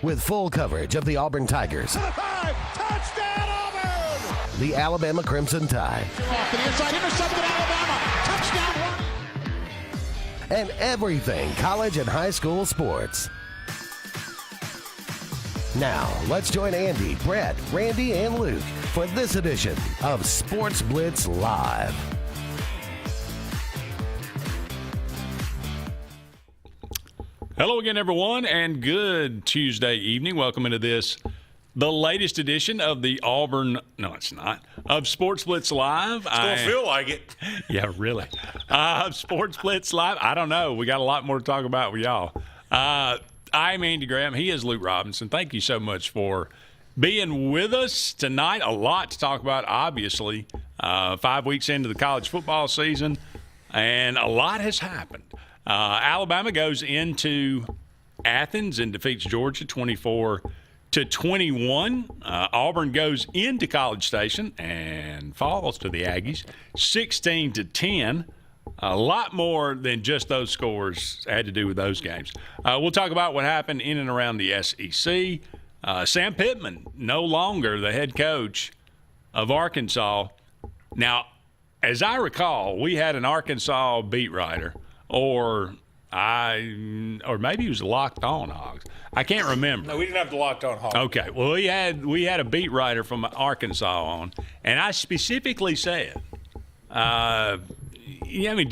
with full coverage of the Auburn Tigers, Touchdown Auburn! the Alabama Crimson Tide, Off to the inside, intercepted Alabama. Touchdown run. and everything college and high school sports. Now, let's join Andy, Brett, Randy, and Luke for this edition of Sports Blitz Live. Hello again, everyone, and good Tuesday evening. Welcome into the latest edition of the Auburn, no, it's not, of Sports Blitz Live. It's going to feel like it. Yeah, really. Sports Blitz Live, I don't know. We got a lot more to talk about with y'all. I'm Andy Graham. He is Luke Robinson. Thank you so much for being with us tonight. A lot to talk about, obviously. 5 weeks into the college football season, and a lot has happened. Alabama goes into Athens and defeats Georgia 24-21. Auburn goes into College Station and falls to the Aggies 16-10. A lot more than just those scores had to do with those games. We'll talk about what happened in and around the SEC. Sam Pittman, no longer the head coach of Arkansas. Now, as I recall, we had an Arkansas beat writer, or maybe he was Locked On Hogs. I can't remember. No, we didn't have the Locked On Hogs. Okay, well, we had a beat writer from Arkansas on, and I specifically said, do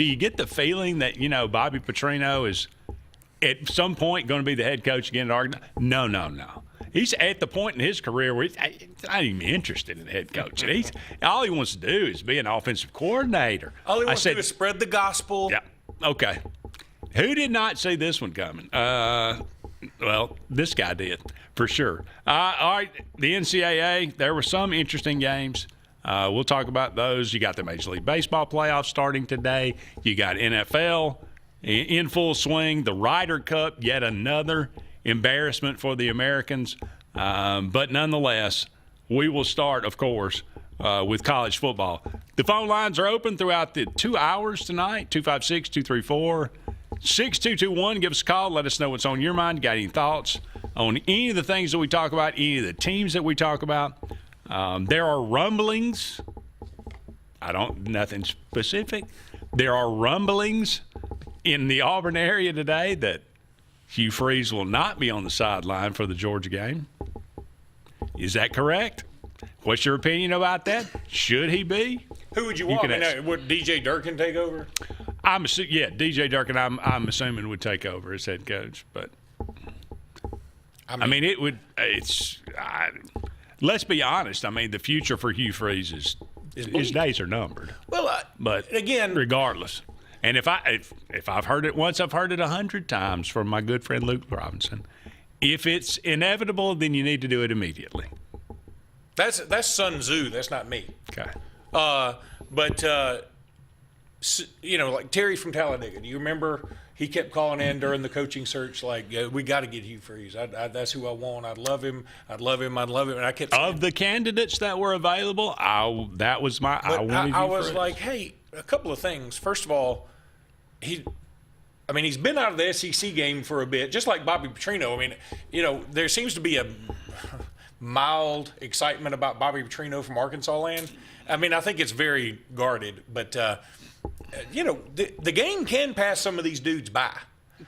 you get the feeling that, Bobby Petrino is at some point going to be the head coach again at Arkansas? No. He's at the point in his career where he's not even interested in the head coach. And all he wants to do is be an offensive coordinator. All he wants to do is spread the gospel. Yeah, okay. Who did not see this one coming? Well, this guy did, for sure. All right, the NCAA, there were some interesting games. We'll talk about those. You got the Major League Baseball playoffs starting today. You got NFL in full swing. The Ryder Cup, yet another embarrassment for the Americans. But nonetheless, we will start, of course, with college football. The phone lines are open throughout the 2 hours tonight, 256-234-6221. Give us a call. Let us know what's on your mind. Got any thoughts on any of the things that we talk about, any of the teams that we talk about? There are rumblings. Nothing specific. There are rumblings in the Auburn area today that Hugh Freeze will not be on the sideline for the Georgia game. Is that correct? What's your opinion about that? Should he be? Who would you want? Would DJ Durkin take over? DJ Durkin, I'm assuming would take over as head coach. But it would. Let's be honest. The future for Hugh Freeze his days are numbered. Well, but again, regardless, and if I've heard it once, I've heard it 100 times from my good friend Luke Robinson. If it's inevitable, then you need to do it immediately. That's Sun Tzu. That's not me. Okay. Like Terry from Talladega. Do you remember? He kept calling in during the coaching search, like, we got to get Hugh Freeze. That's who I want. I'd love him. And I kept saying, of the candidates that were available, that was my. I wanted I Hugh was Freeze. like, hey, a couple of things. First of all, he's been out of the SEC game for a bit, just like Bobby Petrino. There seems to be a mild excitement about Bobby Petrino from Arkansas land. I think it's very guarded, but the game can pass some of these dudes by.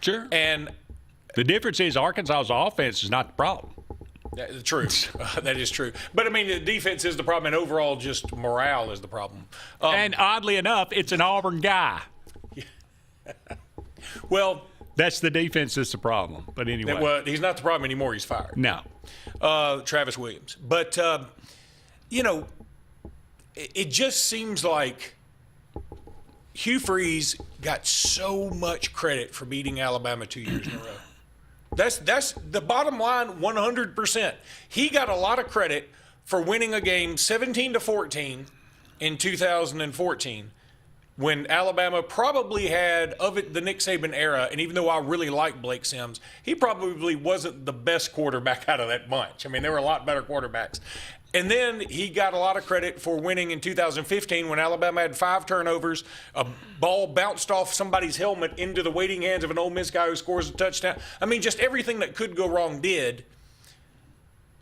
Sure. And the difference is Arkansas's offense is not the problem. True. That is true. But, the defense is the problem, and overall just morale is the problem. And oddly enough, it's an Auburn guy. Well, that's the defense that's the problem. But anyway. Well, he's not the problem anymore. He's fired. No. Travis Williams. But, it just seems like Hugh Freeze got so much credit for beating Alabama 2 years in a row. That's the bottom line, 100%. He got a lot of credit for winning a game 17-14 in 2014 when Alabama probably had, of it, the Nick Saban era, and even though I really like Blake Sims, he probably wasn't the best quarterback out of that bunch. There were a lot better quarterbacks. And then he got a lot of credit for winning in 2015 when Alabama had 5 turnovers, a ball bounced off somebody's helmet into the waiting hands of an Ole Miss guy who scores a touchdown. Just everything that could go wrong did.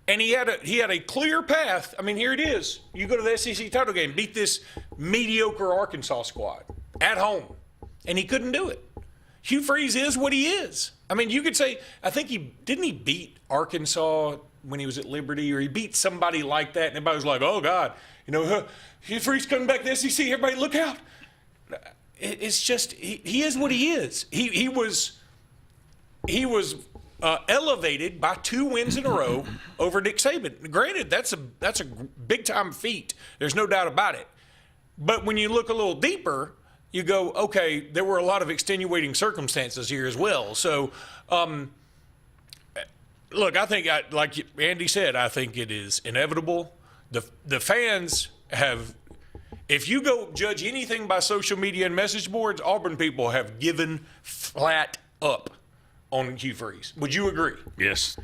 And he had a clear path. I mean, here it is. You go to the SEC title game, beat this mediocre Arkansas squad at home, and he couldn't do it. Hugh Freeze is what he is. I mean, you could say, I think he beat Arkansas when he was at Liberty, or he beat somebody like that, and everybody was like, oh, God, Hugh Freeze coming back to the SEC, everybody look out. It's just, he is what he is. He was elevated by 2 wins in a row over Nick Saban. Granted, that's a big-time feat. There's no doubt about it. But when you look a little deeper, you go, okay, there were a lot of extenuating circumstances here as well. So, look, I think, like Andy said, I think it is inevitable. The fans have, if you go judge anything by social media and message boards, Auburn people have given flat up on Hugh Freeze. Would you agree? Yes.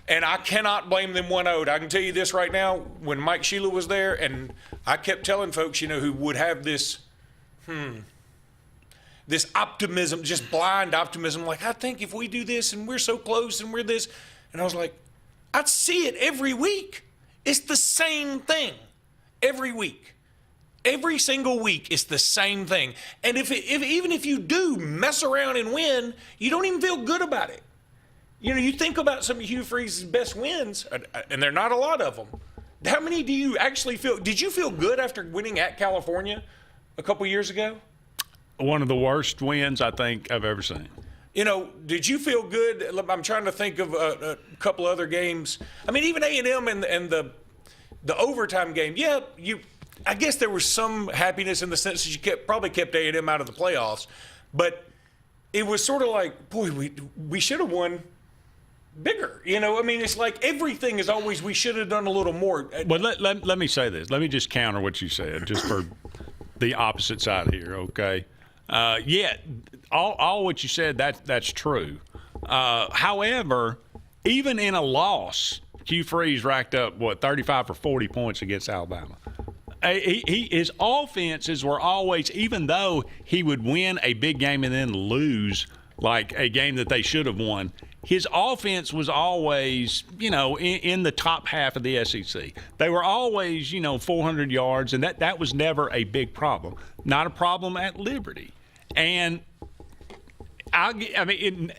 And I cannot blame them one iota. I can tell you this right now, when Mike Sheila was there, and I kept telling folks, who would have this optimism, just blind optimism, like, I think if we do this and we're so close and we're this, and I was like, I see it every week. It's the same thing every week. Every single week, it's the same thing. And even if you do mess around and win, you don't even feel good about it. You think about some of Hugh Freeze's best wins, and there are not a lot of them. How many do you actually feel? Did you feel good after winning at California a couple years ago? One of the worst wins I think I've ever seen. Did you feel good? I'm trying to think of a couple other games. I mean, even A&M and the overtime game. Yeah, I guess there was some happiness in the sense that you probably kept A&M out of the playoffs, but it was sort of like, boy, we should have won bigger. I mean, it's like everything is always we should have done a little more. Well, let me say this. Let me just counter what you said, just for the opposite side here, okay? Yeah, all what you said, that's true. However, even in a loss, Hugh Freeze racked up, 35 or 40 points against Alabama. His offenses were always, even though he would win a big game and then lose like a game that they should have won, his offense was always, in the top half of the SEC. They were always, 400 yards, and that was never a big problem. Not a problem at Liberty. And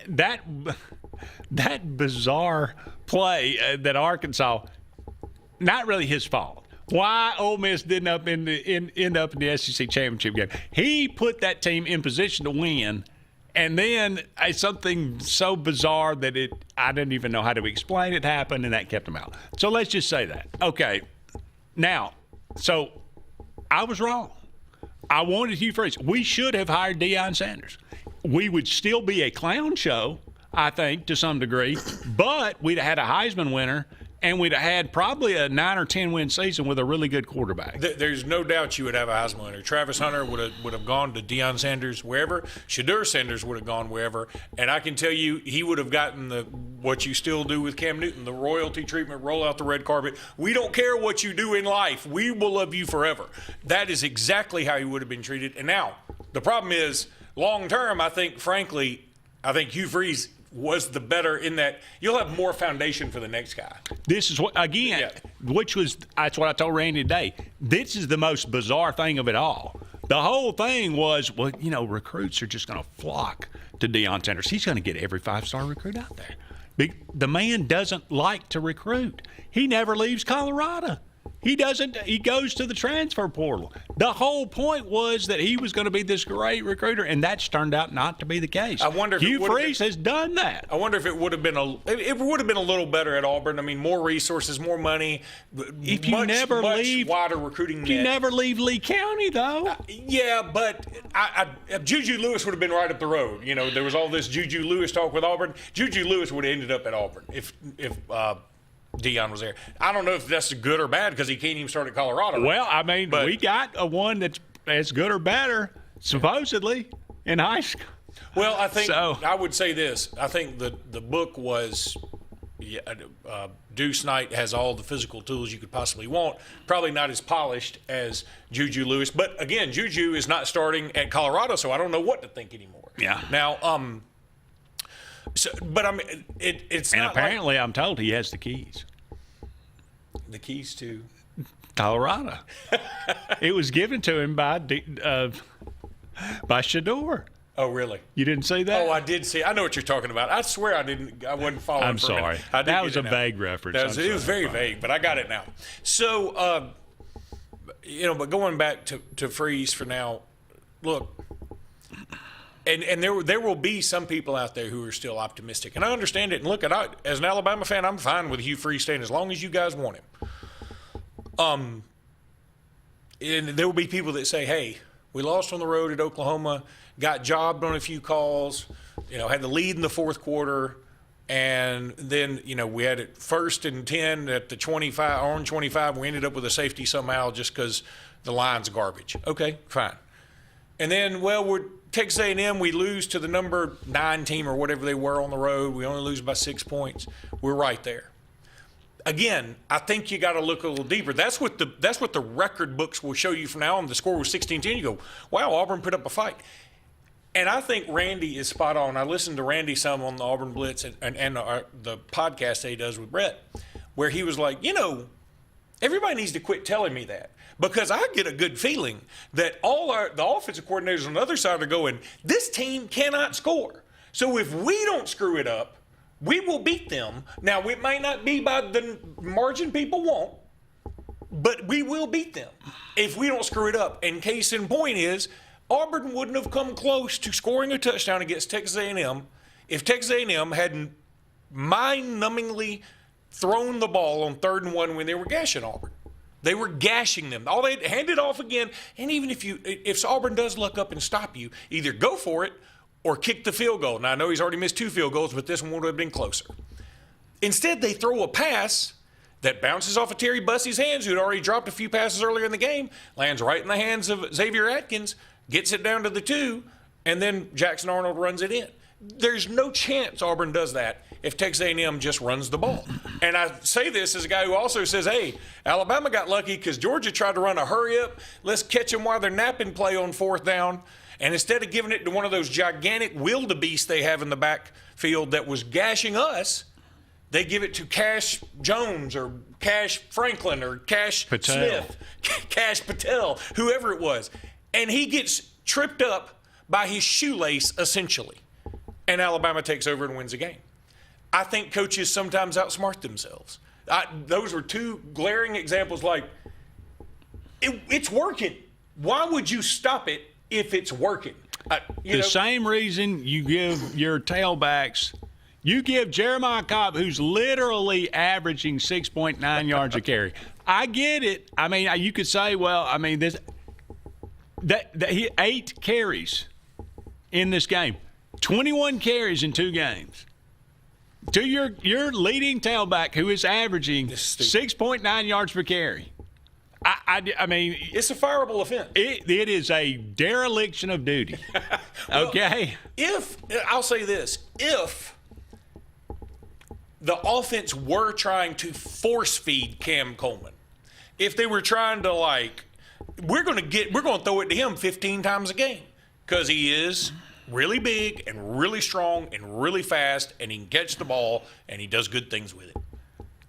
that bizarre play that Arkansas, not really his fault. Why Ole Miss didn't end up in the SEC championship game? He put that team in position to win, and then something so bizarre that I didn't even know how to explain it happened, and that kept him out. So let's just say that. Okay, now, so I was wrong. I wanted Hugh Freeze. We should have hired Deion Sanders. We would still be a clown show, I think, to some degree, but we'd have had a Heisman winner, and we'd have had probably a 9 or 10 win season with a really good quarterback. There's no doubt you would have a Heisman winner. Travis Hunter would have gone to Deion Sanders wherever. Shadur Sanders would have gone wherever. And I can tell you, he would have gotten what you still do with Cam Newton, the royalty treatment, roll out the red carpet. We don't care what you do in life. We will love you forever. That is exactly how he would have been treated. And now, the problem is, long term, I think Hugh Freeze was the better in that you'll have more foundation for the next guy. This is what, again, that's what I told Randy today. This is the most bizarre thing of it all. The whole thing was, recruits are just going to flock to Deion Sanders. He's going to get every 5-star recruit out there. The man doesn't like to recruit. He never leaves Colorado. He doesn't. He goes to the transfer portal. The whole point was that he was going to be this great recruiter, and that's turned out not to be the case. I wonder if Hugh Freeze has done that. I wonder if it would have been a little better at Auburn. I mean, more resources, more money. If you never leave wider recruiting net. You never leave Lee County, though. Yeah, but Juju Lewis would have been right up the road. There was all this Juju Lewis talk with Auburn. Juju Lewis would have ended up at Auburn if Deion was there. I don't know if that's good or bad because he can't even start at Colorado. Well, I mean, we got a one that's as good or better, supposedly, in high school. Well, I would say this. I think the book was Deuce Knight has all the physical tools you could possibly want. Probably not as polished as Juju Lewis. But, again, Juju is not starting at Colorado, so I don't know what to think anymore. Yeah. Now, but I mean, it's and not apparently, I'm told he has the keys. The keys to Colorado. It was given to him by Shador. Oh, really? You didn't see that? Oh, I did see. I know what you're talking about. I swear I didn't. I wasn't following. I'm for a minute. sorry. That was a vague reference. It was very vague, but I got it now. So, but going back to Freeze for now, look, and there will be some people out there who are still optimistic, and I understand it. And look, as an Alabama fan, I'm fine with Hugh Freeze staying as long as you guys want him. And there will be people that say, hey, we lost on the road at Oklahoma, got jobbed on a few calls, had the lead in the fourth quarter, and then, we had it 1st and 10 at the 25, on 25. We ended up with a safety somehow just because the line's garbage. Okay, fine. And then, we're Texas A&M, we lose to the number 9 team or whatever they were on the road. We only lose by 6 points. We're right there. Again, I think you got to look a little deeper. That's what the record books will show you from now on. The score was 16-10. You go, wow, Auburn put up a fight. And I think Randy is spot on. I listened to Randy some on the Auburn Blitz and the podcast that he does with Brett, where he was like, everybody needs to quit telling me that, because I get a good feeling that the offensive coordinators on the other side are going, this team cannot score. So if we don't screw it up, we will beat them. Now, it might not be by the margin people want, but we will beat them if we don't screw it up. And case in point is, Auburn wouldn't have come close to scoring a touchdown against Texas A&M if Texas A&M hadn't mind-numbingly thrown the ball on 3rd and 1 when they were gashing Auburn. They were gashing them. All they hand it off again. And even if Auburn does look up and stop you, either go for it or kick the field goal. Now, I know he's already missed 2 field goals, but this one would have been closer. Instead, they throw a pass that bounces off of Terry Bussey's hands, who had already dropped a few passes earlier in the game, lands right in the hands of Xavier Atkins, gets it down to the 2, and then Jackson Arnold runs it in. There's no chance Auburn does that if Texas A&M just runs the ball. And I say this as a guy who also says, hey, Alabama got lucky because Georgia tried to run a hurry-up, let's catch them while they're napping play on 4th down. And instead of giving it to one of those gigantic wildebeests they have in the backfield that was gashing us, they give it to Cash Jones or Cash Franklin or Cash Patel. Smith, Cash Patel, whoever it was. And he gets tripped up by his shoelace, essentially. And Alabama takes over and wins the game. I think coaches sometimes outsmart themselves. Those were 2 glaring examples like, it's working. Why would you stop it if it's working? Same reason you give your tailbacks, you give Jeremiah Cobb, who's literally averaging 6.9 yards a carry. I get it. I mean, you could say, he 8 carries in this game, 21 carries in 2 games. To your leading tailback, who is averaging 6.9 yards per carry. I mean, it's a fireable offense. It is a dereliction of duty. Okay. I'll say this, if the offense were trying to force feed Cam Coleman, if they were trying to we're going to throw it to him 15 times a game because he is really big and really strong and really fast, and he can catch the ball and he does good things with it.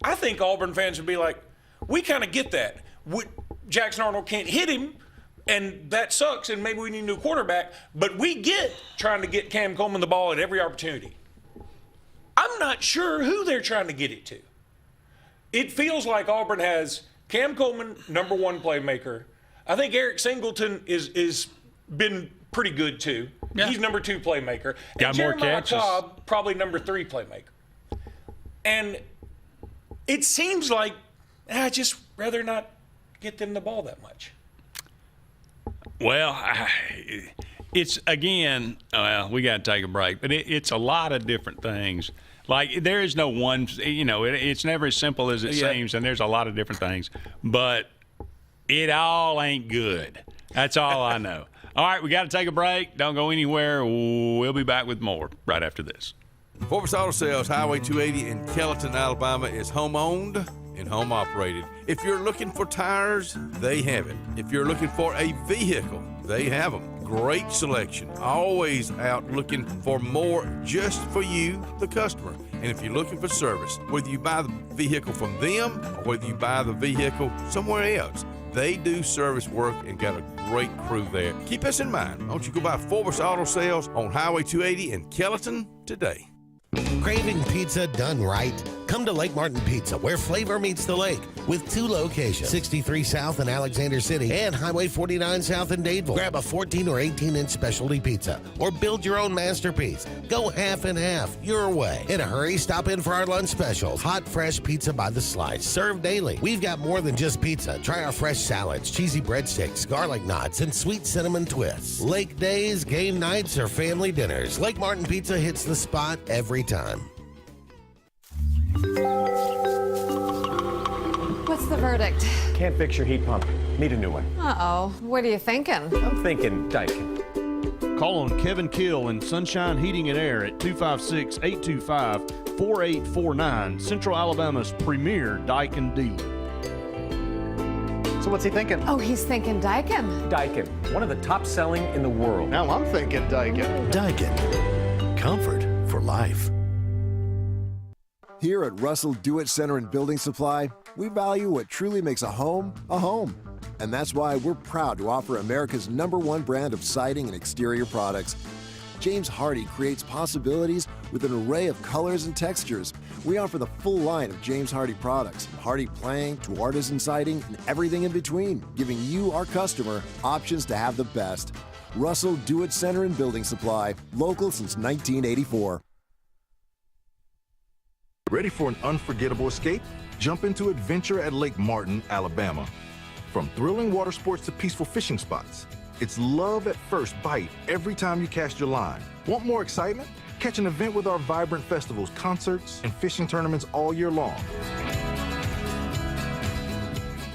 I think Auburn fans would be like, we kind of get that. Jackson Arnold can't hit him, and that sucks, and maybe we need a new quarterback, but we get trying to get Cam Coleman the ball at every opportunity. I'm not sure who they're trying to get it to. It feels like Auburn has Cam Coleman, number 1 playmaker. I think Eric Singleton is been pretty good too. Yeah. He's number 2 playmaker. Got and more Jeremiah catches. Cobb, probably number 3 playmaker. And it seems like I'd just rather not get them the ball that much. Well, it's again, we got to take a break, but it's a lot of different things. Like, there is no one, it's never as simple as it seems, and there's a lot of different things. But it all ain't good. That's all I know. All right, we got to take a break. Don't go anywhere. We'll be back with more right after this. Sportz Auto Sales, Highway 280 in Kellyton, Alabama, is home-owned and home-operated. If you're looking for tires, they have it. If you're looking for a vehicle, they have them. Great selection. Always out looking for more just for you, the customer. And if you're looking for service, whether you buy the vehicle from them or whether you buy the vehicle somewhere else, they do service work and got a great crew there. Keep us in mind. Don't you go by Forbes Auto Sales on Highway 280 in Kellyton today. Craving pizza done right? Come to Lake Martin Pizza, where flavor meets the lake, with 2 locations, 63 South in Alexander City and Highway 49 South in Dadeville. Grab a 14 or 18-inch specialty pizza or build your own masterpiece. Go half and half your way. In a hurry, stop in for our lunch specials. Hot, fresh pizza by the slice, served daily. We've got more than just pizza. Try our fresh salads, cheesy breadsticks, garlic knots, and sweet cinnamon twists. Lake days, game nights, or family dinners, Lake Martin Pizza hits the spot every time. What's the verdict? Can't fix your heat pump. Need a new one. Uh-oh. What are you thinking? I'm thinking Daikin. Call on Kevin Kill and Sunshine Heating and Air at 256-825-4849, Central Alabama's premier Daikin dealer. So what's he thinking? Oh, he's thinking Daikin. Daikin, one of the top selling in the world. Now I'm thinking Daikin. Daikin. Comfort for life. Here at Russell Do-It Center and Building Supply, we value what truly makes a home a home. And that's why we're proud to offer America's #1 brand of siding and exterior products. James Hardie creates possibilities with an array of colors and textures. We offer the full line of James Hardie products, from Hardie plank to artisan siding and everything in between, giving you, our customer, options to have the best. Russell Do-It Center and Building Supply, local since 1984. Ready for an unforgettable escape? Jump into adventure at Lake Martin, Alabama. From thrilling water sports to peaceful fishing spots, it's love at first bite every time you cast your line. Want more excitement? Catch an event with our vibrant festivals, concerts, and fishing tournaments all year long.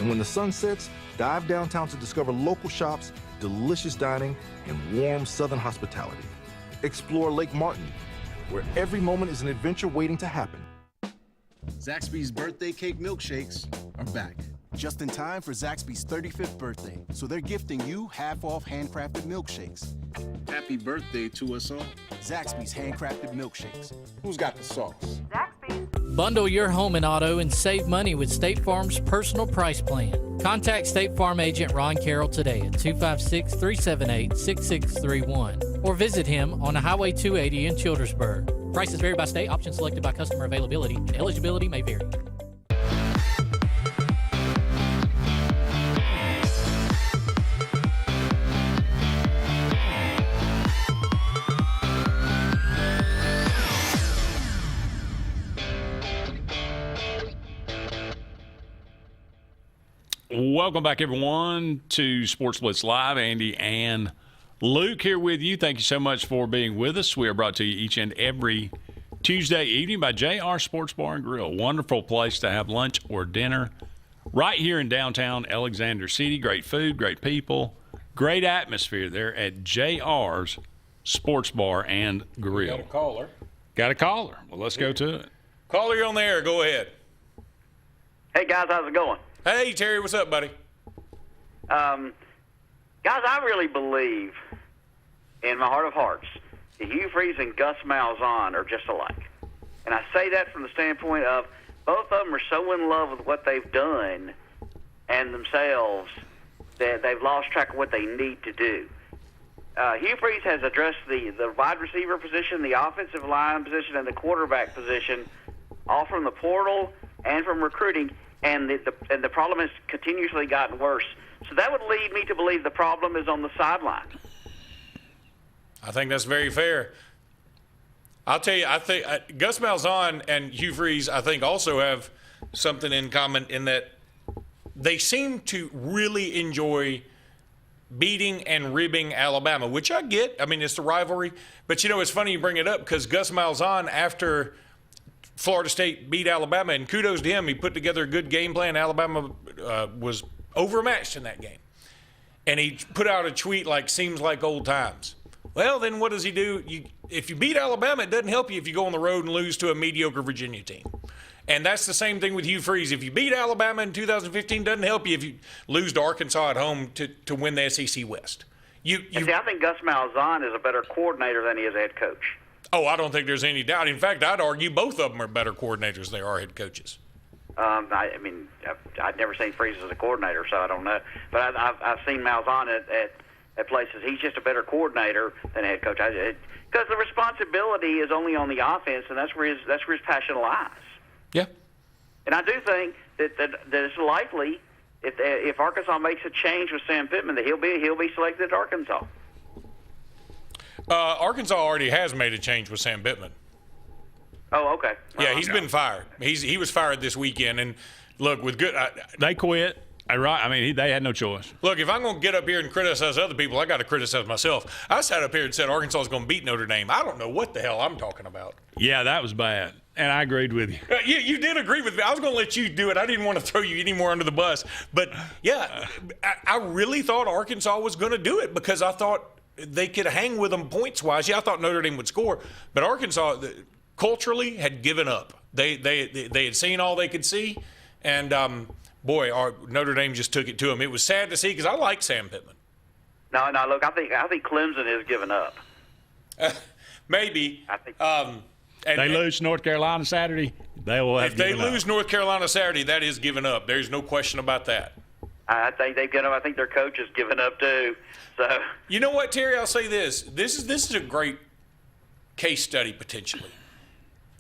And when the sun sets, dive downtown to discover local shops, delicious dining, and warm southern hospitality. Explore Lake Martin, where every moment is an adventure waiting to happen. Zaxby's birthday cake milkshakes are back. Just in time for Zaxby's 35th birthday, so they're gifting you half-off handcrafted milkshakes. Happy birthday to us all. Zaxby's handcrafted milkshakes. Who's got the sauce? Zaxby's. Bundle your home and auto and save money with State Farm's personal price plan. Contact State Farm agent Ron Carroll today at 256-378-6631 or visit him on Highway 280 in Childersburg. Prices vary by state. Options selected by customer availability, and eligibility may vary. Welcome back, everyone, to Sports Blitz Live. Andy and Luke here with you. Thank you so much for being with us. We are brought to you each and every Tuesday evening by JR Sports Bar and Grill. Wonderful place to have lunch or dinner right here in downtown Alexander City. Great food, great people, great atmosphere there at JR's Sports Bar and Grill. Got a caller. Got a caller. Well, let's go to it. Caller, you're on the air. Go ahead. Hey, guys, how's it going? Hey, Terry, what's up, buddy? Guys, I really believe in my heart of hearts that Hugh Freeze and Gus Malzahn are just alike. And I say that from the standpoint of both of them are so in love with what they've done and themselves that they've lost track of what they need to do. Hugh Freeze has addressed the wide receiver position, the offensive line position, and the quarterback position, all from the portal and from recruiting, and the problem has continuously gotten worse. So that would lead me to believe the problem is on the sideline. I think that's very fair. I'll tell you, I think Gus Malzahn and Hugh Freeze, I think, also have something in common in that they seem to really enjoy beating and ribbing Alabama, which I get. I mean, it's the rivalry. But, you know, it's funny you bring it up because Gus Malzahn, after Florida State beat Alabama, and kudos to him, he put together a good game plan. Alabama was overmatched in that game. And he put out a tweet like, seems like old times. Well, then what does he do? If you beat Alabama, it doesn't help you if you go on the road and lose to a mediocre Virginia team. And that's the same thing with Hugh Freeze. If you beat Alabama in 2015, it doesn't help you if you lose to Arkansas at home to win the SEC West. See, I think Gus Malzahn is a better coordinator than he is a head coach. Oh, I don't think there's any doubt. In fact, I'd argue both of them are better coordinators than they are head coaches. I mean, I've never seen Freeze as a coordinator, so I don't know. But I've seen Malzahn at places. He's just a better coordinator than a head coach. Because the responsibility is only on the offense, and that's where his passion lies. Yeah. And I do think that it's likely if Arkansas makes a change with Sam Pittman that he'll be selected at Arkansas. Arkansas already has made a change with Sam Pittman. Oh, okay. Yeah, he's been fired. He was fired this weekend, and look, with good, they quit. I mean, they had no choice. Look, if I'm going to get up here and criticize other people, I got to criticize myself. I sat up here and said Arkansas is going to beat Notre Dame. I don't know what the hell I'm talking about. Yeah, that was bad, and I agreed with you. You did agree with me. I was going to let you do it. I didn't want to throw you any more under the bus, but yeah, I really thought Arkansas was going to do it because I thought they could hang with them points wise. Yeah, I thought Notre Dame would score, but Arkansas culturally had given up. They had seen all they could see, and boy, Notre Dame just took it to them. It was sad to see because I like Sam Pittman. No, look, I think Clemson has given up. Maybe. I think. They lose North Carolina Saturday, they will have given up. If they lose North Carolina Saturday, that is giving up. There's no question about that. I think they've given up. I think their coach has given up too. So you know what, Terry? I'll say this. This is a great case study potentially.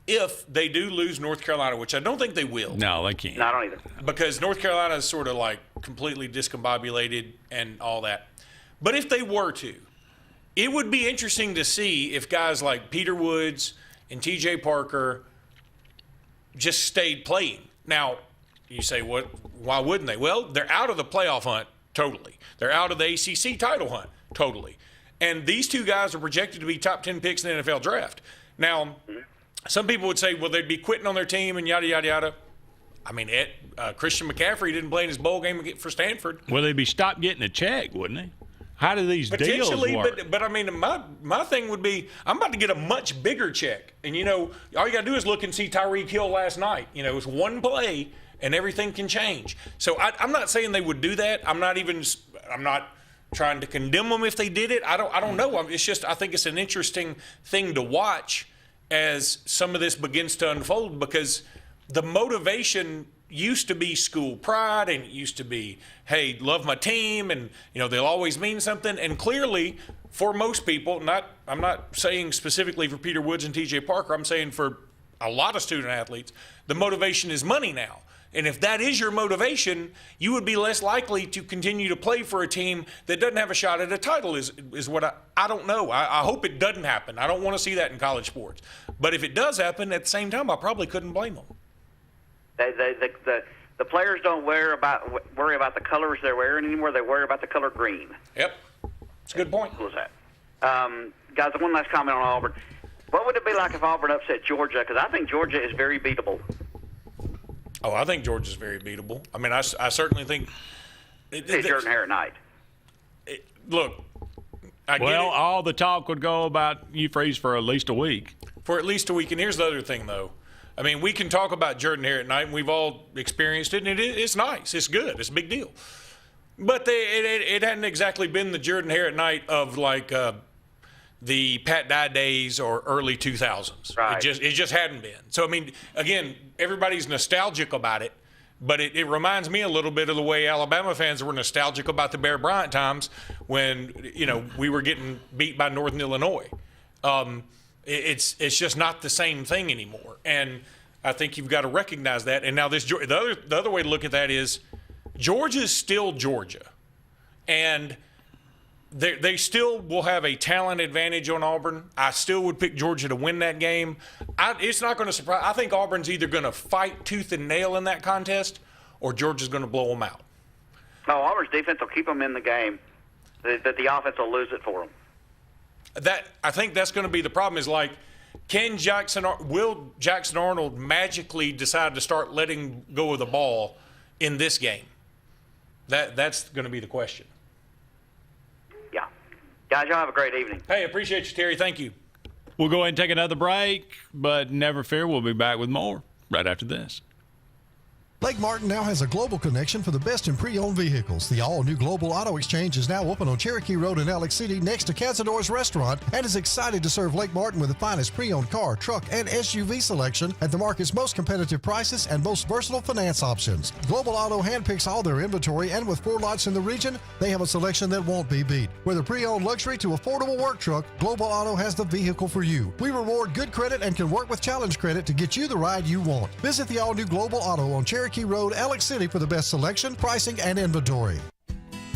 If they do lose North Carolina, which I don't think they will. No, they can't. No, I don't either. Because North Carolina is sort of like completely discombobulated and all that. But if they were to, it would be interesting to see if guys like Peter Woods and TJ Parker just stayed playing. Now, you say, why wouldn't they? Well, they're out of the playoff hunt totally. They're out of the ACC title hunt totally. And these two guys are projected to be top 10 picks in the NFL draft. Now, some people would say, well, they'd be quitting on their team and yada, yada, yada. I mean, Christian McCaffrey didn't play in his bowl game for Stanford. Well, they'd be stopped getting a check, wouldn't they? How do these deals work? But I mean, my thing would be, I'm about to get a much bigger check. And, all you got to do is look and see Tyreek Hill last night. It was one play, and everything can change. So I'm not saying they would do that. I'm not trying to condemn them if they did it. I don't know. It's just I think it's an interesting thing to watch as some of this begins to unfold because the motivation used to be school pride and it used to be, hey, love my team and, they'll always mean something. And clearly for most people, I'm not saying specifically for Peter Woods and TJ Parker, I'm saying for a lot of student athletes, the motivation is money now. And if that is your motivation, you would be less likely to continue to play for a team that doesn't have a shot at a title is what I don't know. I hope it doesn't happen. I don't want to see that in college sports. But if it does happen, at the same time, I probably couldn't blame them. The players don't worry about the colors they're wearing anymore. They worry about the color green. Yep. That's a good point. What was that? Guys, one last comment on Auburn. What would it be like if Auburn upset Georgia? Because I think Georgia is very beatable. Oh, I think Georgia's very beatable. I mean, I certainly think. It's Jordan Hare at night. Look, all the talk would go about Freeze for at least a week. For at least a week. And here's the other thing, though. I mean, we can talk about Jordan Hare at night, and we've all experienced it, and it's nice. It's good. It's a big deal. But it hadn't exactly been the Jordan Hare at night of, like, the Pat Dye days or early 2000s. Right. It just hadn't been. So, I mean, again, everybody's nostalgic about it, but it reminds me a little bit of the way Alabama fans were nostalgic about the Bear Bryant times when, we were getting beat by Northern Illinois. It's just not the same thing anymore. And I think you've got to recognize that. And now the other way to look at that is Georgia's still Georgia. And they still will have a talent advantage on Auburn. I still would pick Georgia to win that game. It's not going to surprise. I think Auburn's either going to fight tooth and nail in that contest or Georgia's going to blow them out. No, Auburn's defense will keep them in the game. That the offense will lose it for them. I think that's going to be the problem is like, will Jackson Arnold magically decide to start letting go of the ball in this game? That's going to be the question. Yeah. Guys, y'all have a great evening. Hey, appreciate you, Terry. Thank you. We'll go ahead and take another break, but never fear, we'll be back with more right after this. Lake Martin now has a global connection for the best in pre-owned vehicles. The all-new Global Auto Exchange is now open on Cherokee Road in Alex City next to Cazador's Restaurant and is excited to serve Lake Martin with the finest pre-owned car, truck, and SUV selection at the market's most competitive prices and most versatile finance options. Global Auto handpicks all their inventory, and with 4 lots in the region, they have a selection that won't be beat. Whether pre-owned luxury to affordable work truck, Global Auto has the vehicle for you. We reward good credit and can work with Challenge Credit to get you the ride you want. Visit the all-new Global Auto on Cherokee Road, Alex City for the best selection, pricing, and inventory.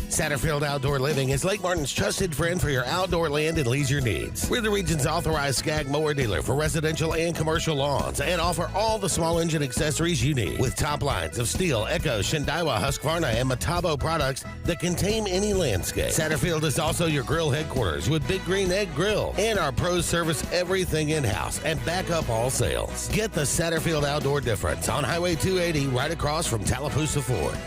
Satterfield Outdoor Living is Lake Martin's trusted friend for your outdoor land and leisure needs. We're the region's authorized Skag mower dealer for residential and commercial lawns and offer all the small engine accessories you need with top lines of Steel, Echo, Shindaiwa, Husqvarna, and Metabo products that can tame any landscape. Satterfield is also your grill headquarters with Big Green Egg Grill, and our pros service everything in-house and back up all sales. Get the Satterfield Outdoor difference on Highway 280 right across from Tallapoosa Ford.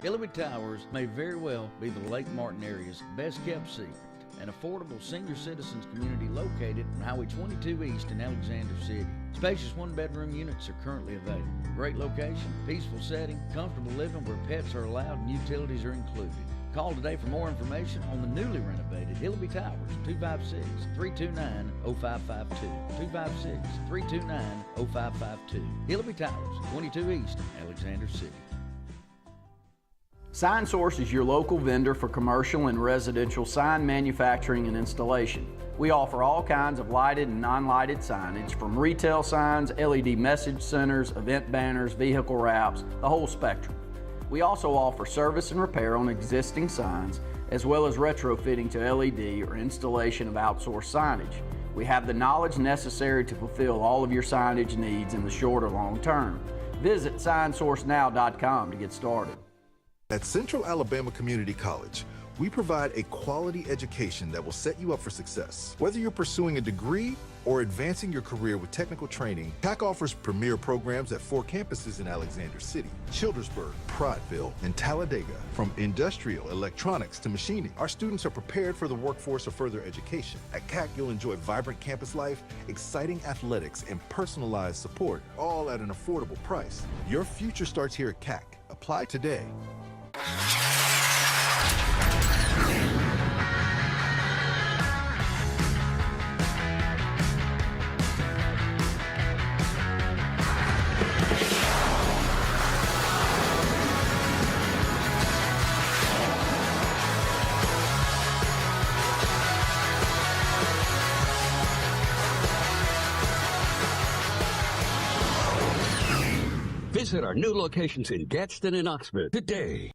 Hillary Towers may very well be the Lake Martin area's best-kept secret, an affordable senior citizens community located on Highway 22 East in Alexander City. Spacious one-bedroom units are currently available. Great location, peaceful setting, comfortable living where pets are allowed and utilities are included. Call today for more information on the newly renovated Hillary Towers, 256-329-0552, 256-329-0552. Hillary Towers, 22 East, Alexander City. Sign Source is your local vendor for commercial and residential sign manufacturing and installation. We offer all kinds of lighted and non-lighted signage, from retail signs, LED message centers, event banners, vehicle wraps, the whole spectrum. We also offer service and repair on existing signs, as well as retrofitting to LED or installation of outsourced signage. We have the knowledge necessary to fulfill all of your signage needs in the short or long term. Visit signsourcenow.com to get started. At Central Alabama Community College, we provide a quality education that will set you up for success. Whether you're pursuing a degree or advancing your career with technical training, CAC offers premier programs at 4 campuses in Alexander City, Childersburg, Prattville, and Talladega. From industrial, electronics to machining, our students are prepared for the workforce or further education. At CAC, you'll enjoy vibrant campus life, exciting athletics, and personalized support, all at an affordable price. Your future starts here at CAC. Apply today. Visit our new locations in Gadsden and Oxford today.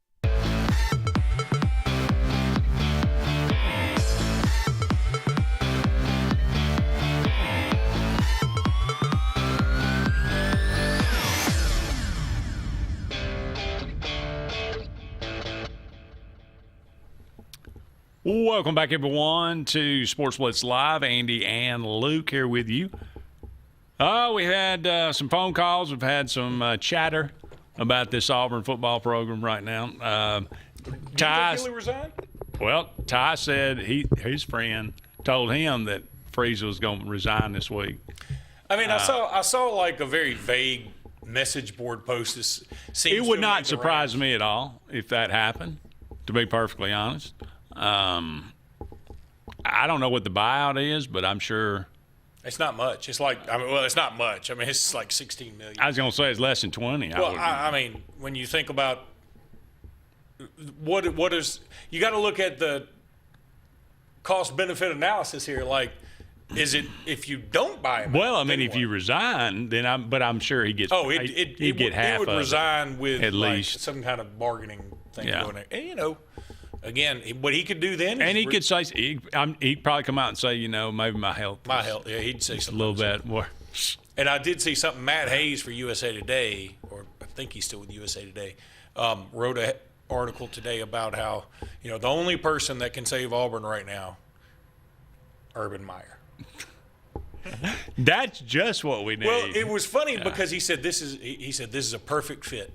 Welcome back, everyone, to Sports Blitz Live. Andy and Luke here with you. We had some phone calls. We've had some chatter about this Auburn football program right now. Ty said his friend told him that Freeze was going to resign this week. I mean, I saw like a very vague message board post. It would not surprise me at all if that happened, to be perfectly honest. I don't know what the buyout is, but I'm sure it's not much. It's like, it's not much. I mean, it's like $16 million. I was going to say it's less than 20. Well, I mean, when you think about what is, you got to look at the cost benefit analysis here. Like, is it if you don't buy him? Well, I mean, if you resign, then I'm sure he gets. Oh, he'd get half. He would resign with at least some kind of bargaining thing going there. And again, what he could do then, and he could say he'd probably come out and say, maybe my health. Yeah, he'd say something a little bit more. And I did see something. Matt Hayes for USA Today, or I think he's still with USA Today, wrote an article today about how the only person that can save Auburn right now, Urban Meyer. That's just what we need. Well, it was funny because he said this is a perfect fit.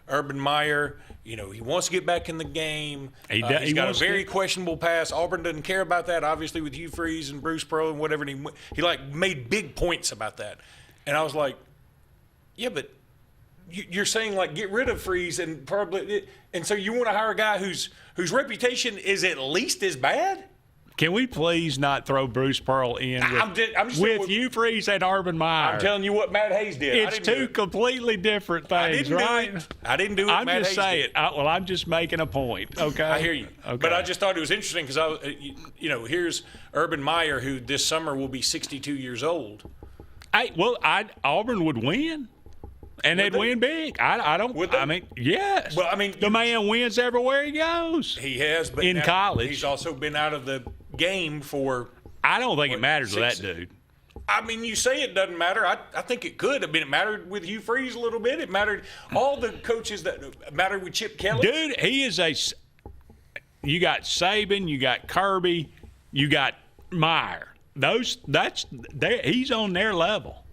Urban Meyer, he wants to get back in the game. He's got a very questionable past. Auburn doesn't care about that, obviously, with Hugh Freeze and Bruce Pearl and whatever. And he made big points about that. And I was like, yeah, but you're saying like get rid of Freeze and so you want to hire a guy whose reputation is at least as bad? Can we please not throw Bruce Pearl in with Hugh Freeze and Urban Meyer? I'm telling you what Matt Hayes did. It's two completely different things, right? I didn't do it. I'm Matt just Hayes saying. I'm just making a point. Okay, I hear you. Okay. But I just thought it was interesting because here's Urban Meyer, who this summer will be 62 years old. Auburn would win. And they'd win big. I don't. I mean, yes. Well, I mean, the man wins everywhere he goes. He has, but in college, he's also been out of the game for. I don't think it matters to that dude. I mean, you say it doesn't matter. I think it could. I mean, it mattered with Hugh Freeze a little bit. It mattered all the coaches that mattered with Chip Kelly. Dude, he is a. You got Saban, you got Kirby, you got Meyer. He's on their level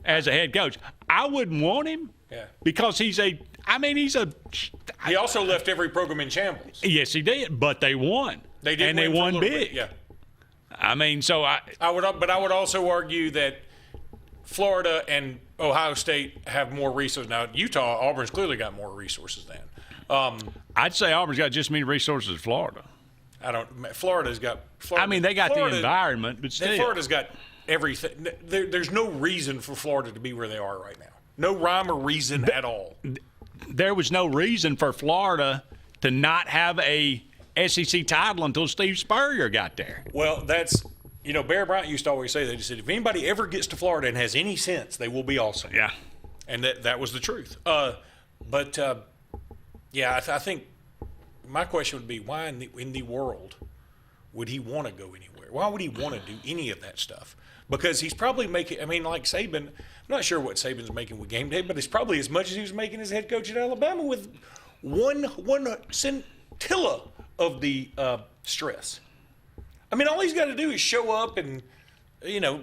as a head coach. I wouldn't want him because he also left every program in shambles. Yes, he did, but they won. They did, and they won big. Bit, yeah. I mean, so I would also argue that Florida and Ohio State have more resources. Now, Auburn's clearly got more resources than. I'd say Auburn's got just as many resources as Florida. Florida's got. They got the environment, but still. Florida's got everything. There's no reason for Florida to be where they are right now. No rhyme or reason at all. There was no reason for Florida to not have a SEC title until Steve Spurrier got there. Well, that's Bear Bryant used to always say that. He said if anybody ever gets to Florida and has any sense, they will be awesome. Yeah, and that was the truth. I think my question would be why in the world would he want to go anywhere? Why would he want to do any of that stuff? Because he's probably making, like Saban, I'm not sure what Saban's making with game day, but it's probably as much as he was making as head coach at Alabama with one scintilla of the stress. I mean, all he's got to do is show up and,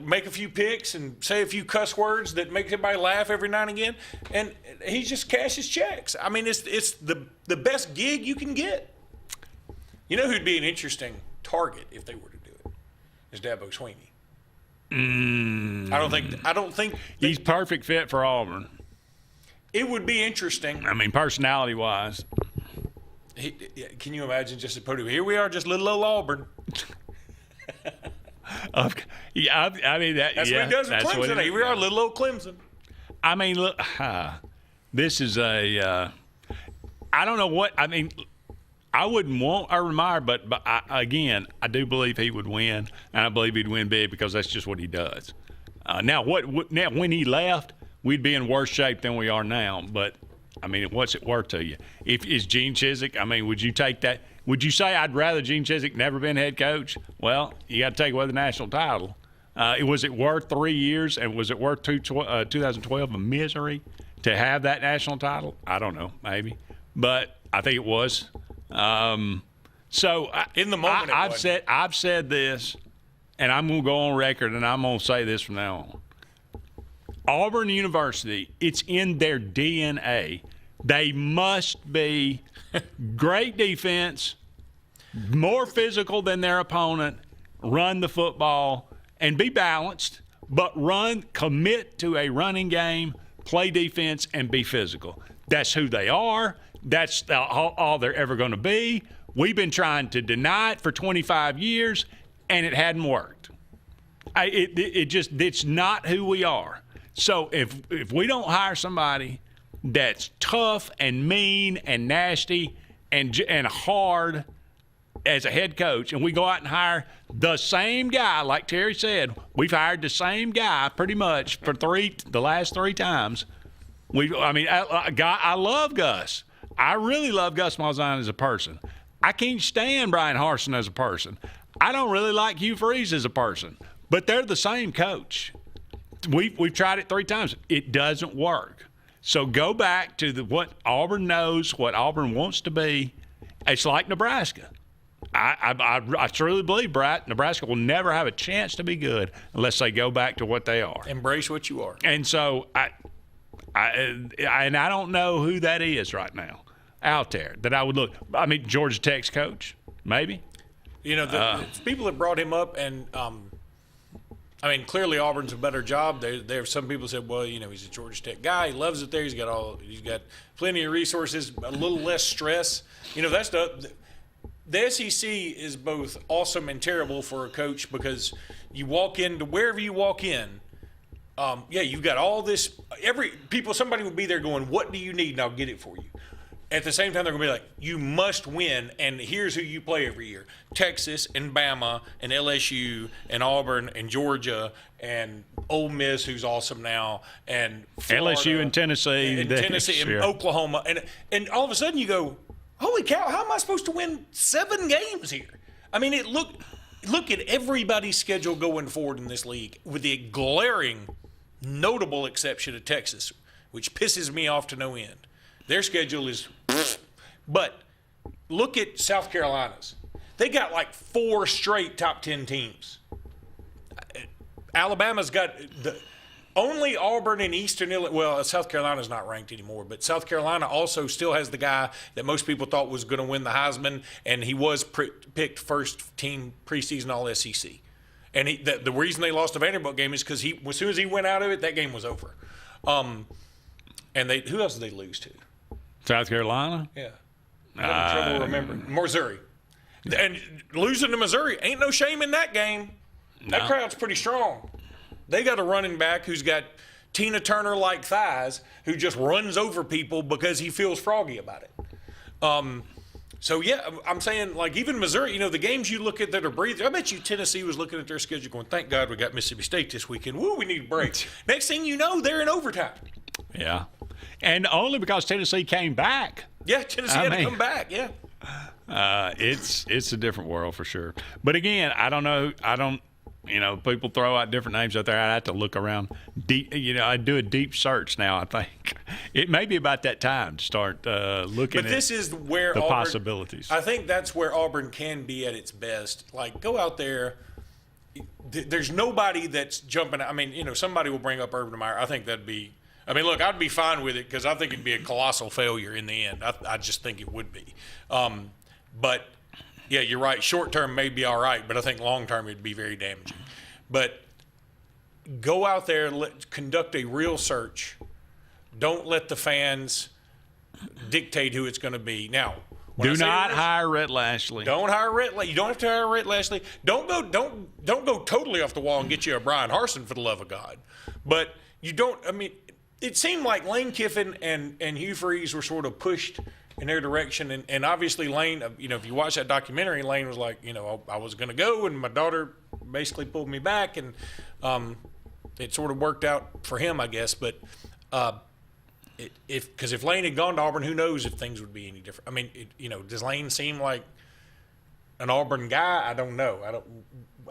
make a few picks and say a few cuss words that make everybody laugh every now and again, and he just cashes checks. I mean, it's the best gig you can get. You know who'd be an interesting target if they were to do it? Is Dabo Swinney. I don't think he's perfect fit for Auburn. It would be interesting. I mean, personality-wise. Can you imagine just a podium? Here we are, just little old Auburn. That's what he does with Clemson. Here we are, little old Clemson. I mean, look, this is I don't know what – I mean, I wouldn't want Urban Meyer, but I do believe he would win, and I believe he'd win big because that's just what he does. Now, when he left, we'd be in worse shape than we are now. But I mean, what's it worth to you? If is Gene Chizik? I mean, would you take that? Would you say I'd rather Gene Chizik never been head coach? Well, you got to take away the national title. Was it worth 3 years, and was it worth 2012 of misery to have that national title? I don't know, maybe, but I think it was. So in the moment, I've said this, and I'm going to go on record, and I'm going to say this from now on. Auburn University, it's in their DNA. They must be great defense, more physical than their opponent, run the football, and be balanced, but commit to a running game, play defense, and be physical. That's who they are. That's all they're ever going to be. We've been trying to deny it for 25 years, and it hadn't worked. It's not who we are. So if we don't hire somebody that's tough and mean and nasty and hard as a head coach, and we go out and hire the same guy, like Terry said, we've hired the same guy pretty much for the last 3 times. I love Gus. I really love Gus Malzahn as a person. I can't stand Brian Harsin as a person. I don't really like Hugh Freeze as a person, but they're the same coach. We've tried it 3 times. It doesn't work. So go back to what Auburn knows, what Auburn wants to be. It's like Nebraska. I truly believe Nebraska will never have a chance to be good unless they go back to what they are. Embrace what you are. And so I don't know who that is right now out there that I would look. I mean, Georgia Tech's coach, maybe. The people that brought him up and I mean, clearly Auburn's a better job. There, some people said, well, you know, he's a Georgia Tech guy. He loves it there. He's got plenty of resources, a little less stress. You know, that's the SEC is both awesome and terrible for a coach because you walk into wherever you walk in. You've got all this. Somebody will be there going, "What do you need?" And I'll get it for you. At the same time, they're going to be like, "You must win," and here's who you play every year: Texas and Bama and LSU and Auburn and Georgia and Ole Miss, who's awesome now, and Florida, LSU and Tennessee, and Oklahoma, and all of a sudden you go, "Holy cow! How am I supposed to win 7 games here?" I mean, look at everybody's schedule going forward in this league, with the glaring, notable exception of Texas, which pisses me off to no end. Their schedule is, but look at South Carolina's. They got like 4 straight top 10 teams. Alabama's got only Auburn and Eastern Illinois. Well, South Carolina's not ranked anymore, but South Carolina also still has the guy that most people thought was going to win the Heisman, and he was picked first team preseason All-SEC. And the reason they lost the Vanderbilt game is because as soon as he went out of it, that game was over. And who else did they lose to? South Carolina? Yeah. I'm having trouble remembering. Missouri. And losing to Missouri, ain't no shame in that game. That crowd's pretty strong. They got a running back who's got Tina Turner-like thighs who just runs over people because he feels froggy about it. So, yeah, I'm saying, like, even Missouri, you know, the games you look at that are breathing, I bet you Tennessee was looking at their schedule going, thank God we got Mississippi State this weekend. Woo, we need a break. Next thing you know, they're in overtime. Yeah. And only because Tennessee came back. Yeah, Tennessee had to come back, yeah. It's a different world for sure. But, again, I don't know. People throw out different names out there. I have to look around deep. I do a deep search now. I think it may be about that time to start looking. But this is where the Auburn, possibilities. I think that's where Auburn can be at its best. Like, go out there. There's nobody that's jumping. I mean, somebody will bring up Urban Meyer. I think that'd be. I mean, look, I'd be fine with it because I think it'd be a colossal failure in the end. I just think it would be. But. Yeah, you're right. Short term may be all right, but I think long term it'd be very damaging. But go out there, conduct a real search. Don't let the fans dictate who it's going to be. Now, do not hire Rhett Lashley. Don't hire Rhett. You don't have to hire Rhett Lashley. Don't go totally off the wall and get you a Brian Harsin, for the love of God. But you don't. I mean, it seemed like Lane Kiffin and Hugh Freeze were sort of pushed in their direction, and obviously Lane, if you watch that documentary, Lane was like, I was going to go, and my daughter basically pulled me back, and it sort of worked out for him, I guess. But if Lane had gone to Auburn, who knows if things would be any different? I mean, does Lane seem like an Auburn guy? I don't know.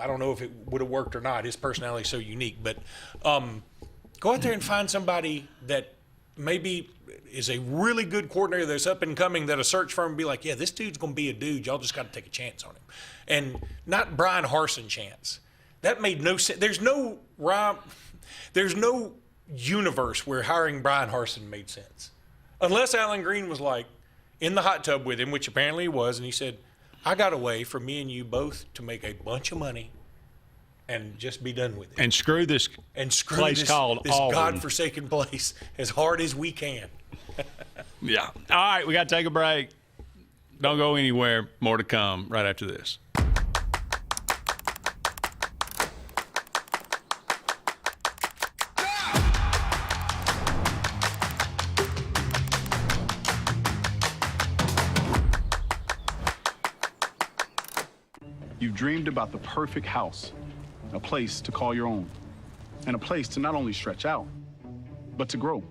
I don't know if it would have worked or not. His personality is so unique. But go out there and find somebody that maybe is a really good coordinator that's up and coming, that a search firm would be like, yeah, this dude's going to be a dude. Y'all just got to take a chance on him. And not Brian Harsin chance. That made no sense. There's no universe where hiring Brian Harsin made sense. Unless Alan Green was like in the hot tub with him, which apparently he was, and he said, I got a way for me and you both to make a bunch of money and just be done with it. And screw this place called this Auburn. godforsaken place as hard as we can. Yeah. All right, we got to take a break. Don't go anywhere. More to come right after this. You've dreamed about the perfect house, a place to call your own, and a place to not only stretch out, but to grow.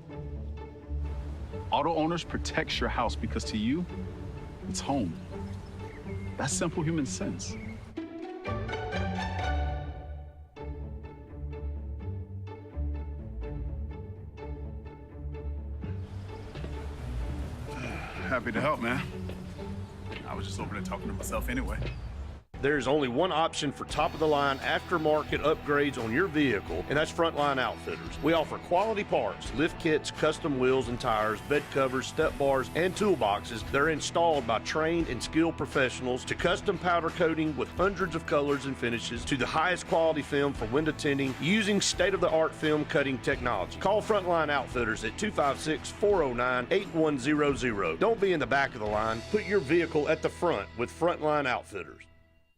Auto Owners protects your house because to you, it's home. That's simple human sense. Happy to help, man. I was just over there talking to myself anyway. There's only one option for top-of-the-line aftermarket upgrades on your vehicle, and that's Frontline Outfitters. We offer quality parts, lift kits, custom wheels and tires, bed covers, step bars, and toolboxes that are installed by trained and skilled professionals, to custom powder coating with hundreds of colors and finishes, to the highest quality film for window tinting using state-of-the-art film cutting technology. Call Frontline Outfitters at 256-409-8100. Don't be in the back of the line. Put your vehicle at the front with Frontline Outfitters.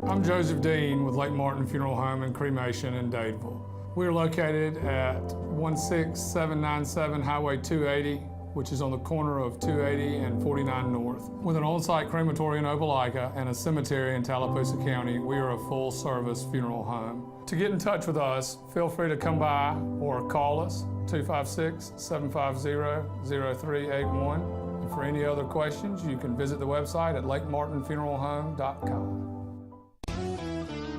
I'm Joseph Dean with Lake Martin Funeral Home and Cremation in Dadeville. We're located at 16797 Highway 280, which is on the corner of 280 and 49 North. With an on-site crematory in Opelika and a cemetery in Tallapoosa County, we are a full-service funeral home. To get in touch with us, feel free to come by or call us, 256-750-0381. And for any other questions, you can visit the website at lakemartinfuneralhome.com.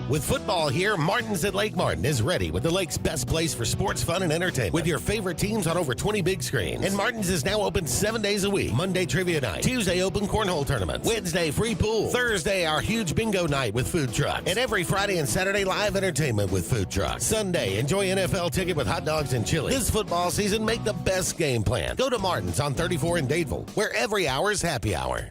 With football here, Martin's at Lake Martin is ready with the lake's best place for sports, fun, and entertainment. With your favorite teams on over 20 big screens. And Martin's is now open 7 days a week. Monday, trivia night. Tuesday, open cornhole tournaments. Wednesday, free pool. Thursday, our huge bingo night with food trucks. And every Friday and Saturday, live entertainment with food trucks. Sunday, enjoy NFL ticket with hot dogs and chili. This football season, make the best game plan. Go to Martin's on 34 in Dadeville, where every hour is happy hour.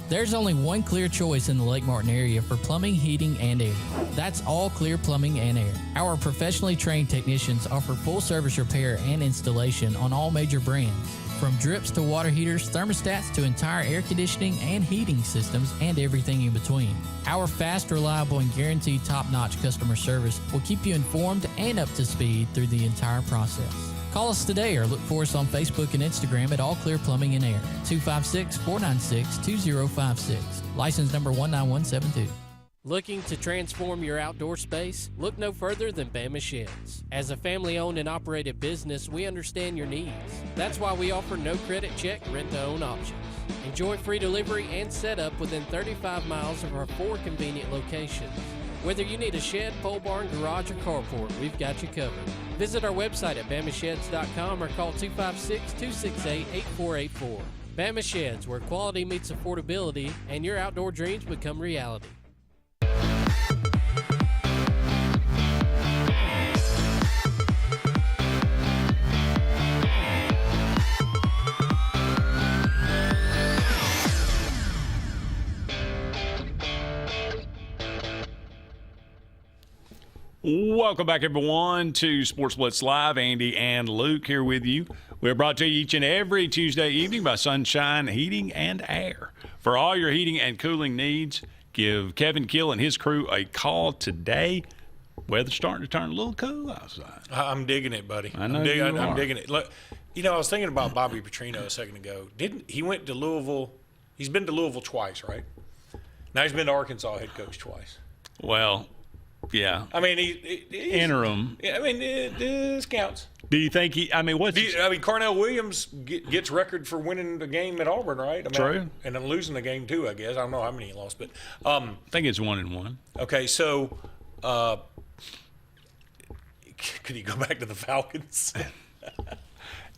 There's only one clear choice in the Lake Martin area for plumbing, heating, and air. That's All Clear Plumbing and Air. Our professionally trained technicians offer full service repair and installation on all major brands. From drips to water heaters, thermostats to entire air conditioning and heating systems, and everything in between. Our fast, reliable, and guaranteed top-notch customer service will keep you informed and up to speed through the entire process. Call us today or look for us on Facebook and Instagram at All Clear Plumbing and Air, 256-496-2056. License number 19172. Looking to transform your outdoor space? Look no further than Bama Sheds. As a family-owned and operated business, we understand your needs. That's why we offer no credit check rent-to-own options. Enjoy free delivery and setup within 35 miles of our 4 convenient locations. Whether you need a shed, pole barn, garage, or carport, we've got you covered. Visit our website at bamasheds.com or call 256-268-8484. Bama Sheds, where quality meets affordability and your outdoor dreams become reality. Welcome back, everyone, to Sports Blitz Live. Andy and Luke here with you. We're brought to you each and every Tuesday evening by Sunshine Heating and Air. For all your heating and cooling needs, give Kevin Kill and his crew a call today. Weather's starting to turn a little cool outside. I'm digging it, buddy. I know I'm digging it. Look, I was thinking about Bobby Petrino a second ago. He went to Louisville? He's been to Louisville twice, right? Now he's been to Arkansas head coach twice. Well, yeah. I mean, he's interim. Yeah, I mean, this counts. Do you think Carnell Williams gets record for winning the game at Auburn, right? True. And then losing the game too, I guess. I don't know how many he lost, but I think it's 1-1. Okay, so could he go back to the Falcons?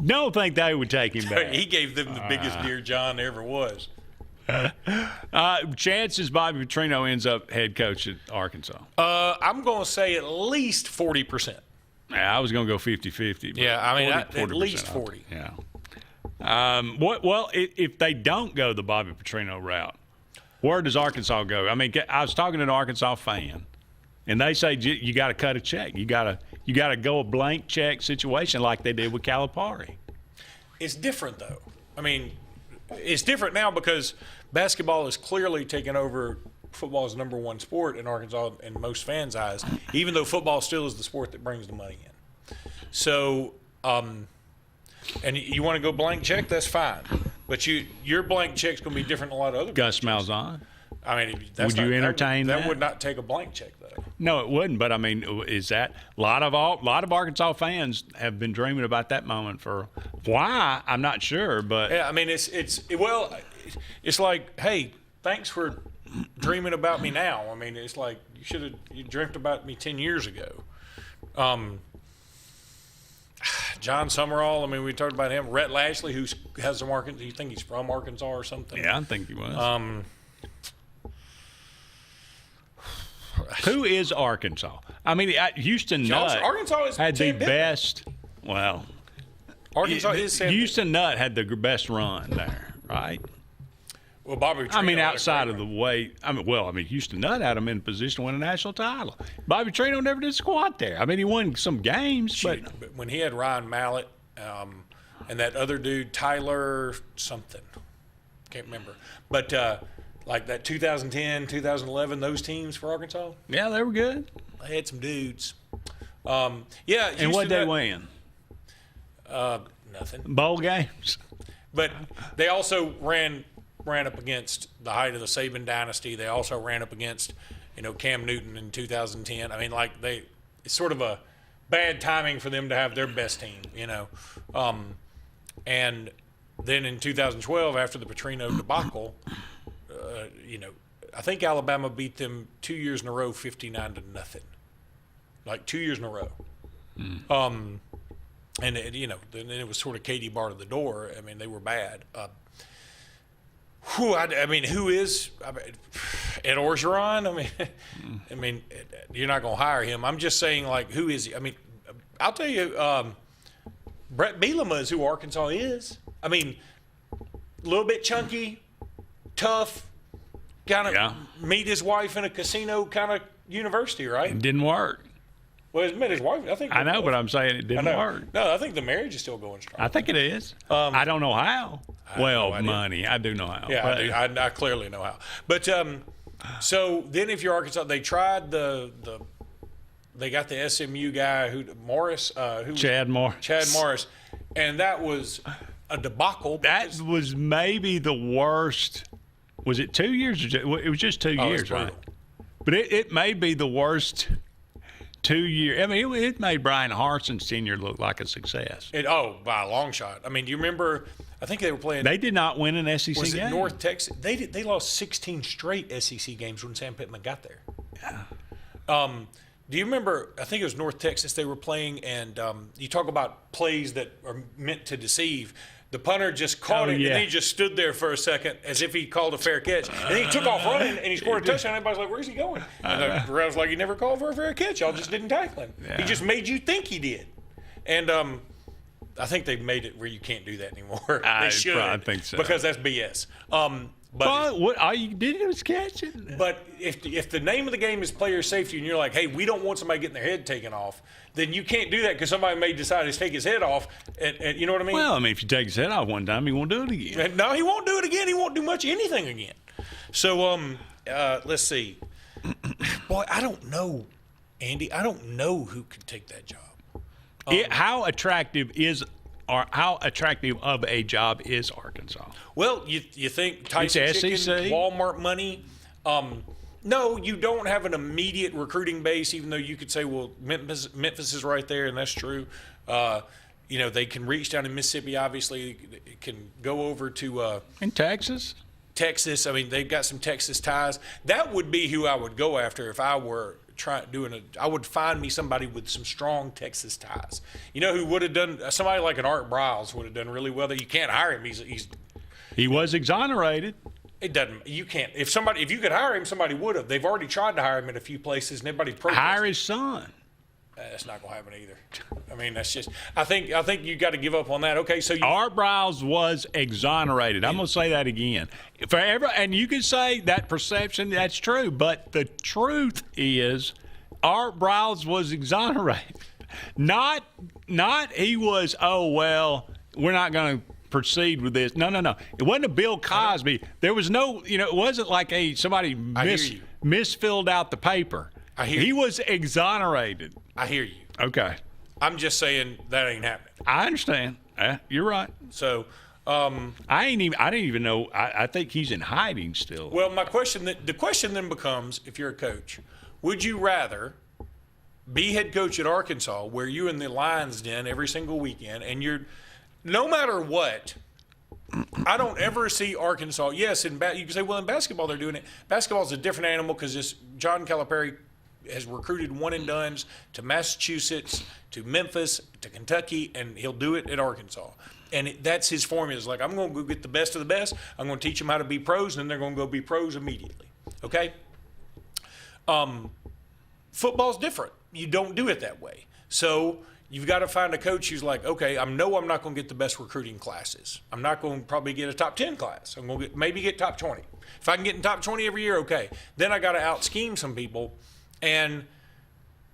Don't think they would take him back. He gave them the biggest Dear John there ever was. Chances Bobby Petrino ends up head coach at Arkansas. I'm going to say at least 40%. Yeah, I was going to go 50-50. Yeah, I mean, at least 40. Yeah. If they don't go the Bobby Petrino route, where does Arkansas go? I mean, I was talking to an Arkansas fan, and they say you got to cut a check. You got to go a blank check situation like they did with Calipari. It's different, though. I mean, it's different now because basketball is clearly taking over football's number one sport in Arkansas in most fans' eyes, even though football still is the sport that brings the money in. So, and you want to go blank check, that's fine. But your blank check's going to be different than a lot of other Gus Malzahn. I mean, would you entertain that? That would not take a blank check, though. No, it wouldn't. But I mean, is that a lot of Arkansas fans have been dreaming about that moment for why? I'm not sure, but yeah, I mean, it's like, hey, thanks for dreaming about me now. I mean, it's like you dreamt about me 10 years ago. John Summerall. I mean, we talked about him. Rhett Lashley, who has some Arkansas. Do you think he's from Arkansas or something? Yeah, I think he was. Who is Arkansas? I mean, Houston Nutt Arkansas is had the Sam Pittman. best. Well, Arkansas is Sam Houston Nutt had the best run there, right? Well, Bobby Trino I mean, had a outside great of the way, Houston Nutt had him in position to win a national title. Bobby Trino never did squat there. I mean, he won some games, but when he had Ryan Mallett and that other dude, Tyler something, can't remember. But like that 2010, 2011, those teams for Arkansas. Yeah, they were good. They had some dudes. And what they win? Nothing. Bowl games. But they also ran up against the height of the Saban dynasty. They also ran up against, Cam Newton in 2010. I mean, it's sort of a bad timing for them to have their best team, and then in 2012, after the Petrino debacle, I think Alabama beat them 2 years in a row, 59-0. Like 2 years in a row. And then it was sort of Katie bar to the door. I mean, they were bad. Who is Ed Orgeron? I mean, you're not going to hire him. I'm just saying, who is he? I mean, I'll tell you, Brett Bielema is who Arkansas is. I mean, a little bit chunky, tough, kind of meet his wife in a casino kind of university, right? It didn't work. Well, he's met his wife. I think. I know, but I'm saying it didn't work. No, I think the marriage is still going strong. I think it is. I don't know how. No money. I do know how. Yeah, but I clearly know how. But so then, if you're Arkansas, they tried they got the SMU guy Chad Morris, and that was a debacle. That was maybe the worst. Was it 2 years? It was just 2 years, right? But it may be the worst 2 year. I mean, it made Brian Harsin Sr. look like a success. By a long shot. I mean, do you remember? I think they were playing. They did not win an SEC was game. It North Texas? They lost 16 straight SEC games when Sam Pittman got there. Yeah. Do you remember? I think it was North Texas they were playing, and you talk about plays that are meant to deceive. The punter just caught it, and then he just stood there for a second as if he called a fair catch. And then he took off running, and he scored a touchdown. Everybody's like, where's he going? And the ref's like, he never called for a fair catch. Y'all just didn't tackle him. Yeah. He just made you think he did. And I think they've made it where you can't do that anymore. They should. I think so. Because that's BS. But what all you did was catch it. But if the name of the game is player safety and you're like, hey, we don't want somebody getting their head taken off, then you can't do that because somebody may decide to take his head off. And you know what I mean? Well, I mean, if you take his head off one time, he won't do it again. No, he won't do it again. He won't do much anything again. So let's see. Boy, I don't know, Andy. I don't know who could take that job. How attractive of a job is Arkansas? Well, you think Tyson Chicken, Walmart money. No, you don't have an immediate recruiting base, even though you could say, well, Memphis is right there, and that's true. They can reach down in Mississippi, obviously. It can go over to in Texas. I mean, they've got some Texas ties. That would be who I would go after if I were I would find me somebody with some strong Texas ties. You know who would have done? Somebody like an Art Briles would have done really well. You can't hire him. He was exonerated. It doesn't. You can't. If you could hire him, somebody would have. They've already tried to hire him in a few places, and everybody protested. Hire his son. That's not going to happen either. I mean, that's just. I think you got to give up on that. Okay, so Art Briles was exonerated. I'm going to say that again. And you can say that perception, that's true, but the truth is, Art Briles was exonerated. Not he was. Oh well, we're not going to proceed with this. No. It wasn't a Bill Cosby. There was no. It wasn't like somebody misfilled out the paper. He was exonerated. I hear you. Okay. I'm just saying that ain't happening. I understand. You're right. So, I didn't even know. I think he's in hiding still. Well, the question then becomes, if you're a coach, would you rather be head coach at Arkansas, where you're in the Lions Den every single weekend, and you're, no matter what, I don't ever see Arkansas. Yes, you can say, well, in basketball they're doing it. Basketball's a different animal because John Calipari has recruited one and dones to Massachusetts, to Memphis, to Kentucky, and he'll do it at Arkansas. And that's his formula. It's like, I'm going to go get the best of the best. I'm going to teach them how to be pros, and then they're going to go be pros immediately. Okay? Football's different. You don't do it that way. So you've got to find a coach who's like, okay, I know I'm not going to get the best recruiting classes. I'm not going to probably get a top 10 class. I'm going to maybe get top 20. If I can get in top 20 every year, okay. Then I got to out-scheme some people and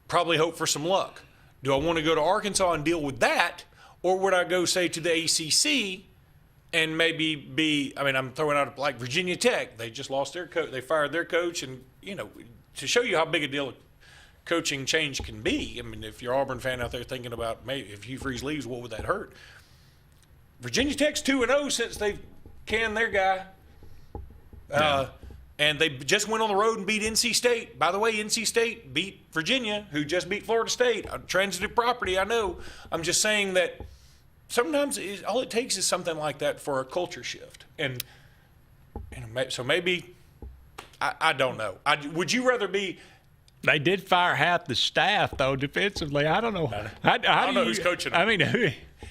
probably hope for some luck. Do I want to go to Arkansas and deal with that, or would I go, say, to the ACC and maybe be, I mean, I'm throwing out like Virginia Tech. They just lost their coach. They fired their coach, and, you know, to show you how big a deal coaching change can be. I mean, if you're an Auburn fan out there thinking about maybe if Hugh Freeze leaves, what would that hurt? Virginia Tech's 2-0 since they've canned their guy. And they just went on the road and beat NC State. By the way, NC State beat Virginia, who just beat Florida State. Transitive property, I know. I'm just saying that sometimes all it takes is something like that for a culture shift. And so maybe, I don't know. Would you rather be... They did fire half the staff, though, defensively. I don't know. I don't know who's coaching them. I mean,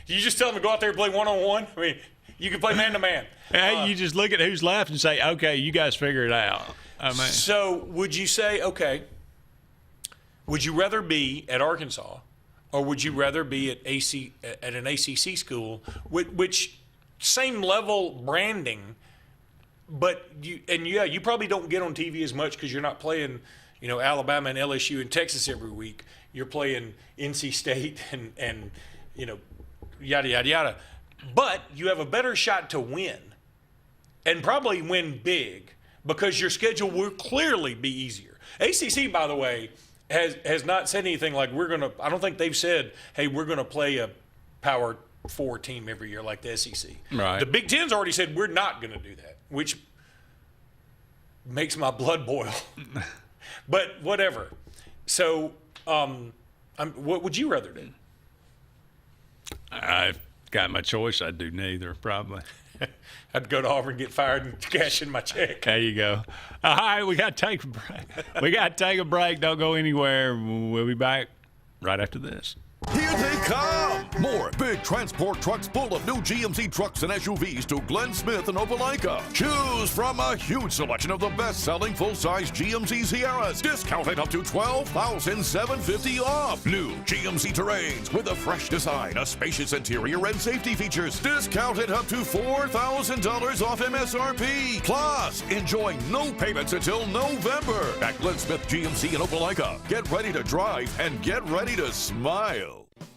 you just tell them to go out there and play one-on-one? I mean, you can play man-to-man. Hey, you just look at who's left and say, okay, you guys figure it out. I mean, so would you say, okay, would you rather be at Arkansas or would you rather be at an ACC school, which same level branding, but you probably don't get on TV as much because you're not playing – you know, Alabama and LSU and Texas every week. You're playing NC State and you know, yada, yada, yada. But you have a better shot to win and probably win big because your schedule will clearly be easier. ACC, by the way, has not said anything like I don't think they've said, hey, we're going to play a Power 4 team every year like the SEC. Right. The Big Ten's already said we're not going to do that, which makes my blood boil. But whatever. So, what would you rather do? I've got my choice. I'd do neither, probably. I'd go to Auburn and get fired and cash in my check. There you go. All right, we got to take a break. Don't go anywhere. We'll be back right after this. Here they come! More big transport trucks full of new GMC trucks and SUVs to Glenn Smith and Opelika. Choose from a huge selection of the best-selling full-size GMC Sierras, discounted up to $12,750 off. New GMC Terrains with a fresh design, a spacious interior, and safety features, discounted up to $4,000 off MSRP. Plus, enjoy no payments until November at Glenn Smith GMC in Opelika. Get ready to drive and get ready to smile.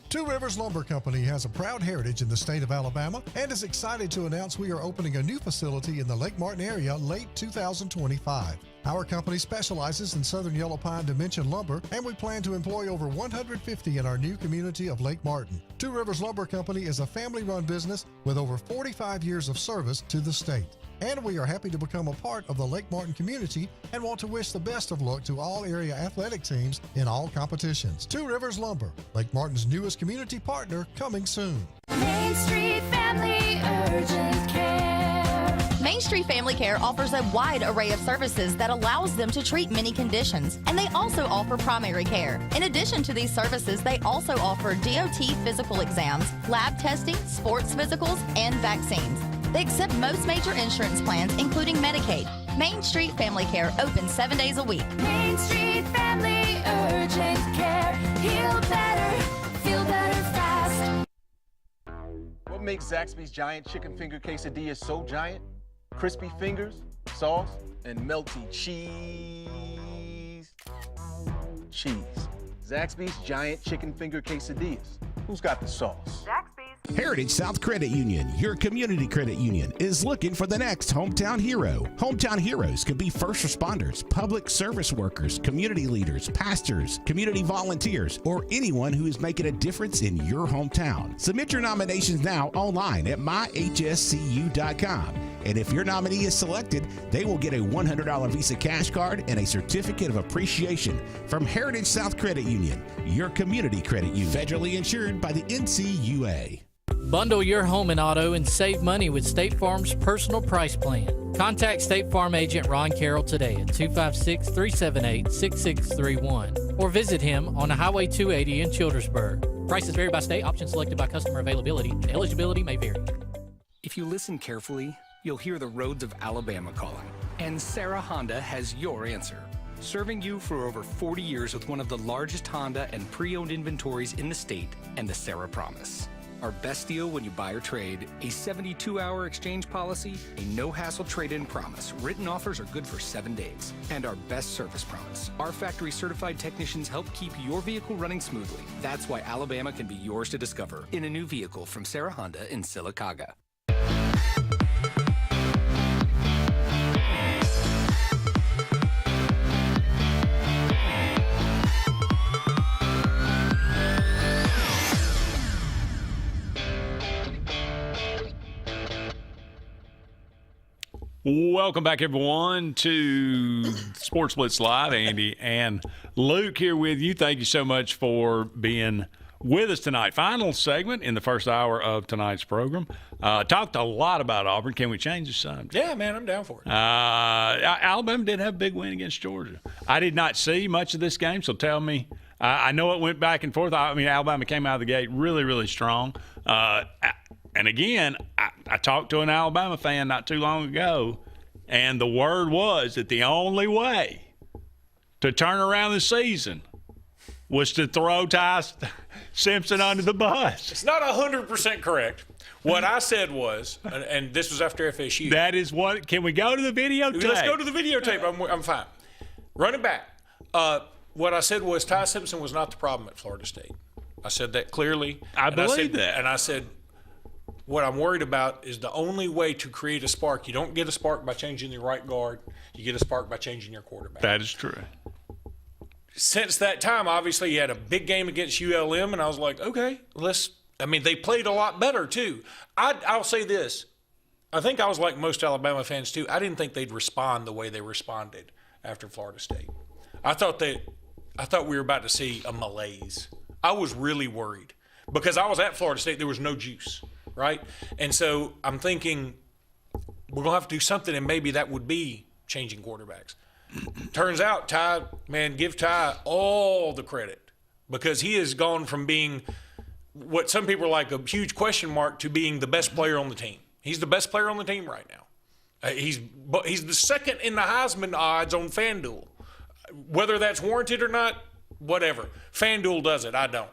Two Rivers Lumber Company has a proud heritage in the state of Alabama and is excited to announce we are opening a new facility in the Lake Martin area late 2025. Our company specializes in southern yellow pine dimension lumber, and we plan to employ over 150 in our new community of Lake Martin. Two Rivers Lumber Company is a family-run business with over 45 years of service to the state. And we are happy to become a part of the Lake Martin community and want to wish the best of luck to all area athletic teams in all competitions. Two Rivers Lumber, Lake Martin's newest community partner, coming soon. Main Street Family Urgent Care. Main Street Family Care offers a wide array of services that allows them to treat many conditions, and they also offer primary care. In addition to these services, they also offer DOT physical exams, lab testing, sports physicals, and vaccines. They accept most major insurance plans, including Medicaid. Main Street Family Care opens 7 days a week. Main Street Family Urgent Care. Heal better, feel better fast. What makes Zaxby's Giant Chicken Finger Quesadilla so giant? Crispy fingers, sauce, and melty cheese. Zaxby's Giant Chicken Finger Quesadillas. Who's got the sauce? Heritage South Credit Union, your community credit union, is looking for the next hometown hero. Hometown heroes could be first responders, public service workers, community leaders, pastors, community volunteers, or anyone who is making a difference in your hometown. Submit your nominations now online at myhscu.com. And if your nominee is selected, they will get a $100 Visa cash card and a certificate of appreciation from Heritage South Credit Union, your community credit union, federally insured by the NCUA. Bundle your home and auto and save money with State Farm's personal price plan. Contact State Farm agent Ron Carroll today at 256-378-6631 or visit him on Highway 280 in Childersburg. Prices vary by state. Options selected by customer availability. Eligibility may vary. If you listen carefully, you'll hear the roads of Alabama calling. And Sarah Honda has your answer. Serving you for over 40 years with one of the largest Honda and pre-owned inventories in the state and the Sarah Promise. Our best deal when you buy or trade, a 72-hour exchange policy, a no-hassle trade-in promise. Written offers are good for 7 days. And our best service promise. Our factory-certified technicians help keep your vehicle running smoothly. That's why Alabama can be yours to discover in a new vehicle from Sarah Honda in Sylacauga. Welcome back, everyone, to Sports Blitz Live. Andy and Luke here with you. Thank you so much for being with us tonight. Final segment in the first hour of tonight's program. Talked a lot about Auburn. Can we change the subject? Yeah, man, I'm down for it. Alabama did have a big win against Georgia. I did not see much of this game, so tell me. I know it went back and forth. I mean, Alabama came out of the gate really, really strong. And again, I talked to an Alabama fan not too long ago, and the word was that the only way to turn around the season was to throw Ty Simpson under the bus. It's not 100% correct. What I said was, and this was after FSU. That is what – can we go to the videotape? Let's go to the videotape. I'm fine. Run it back. What I said was Ty Simpson was not the problem at Florida State. I said that clearly. I believe that. And I said – what I'm worried about is the only way to create a spark. You don't get a spark by changing your right guard. You get a spark by changing your quarterback. That is true. Since that time, obviously, he had a big game against ULM, and I was like, okay, they played a lot better, too. I'll say this. I think I was like most Alabama fans, too. I didn't think they'd respond the way they responded after Florida State. I thought we were about to see a malaise. I was really worried because I was at Florida State. There was no juice. Right? And so I'm thinking we're going to have to do something, and maybe that would be changing quarterbacks. Turns out, Ty, man, give Ty all the credit because he has gone from being what some people are like a huge question mark to being the best player on the team. He's the best player on the team right now. He's the second in the Heisman odds on FanDuel. Whether that's warranted or not, whatever. FanDuel does it. I don't.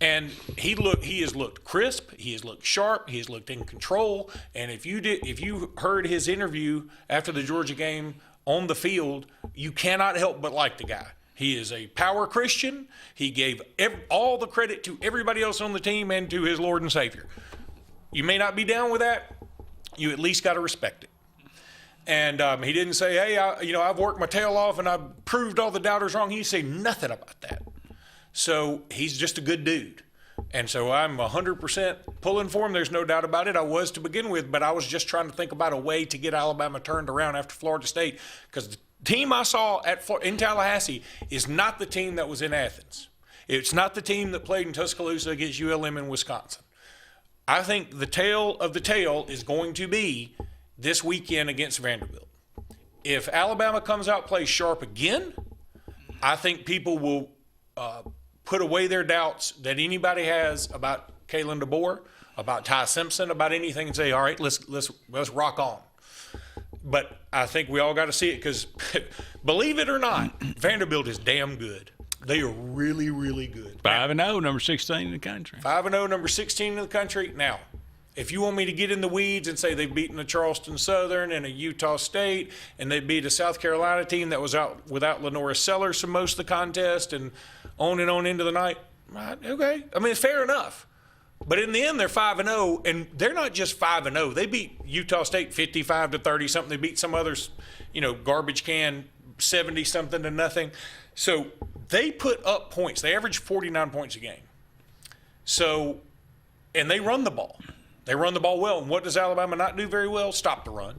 And he has looked crisp, he has looked sharp, he has looked in control. And if you heard his interview after the Georgia game on the field, you cannot help but like the guy. He is a power Christian. He gave all the credit to everybody else on the team and to his Lord and Savior. You may not be down with that. You at least got to respect it. And he didn't say, hey, I've worked my tail off and I've proved all the doubters wrong. He didn't say nothing about that. So he's just a good dude. And so I'm 100% pulling for him. There's no doubt about it. I was to begin with, but I was just trying to think about a way to get Alabama turned around after Florida State because the team I saw in Tallahassee is not the team that was in Athens. It's not the team that played in Tuscaloosa against ULM in Wisconsin. I think the tail of the tail is going to be this weekend against Vanderbilt. If Alabama comes out, plays sharp again, I think people will put away their doubts that anybody has about Kalen DeBoer, about Ty Simpson, about anything, and say, all right, let's rock on. But I think we all got to see it because, believe it or not, Vanderbilt is damn good. They are really, really good. 5-0, number 16 in the country. 5-0, number 16 in the country. Now, if you want me to get in the weeds and say they've beaten a Charleston Southern and a Utah State, and they beat a South Carolina team that was out without Lenora Sellers for most of the contest and on into the night, okay. I mean, it's fair enough. But in the end, they're 5-0, and they're not just 5-0. They beat Utah State 55-30 something. They beat some others, garbage can 70-something to nothing. So they put up points. They average 49 points a game. So, and they run the ball. They run the ball well. And what does Alabama not do very well? Stop the run.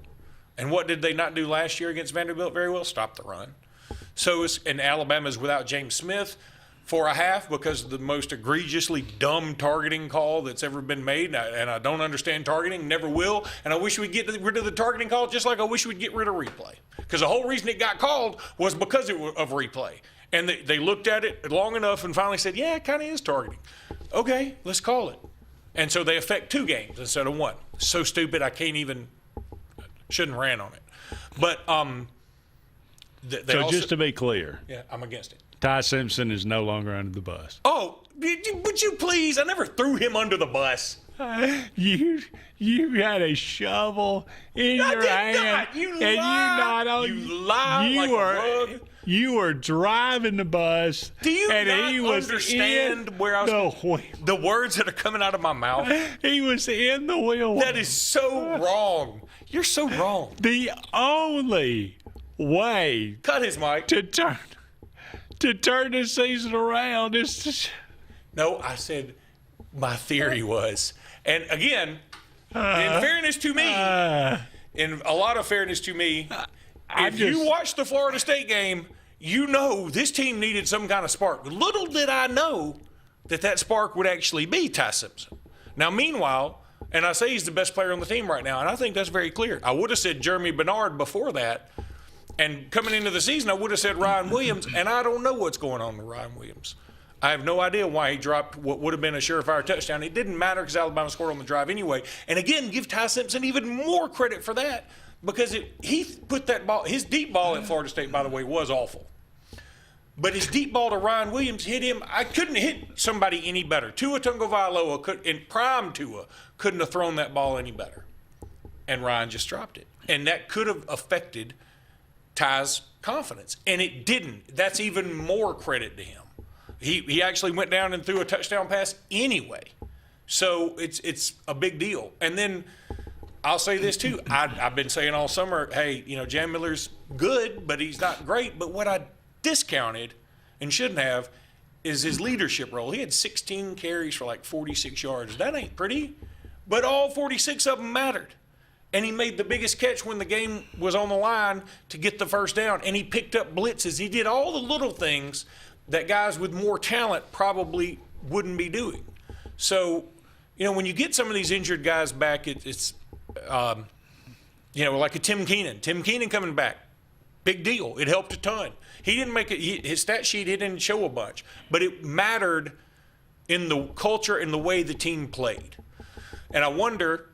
And what did they not do last year against Vanderbilt very well? Stop the run. So, and Alabama's without James Smith for a half because of the most egregiously dumb targeting call that's ever been made. And I don't understand targeting, never will. And I wish we'd get rid of the targeting call just like I wish we'd get rid of replay. Because the whole reason it got called was because of replay. And they looked at it long enough and finally said, yeah, it kind of is targeting. Okay, let's call it. And so they affect 2 games instead of 1. So stupid I shouldn't rant on it. But so just to be clear. Yeah, I'm against it. Ty Simpson is no longer under the bus. Oh, would you please? I never threw him under the bus. You had a shovel in your hand. You lie. You were driving the bus. Do you and not he was understand where I was? The words that are coming out of my mouth. He was in the wheel. That is so wrong. You're so wrong. The only way cut his mic to turn the season around is to. No, I said my theory was, and again, in fairness to me, in a lot of fairness to me, if you watch the Florida State game, you know this team needed some kind of spark. Little did I know that spark would actually be Ty Simpson. Now, meanwhile, and I say he's the best player on the team right now, and I think that's very clear. I would have said Jeremy Bernard before that, and coming into the season, I would have said Ryan Williams, and I don't know what's going on with Ryan Williams. I have no idea why he dropped what would have been a surefire touchdown. It didn't matter because Alabama scored on the drive anyway. And again, give Ty Simpson even more credit for that because he put that ball, his deep ball at Florida State, by the way, was awful. But his deep ball to Ryan Williams hit him. I couldn't hit somebody any better. Tua Tagovailoa, in prime Tua, couldn't have thrown that ball any better. And Ryan just dropped it. And that could have affected Ty's confidence. And it didn't. That's even more credit to him. He actually went down and threw a touchdown pass anyway. So it's a big deal. And then I'll say this too. I've been saying all summer, hey, Jam Miller's good, but he's not great. But what I discounted and shouldn't have is his leadership role. He had 16 carries for like 46 yards. That ain't pretty. But all 46 of them mattered. And he made the biggest catch when the game was on the line to get the first down. And he picked up blitzes. He did all the little things that guys with more talent probably wouldn't be doing. So, when you get some of these injured guys back, it's like a Tim Keenan. Tim Keenan coming back, big deal. It helped a ton. He didn't make it. His stat sheet, it didn't show a bunch, but it mattered in the culture and the way the team played. And I wonder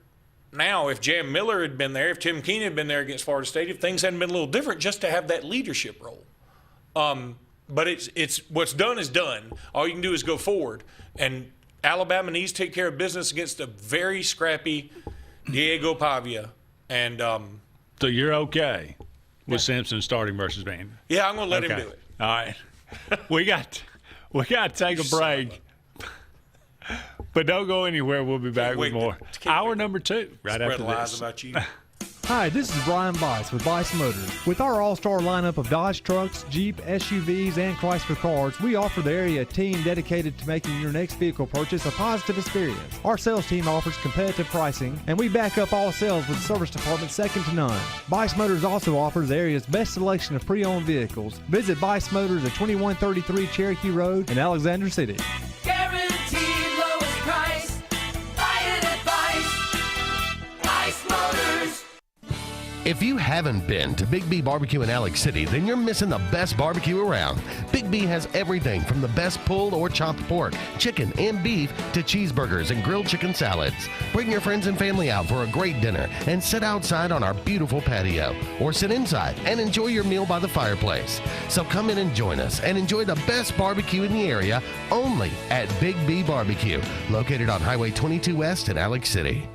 now if Jam Miller had been there, if Tim Keenan had been there against Florida State, if things hadn't been a little different, just to have that leadership role. But it's what's done is done. All you can do is go forward. And Alabama needs to take care of business against a very scrappy Diego Pavia. And so you're okay with Simpson starting versus Van? Yeah, I'm going to let him do it. All right. we got to take a break. But don't go anywhere. We'll be back with more. Hour number 2 right after this. Lies about you. Hi, this is Brian Bice with Bice Motors. With our all-star lineup of Dodge trucks, Jeep, SUVs, and Chrysler cars, we offer the area a team dedicated to making your next vehicle purchase a positive experience. Our sales team offers competitive pricing, and we back up all sales with a service department second to none. Bice Motors also offers the area's best selection of pre-owned vehicles. Visit Bice Motors at 2133 Cherokee Road in Alexander City. Guaranteed lowest price. Buy it at Bice Motors. If you haven't been to Big B Barbecue in Alex City, then you're missing the best barbecue around. Big B has everything from the best pulled or chopped pork, chicken, and beef to cheeseburgers and grilled chicken salads. Bring your friends and family out for a great dinner and sit outside on our beautiful patio or sit inside and enjoy your meal by the fireplace. So come in and join us and enjoy the best barbecue in the area only at Big B Barbecue, located on Highway 22 West in Alex City.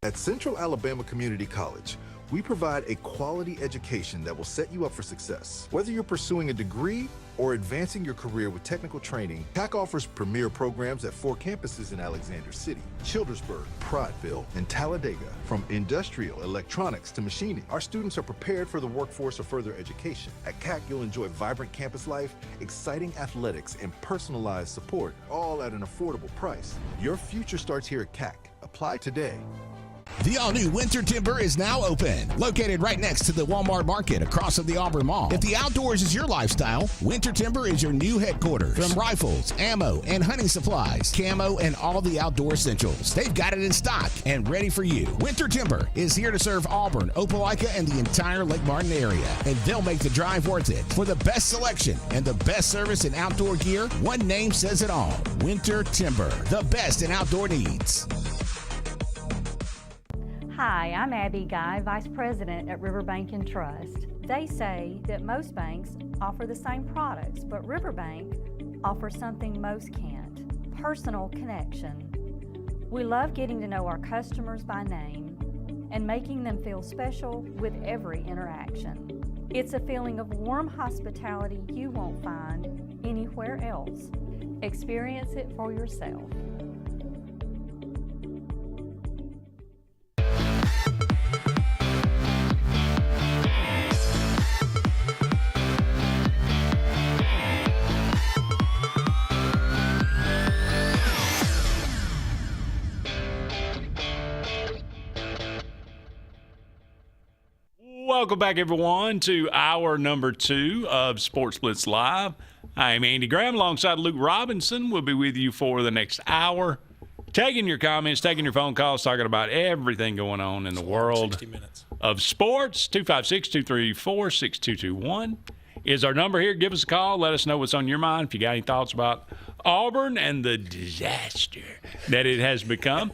At Central Alabama Community College, we provide a quality education that will set you up for success. Whether you're pursuing a degree or advancing your career with technical training, TAC offers premier programs at 4 campuses in Alexander City, Childersburg, Prattville, and Talladega. From industrial, electronics to machining, our students are prepared for the workforce or further education. At CAC, you'll enjoy vibrant campus life, exciting athletics, and personalized support, all at an affordable price. Your future starts here at CAC. Apply today. The all-new Winter Timber is now open. Located right next to the Walmart Market across from the Auburn Mall. If the outdoors is your lifestyle, Winter Timber is your new headquarters. From rifles, ammo, and hunting supplies, camo, and all the outdoor essentials. They've got it in stock and ready for you. Winter Timber is here to serve Auburn, Opelika, and the entire Lake Martin area. And they'll make the drive worth it. For the best selection and the best service in outdoor gear, one name says it all. Winter Timber, the best in outdoor needs. Hi, I'm Abby Guy, Vice President at Riverbank and Trust. They say that most banks offer the same products, but Riverbank offers something most can't: personal connection. We love getting to know our customers by name and making them feel special with every interaction. It's a feeling of warm hospitality you won't find anywhere else. Experience it for yourself. Welcome back, everyone, to hour number 2 of Sports Blitz Live. I'm Andy Graham alongside Luke Robinson. We'll be with you for the next hour, taking your comments, taking your phone calls, talking about everything going on in the world of sports. 256-234-6221 is our number here. Give us a call. Let us know what's on your mind. If you got any thoughts about Auburn and the disaster that it has become.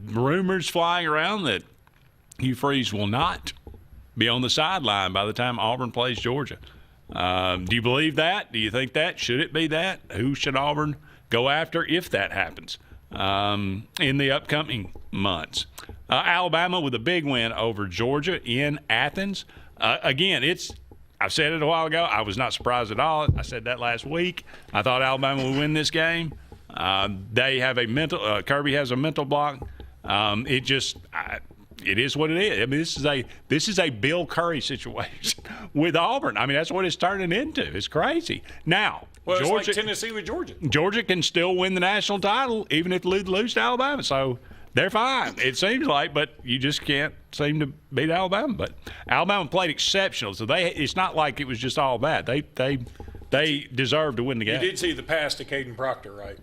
Rumors flying around that Hugh Freeze will not be on the sideline by the time Auburn plays Georgia. Do you believe that? Do you think that? Should it be that? Who should Auburn go after if that happens in the upcoming months? Alabama with a big win over Georgia in Athens. Again, I said it a while ago. I was not surprised at all. I said that last week. I thought Alabama would win this game. They have a mental Kirby has a mental block. It is what it is. I mean, this is a Bill Curry situation with Auburn. I mean, that's what it's turning into. It's crazy. Now, well, Georgia, it's like Tennessee with Georgia. Georgia can still win the national title even if they lose to Alabama. So they're fine, it seems like, but you just can't seem to beat Alabama. But Alabama played exceptional, so it's not like it was just all bad. They deserve to win the game. You did see the pass to Caden Proctor, right?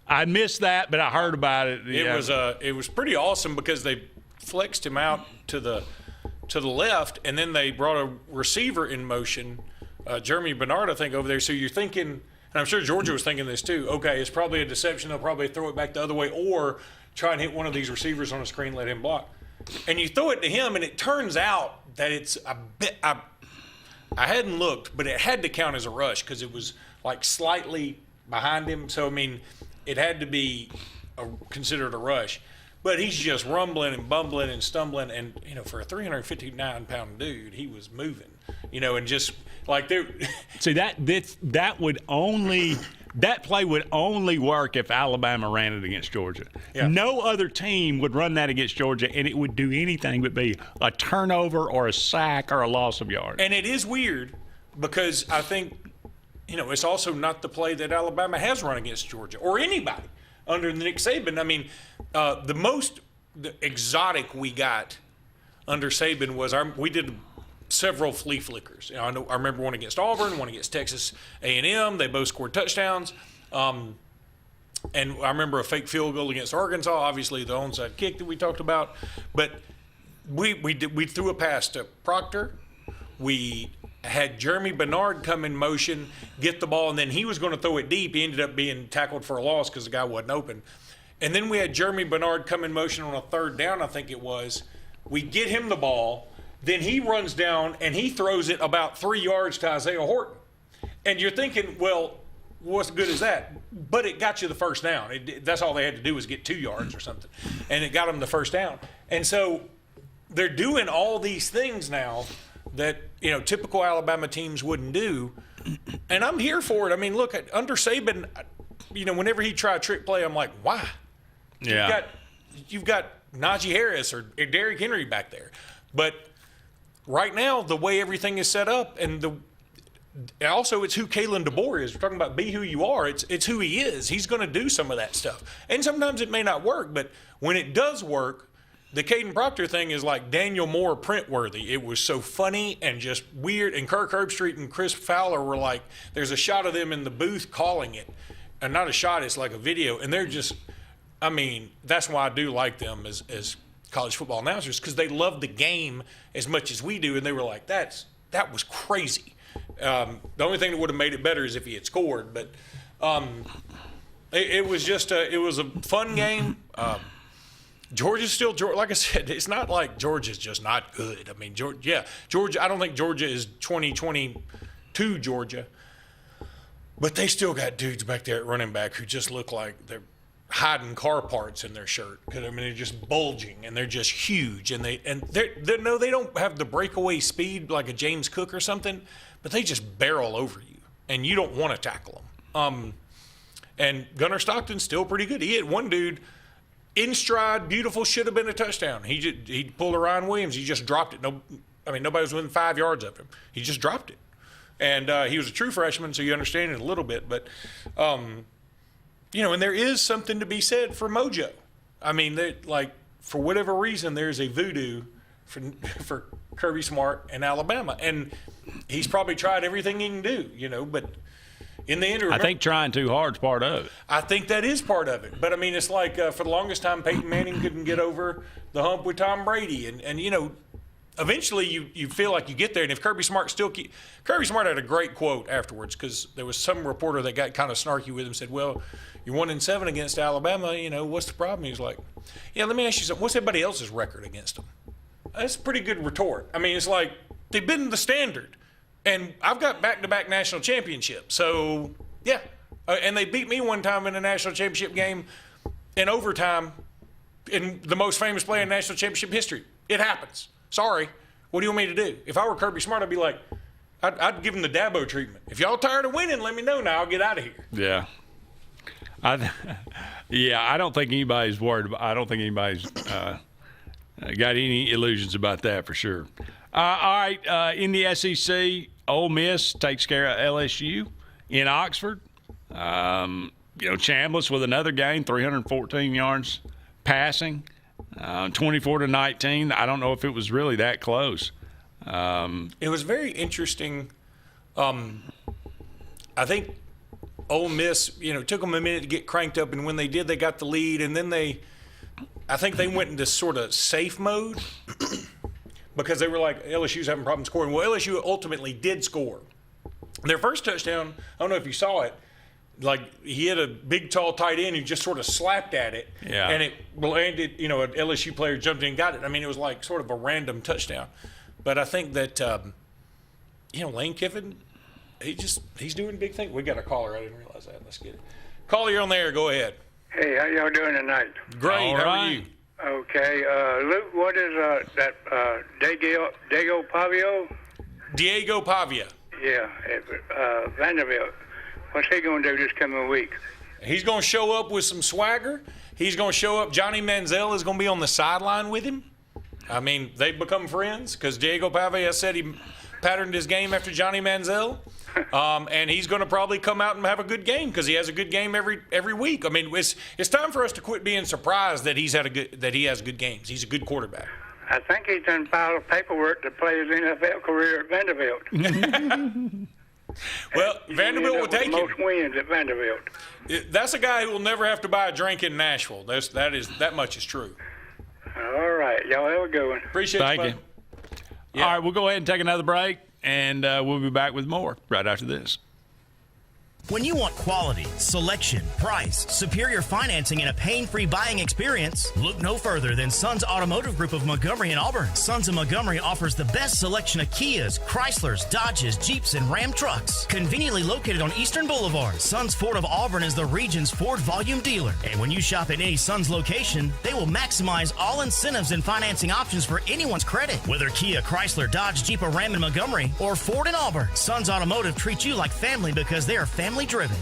I missed that, but I heard about it. It was pretty awesome because they flexed him out to the left, and then they brought a receiver in motion, Jeremy Bernard, I think, over there. So you're thinking, and I'm sure Georgia was thinking this too, okay, it's probably a deception. They'll probably throw it back the other way or try and hit one of these receivers on the screen, let him block. And you throw it to him, and it turns out that it's a bit – I hadn't looked, but it had to count as a rush because it was like slightly behind him. So, I mean, it had to be considered a rush. But he's just rumbling and bumbling and stumbling. And, for a 359-pound dude, he was moving, and just like they're – See, that play would only work if Alabama ran it against Georgia. Yeah. No other team would run that against Georgia, and it would do anything but be a turnover or a sack or a loss of yards. And it is weird because I think, it's also not the play that Alabama has run against Georgia or anybody under Nick Saban. I mean, the most exotic we got under Saban was we did several flea flickers. I remember one against Auburn, one against Texas A&M. They both scored touchdowns. And I remember a fake field goal against Arkansas, obviously the onside kick that we talked about. But we threw a pass to Proctor. We had Jeremy Bernard come in motion, get the ball, and then he was going to throw it deep. He ended up being tackled for a loss because the guy wasn't open. And then we had Jeremy Bernard come in motion on a third down, I think it was. We get him the ball. Then he runs down and he throws it about 3 yards to Isaiah Horton. And you're thinking, well, what's good is that? But it got you the first down. That's all they had to do was get 2 yards or something. And it got them the first down. And so they're doing all these things now that, typical Alabama teams wouldn't do. And I'm here for it. I mean, look, under Saban, whenever he tried a trick play, I'm like, why? Yeah. You've got Najee Harris or Derrick Henry back there. But right now, the way everything is set up, and also it's who Kalen DeBoer is. We're talking about be who you are. It's who he is. He's going to do some of that stuff. And sometimes it may not work, but when it does work, the Caden Proctor thing is like Daniel Moore print-worthy. It was so funny and just weird. And Kirk Herbstreit and Chris Fowler were like, there's a shot of them in the booth calling it. And not a shot, it's like a video. And they're just, I mean, that's why I do like them as college football announcers, because they love the game as much as we do. And they were like, that was crazy. The only thing that would have made it better is if he had scored. But it was just it was a fun game. Georgia's still, like I said, it's not like Georgia's just not good. I mean, Georgia, I don't think Georgia is 2022 Georgia, but they still got dudes back there at running back who just look like they're hiding car parts in their shirt. Because I mean, they're just bulging and they're just huge, and they don't have the breakaway speed like a James Cook or something, but they just barrel over you, and you don't want to tackle them. And Gunnar Stockton's still pretty good. He hit one dude in stride, beautiful, should have been a touchdown. He pulled a Ryan Williams. He just dropped it. Nobody was within 5 yards of him. He just dropped it. And he was a true freshman, so you understand it a little bit. But, and there is something to be said for mojo. I mean, for whatever reason, there's a voodoo for Kirby Smart and Alabama. And he's probably tried everything he can do, but – in the interim, I think trying too hard is part of it. I think that is part of it. But, I mean, it's like for the longest time, Peyton Manning couldn't get over the hump with Tom Brady. And eventually you feel like you get there. And if Kirby Smart Kirby Smart had a great quote afterwards, because there was some reporter that got kind of snarky with him, said, well, you're 1-7 against Alabama. What's the problem? He was like, yeah, let me ask you something. What's everybody else's record against them? That's a pretty good retort. I mean, it's like they've been the standard. And I've got back-to-back national championships. So, yeah. And they beat me one time in a national championship game in overtime in the most famous play in national championship history. It happens. Sorry. What do you want me to do? If I were Kirby Smart, I'd be like, I'd give him the Dabo treatment. If y'all tired of winning, let me know now. I'll get out of here. Yeah. I don't think anybody's worried about – I don't think anybody's got any illusions about that for sure. All right, in the SEC, Ole Miss takes care of LSU in Oxford. Chambliss with another game, 314 yards passing, 24-19. I don't know if it was really that close. It was very interesting. I think Ole Miss, took them a minute to get cranked up, and when they did, they got the lead, and then I think they went into sort of safe mode. Because they were like, LSU's having problems scoring. Well, LSU ultimately did score. Their first touchdown, I don't know if you saw it, like he had a big, tall tight end who just sort of slapped at it. Yeah. And it landed, an LSU player jumped in and got it. I mean, it was like sort of a random touchdown. But I think that, Lane Kiffin, he's doing big things. We got a caller. I didn't realize that. Let's get it. Caller, you're on there. Go ahead. Hey, how y'all doing tonight? Great. All how right. are you? Okay, Luke, what is that Diego Pavio? Diego Pavia. Yeah, Vanderbilt. What's he going to do this coming week? He's going to show up with some swagger. He's going to show up. Johnny Manziel is going to be on the sideline with him. I mean, they've become friends because Diego Pavia said he patterned his game after Johnny Manziel. And he's going to probably come out and have a good game because he has a good game every week. I mean, it's time for us to quit being surprised that he has good games. He's a good quarterback. I think he's done filed paperwork to play his NFL career at Vanderbilt. Well, Vanderbilt will take him. Most wins at Vanderbilt. That's a guy who will never have to buy a drink in Nashville. That much is true. All right, y'all have a good one. Appreciate Thank you. Yeah. All right, we'll go ahead and take another break. And we'll be back with more right after this. When you want quality, selection, price, superior financing, and a pain-free buying experience, look no further than Sons Automotive Group of Montgomery and Auburn. Sons of Montgomery offers the best selection of Kias, Chryslers, Dodges, Jeeps, and Ram trucks. Conveniently located on Eastern Boulevard, Sons Ford of Auburn is the region's Ford volume dealer. And when you shop at any Sons location, they will maximize all incentives and financing options for anyone's credit. Whether Kia, Chrysler, Dodge, Jeep, or Ram in Montgomery, or Ford in Auburn, Sons Automotive treats you like family because they are family driven.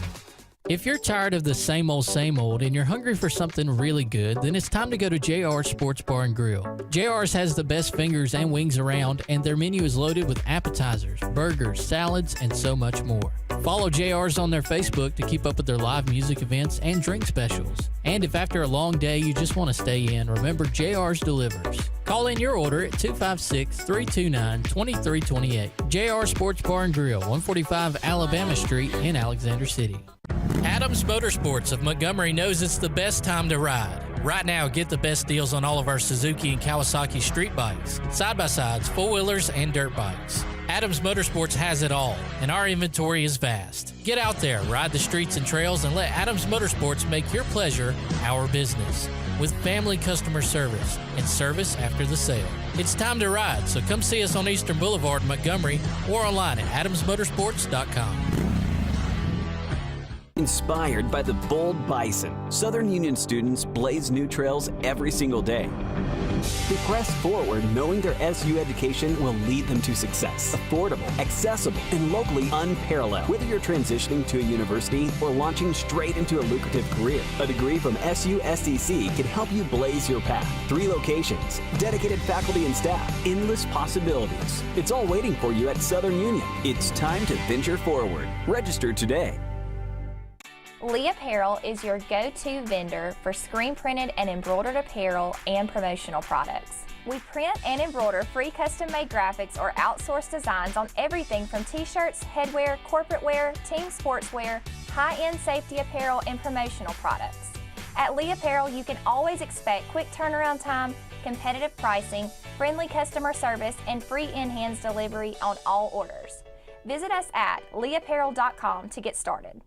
If you're tired of the same old and you're hungry for something really good, then it's time to go to JR's Sports Bar and Grill. JR's has the best fingers and wings around, and their menu is loaded with appetizers, burgers, salads, and so much more. Follow JR's on their Facebook to keep up with their live music events and drink specials. And if after a long day you just want to stay in, remember JR's delivers. Call in your order at 256-329-2328. JR Sports Bar and Grill, 145 Alabama Street in Alexander City. Adams Motorsports of Montgomery knows it's the best time to ride. Right now, get the best deals on all of our Suzuki and Kawasaki street bikes, side-by-sides, four-wheelers, and dirt bikes. Adams Motorsports has it all, and our inventory is vast. Get out there, ride the streets and trails, and let Adams Motorsports make your pleasure our business. With family customer service and service after the sale. It's time to ride, so come see us on Eastern Boulevard in Montgomery or online at adamsmotorsports.com. Inspired by the bold bison, Southern Union students blaze new trails every single day. They press forward knowing their SU education will lead them to success. Affordable, accessible, and locally unparalleled. Whether you're transitioning to a university or launching straight into a lucrative career, a degree from SU SDC can help you blaze your path. 3 locations, dedicated faculty and staff, endless possibilities. It's all waiting for you at Southern Union. It's time to venture forward. Register today. Lee Apparel is your go-to vendor for screen printed and embroidered apparel and promotional products. We print and embroider free custom-made graphics or outsourced designs on everything from t-shirts, headwear, corporate wear, team sportswear, high-end safety apparel, and promotional products. At Lee Apparel, you can always expect quick turnaround time, competitive pricing, friendly customer service, and free in-hands delivery on all orders. Visit us at leeapparel.com to get started.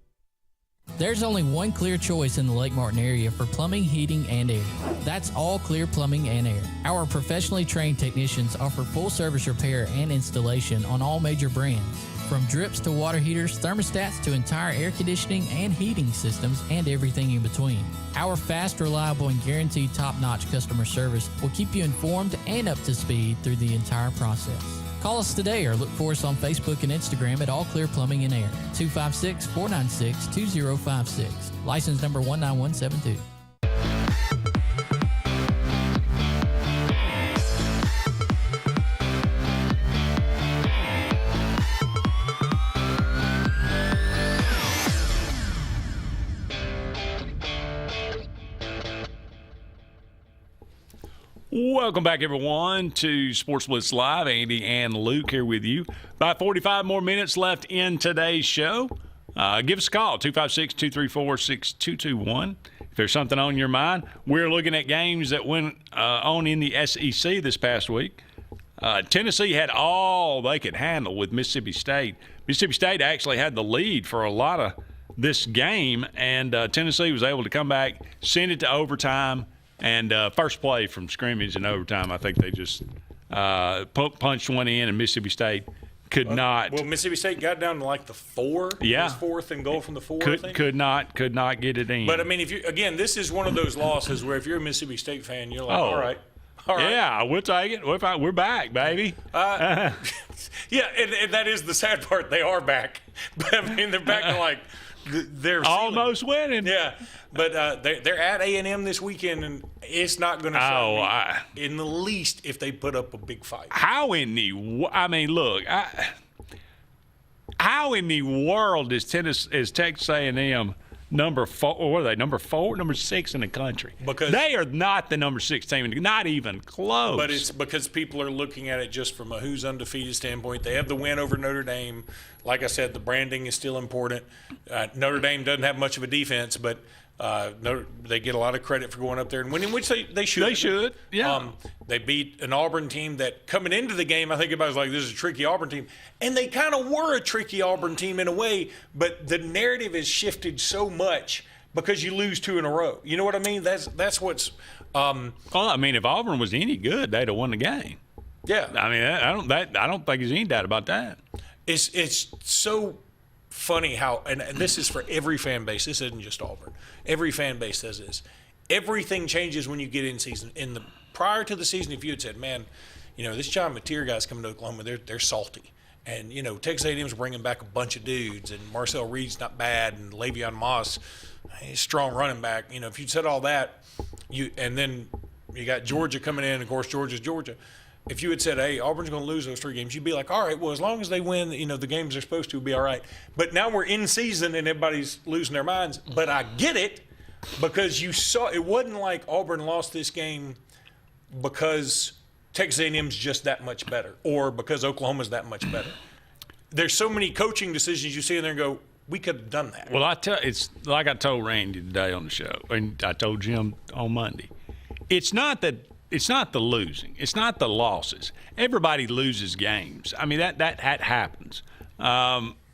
There's only one clear choice in the Lake Martin area for plumbing, heating, and air. That's All Clear Plumbing and Air. Our professionally trained technicians offer full service repair and installation on all major brands. From drips to water heaters, thermostats to entire air conditioning and heating systems, and everything in between. Our fast, reliable, and guaranteed top-notch customer service will keep you informed and up to speed through the entire process. Call us today or look for us on Facebook and Instagram at All Clear Plumbing and Air, 256-496-2056. License number 19172. Welcome back, everyone, to Sports Blitz Live. Andy and Luke here with you. About 45 more minutes left in today's show. Give us a call, 256-234-6221. If there's something on your mind, we're looking at games that went on in the SEC this past week. Tennessee had all they could handle with Mississippi State. Mississippi State actually had the lead for a lot of this game, and Tennessee was able to come back, send it to overtime. And first play from scrimmage in overtime, I think they just punched one in, and Mississippi State could not. Well, Mississippi State got down to like the 4. Yeah. It was 4th and goal from the 4. Could not get it in. But I mean, this is one of those losses where if you're a Mississippi State fan, you're like, all right. Yeah, we'll take it. We're back, baby. Yeah, and that is the sad part. They are back, but I mean, they're back to like. They're almost winning. Yeah, but they're at A&M this weekend, and it's not going to show me in the least if they put up a big fight. How in the world is Texas A&M number 4? Or what are they? Number 4, number 6 in the country? Because they are not the number 6 team, not even close. But it's because people are looking at it just from a who's undefeated standpoint. They have the win over Notre Dame. Like I said, the branding is still important. Notre Dame doesn't have much of a defense, but they get a lot of credit for going up there and winning, which they should. They should, yeah. They beat an Auburn team that coming into the game, I think everybody was like, this is a tricky Auburn team. And they kind of were a tricky Auburn team in a way, but the narrative has shifted so much because you lose 2 in a row. You know what I mean? That's what's well, I mean, if Auburn was any good, they'd have won the game. Yeah. I mean, I don't think there's any doubt about that. It's so funny how, and this is for every fan base. This isn't just Auburn. Every fan base says this. Everything changes when you get in season. Prior to the season, if you had said, man, this John Mateer guy's coming to Oklahoma, they're salty. And, Texas A&M's bringing back a bunch of dudes, and Marcel Reed's not bad, and Le'Veon Moss, he's a strong running back. If you'd said all that, and then you got Georgia coming in, of course, Georgia's Georgia. if you had said, hey, Auburn's going to lose those 3 games, you'd be like, all right, well, as long as they win, the games they're supposed to, will be all right. But now we're in season and everybody's losing their minds. But I get it, because you saw it wasn't like Auburn lost this game because Texas A&M's just that much better or because Oklahoma's that much better. There's so many coaching decisions you see in there and go, we could have done that. Well, it's like I told Randy today on the show, and I told Jim on Monday. It's not the losing. It's not the losses. Everybody loses games. I mean, that happens.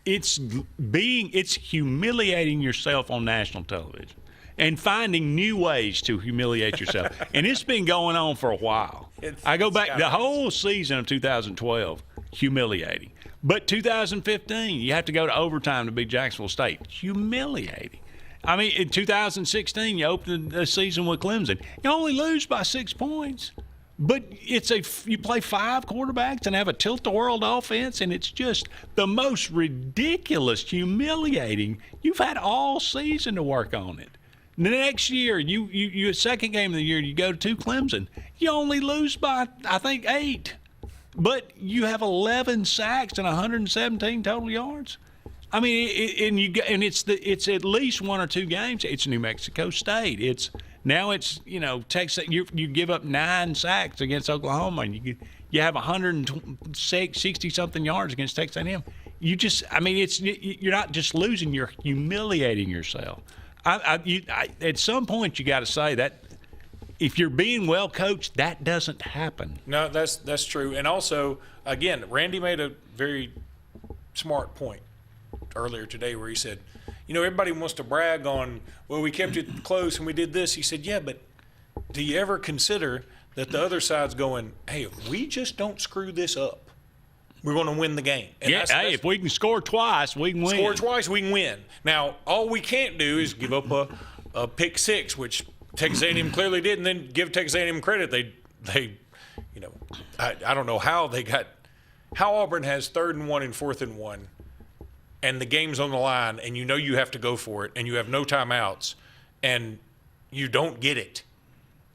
It's humiliating yourself on national television and finding new ways to humiliate yourself. And it's been going on for a while. I go back the whole season of 2012, humiliating. But 2015, you have to go to overtime to beat Jacksonville State. Humiliating. I mean, in 2016, you opened the season with Clemson. You only lose by 6 points. But you play 5 quarterbacks and have a tilt-the-world offense, and it's just the most ridiculous, humiliating. You've had all season to work on it. The next year, you second game of the year, you go to Clemson. You only lose by, I think, 8. But you have 11 sacks and 117 total yards. I mean, it's at least 1 or 2 games. It's New Mexico State. It's Texas. You give up 9 sacks against Oklahoma, and you have 160 something yards against Texas A&M. You're not just losing. You're humiliating yourself. At some point, you got to say that if you're being well coached, that doesn't happen. No, that's true. And also, again, Randy made a very smart point earlier today where he said, everybody wants to brag on, well, we kept it close and we did this. He said, yeah, but do you ever consider that the other side's going, hey, if we just don't screw this up, we're going to win the game. And if we can score twice, we can win. Score twice, we can win. Now, all we can't do is give up a pick 6, which Texas A&M clearly did, and then give Texas A&M credit. They I don't know how Auburn has 3rd and 1 and 4th and 1, and the game's on the line, and you have to go for it, and you have no timeouts, and you don't get it,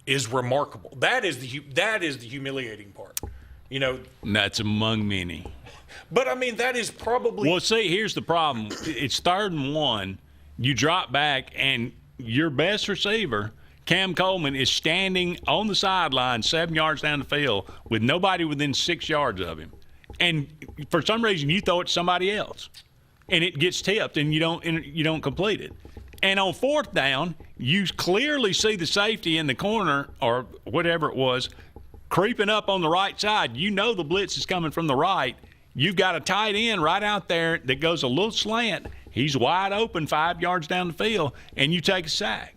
is remarkable. That is the humiliating part. That's among many. But I mean, that is probably. Well, see, here's the problem. It's 3rd and 1. You drop back, and your best receiver, Cam Coleman, is standing on the sideline 7 yards down the field with nobody within 6 yards of him. And for some reason, you throw it to somebody else, and it gets tipped, and you don't complete it. And on 4th down, you clearly see the safety in the corner or whatever it was creeping up on the right side. The blitz is coming from the right. You've got a tight end right out there that goes a little slant. He's wide open 5 yards down the field, and you take a sack.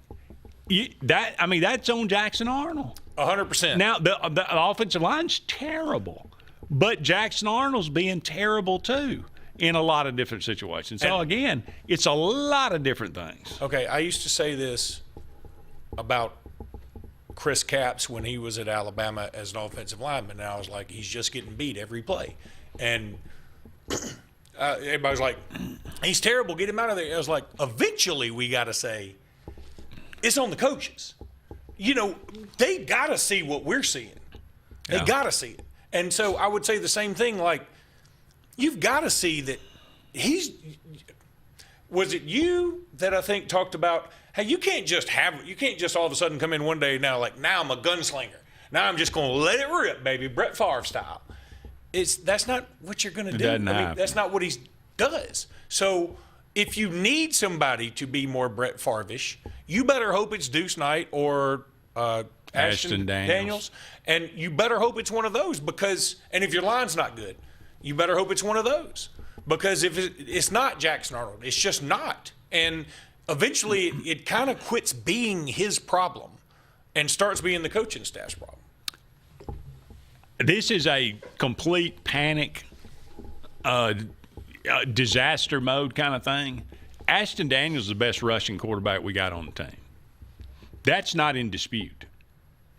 That's on Jackson Arnold. 100%. Now, the offensive line's terrible, but Jackson Arnold's being terrible too in a lot of different situations. So, again, it's a lot of different things. Okay, I used to say this about Chris Capps when he was at Alabama as an offensive lineman, and I was like, he's just getting beat every play. And everybody's like, he's terrible, get him out of there. I was like, eventually we got to say, it's on the coaches. They got to see what we're seeing. They got to see it. And so I would say the same thing, like, you've got to see that was it you that I think talked about, hey, you can't just all of a sudden come in one day now I'm a gunslinger. Now I'm just going to let it rip, baby, Brett Favre style. That's not what you're going to do. That's not what he does. So if you need somebody to be more Brett Favre-ish, you better hope it's Deuce Knight or Ashton Daniels. And you better hope it's one of those and if your line's not good, you better hope it's one of those. Because if it's not Jackson Arnold, it's just not. And eventually it kind of quits being his problem and starts being the coaching staff's problem. This is a complete panic, disaster mode kind of thing. Ashton Daniels is the best rushing quarterback we got on the team. That's not in dispute.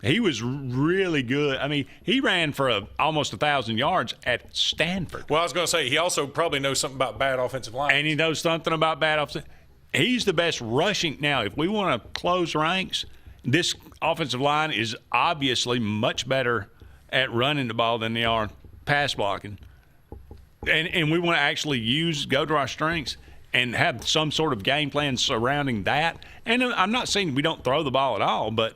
He was really good. I mean, he ran for almost 1,000 yards at Stanford. Well, I was going to say, he also probably knows something about bad offensive line. And he knows something about bad offensive. He's the best rushing. Now, if we want to close ranks, this offensive line is obviously much better at running the ball than they are pass blocking. And we want to actually go to our strengths and have some sort of game plan surrounding that. And I'm not saying we don't throw the ball at all, but